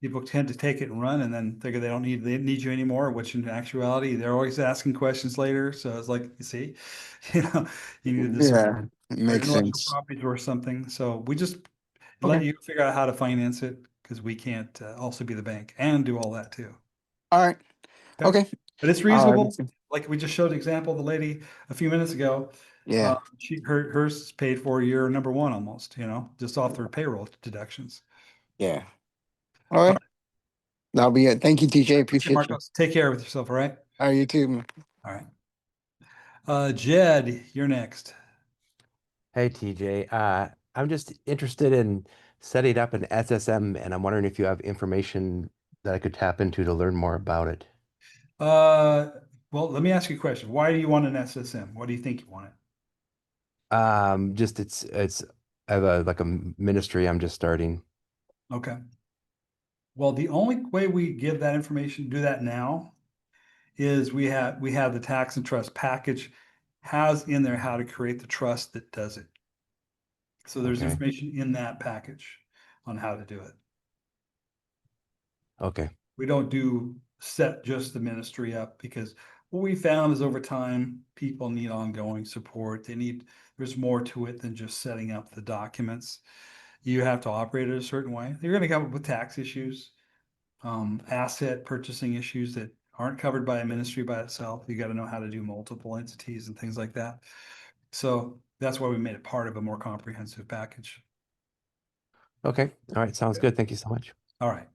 People tend to take it and run and then figure they need you anymore, which in actuality, they're always asking questions later. So it's like, you see, you know, you need this Yeah. It or makes intellectual sense. property or something. So we just let Okay. you figure out how to finance it because we can't also be the bank and do all that too. All right. Okay. Okay. But it's reasonable. Like we just showed the example of the lady a few minutes ago. Yeah. Hers is paid for year number one almost, you know, just off their payroll deductions. Yeah. All right. That'll be it. Thank you, TJ. Okay, Appreciate you. Marcos, take care of yourself, all right? All right, you too, man. All right. Jed, you're next. Hey TJ, I'm just interested in setting up an SSM, and I'm wondering if you have information that I could tap into to learn more about it. Well, let me ask you a question. Why do you want an SSM? What do you think you want it? Just it's I have a ministry I'm just starting. Okay. Well, the only way we give that information, do that now, is we have the tax and trust package has in there how to create the trust that does it. So there's Okay. information in that package on how to do it. Okay. We don't set just the ministry up because what we found is over time, people need ongoing support. There's more to it than just setting up the documents. You have to operate it a certain way. You're going to come up with tax issues, asset purchasing issues that aren't covered by a ministry by itself. You got to know how to do multiple entities and things like that. So that's why we made it part of a more comprehensive package. Okay. All right. Sounds good. Thank you so much. All right.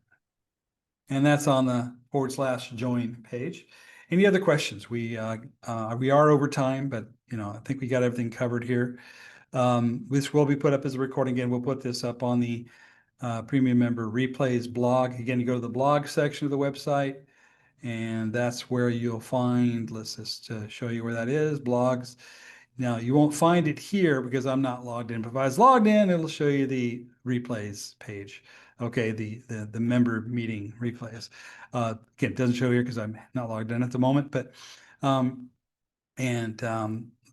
And that's on the /join page. Any other questions? We are over time, but I think we got everything covered here. This will be put up as a recording. Again, we'll put this up on the premium member replays blog. Again, you go to the blog section of the website, and that's where you'll find, let's just show you where that is, blogs. Now, you won't find it here because I'm not logged in. But if I was logged in, it'll show you the replays page. Okay, the member meeting replays. Again, it doesn't show here because I'm not logged in at the moment, but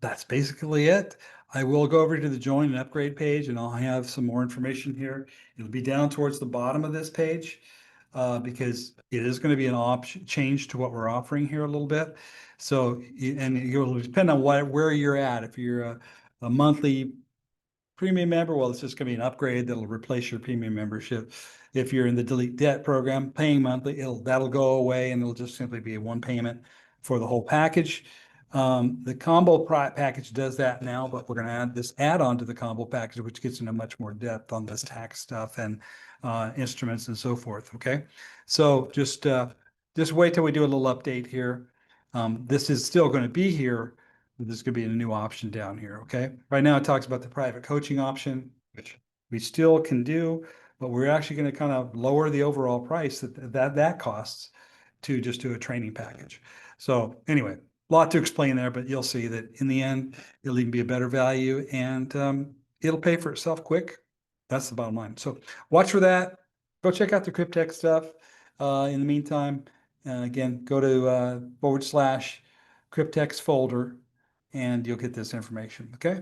that's basically it. I will go over to the join and upgrade page, and I'll have some more information here. It'll be down towards the bottom of this page because it is going to be an option change to what we're offering here a little bit. So, and it'll depend on where you're at. If you're a monthly premium member, well, it's just going to be an upgrade that'll replace your premium membership. If you're in the delete debt program, paying monthly, that'll go away, and it'll just simply be a one payment for the whole package. The combo package does that now, but we're going to add this add-on to the combo package, which gets into much more depth on this tax stuff and instruments and so forth. Okay, so just wait till we do a little update here. This is still going to be here. This could be a new option down here. Okay, right now it talks about the private coaching option, which we still can do, but we're actually going to kind of lower the overall price that costs to just do a training package. So anyway, a lot to explain there, but you'll see that in the end, it'll even be a better value, and it'll pay for itself quick. That's the bottom line. So watch for that. Go check out the Cryptex stuff. In the meantime, again, go to /Cryptex folder, and you'll get this information. Okay.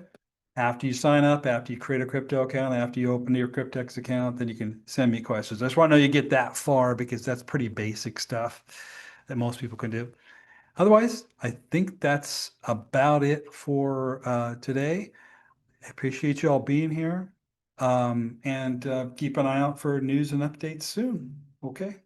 After you sign up, after you create a crypto account, after you open your Cryptex account, then you can send me questions. I just want to know you get that far because that's pretty basic stuff that most people can do. Otherwise, I think that's about it for today. I appreciate you all being here, and keep an eye out for news and updates soon. Okay.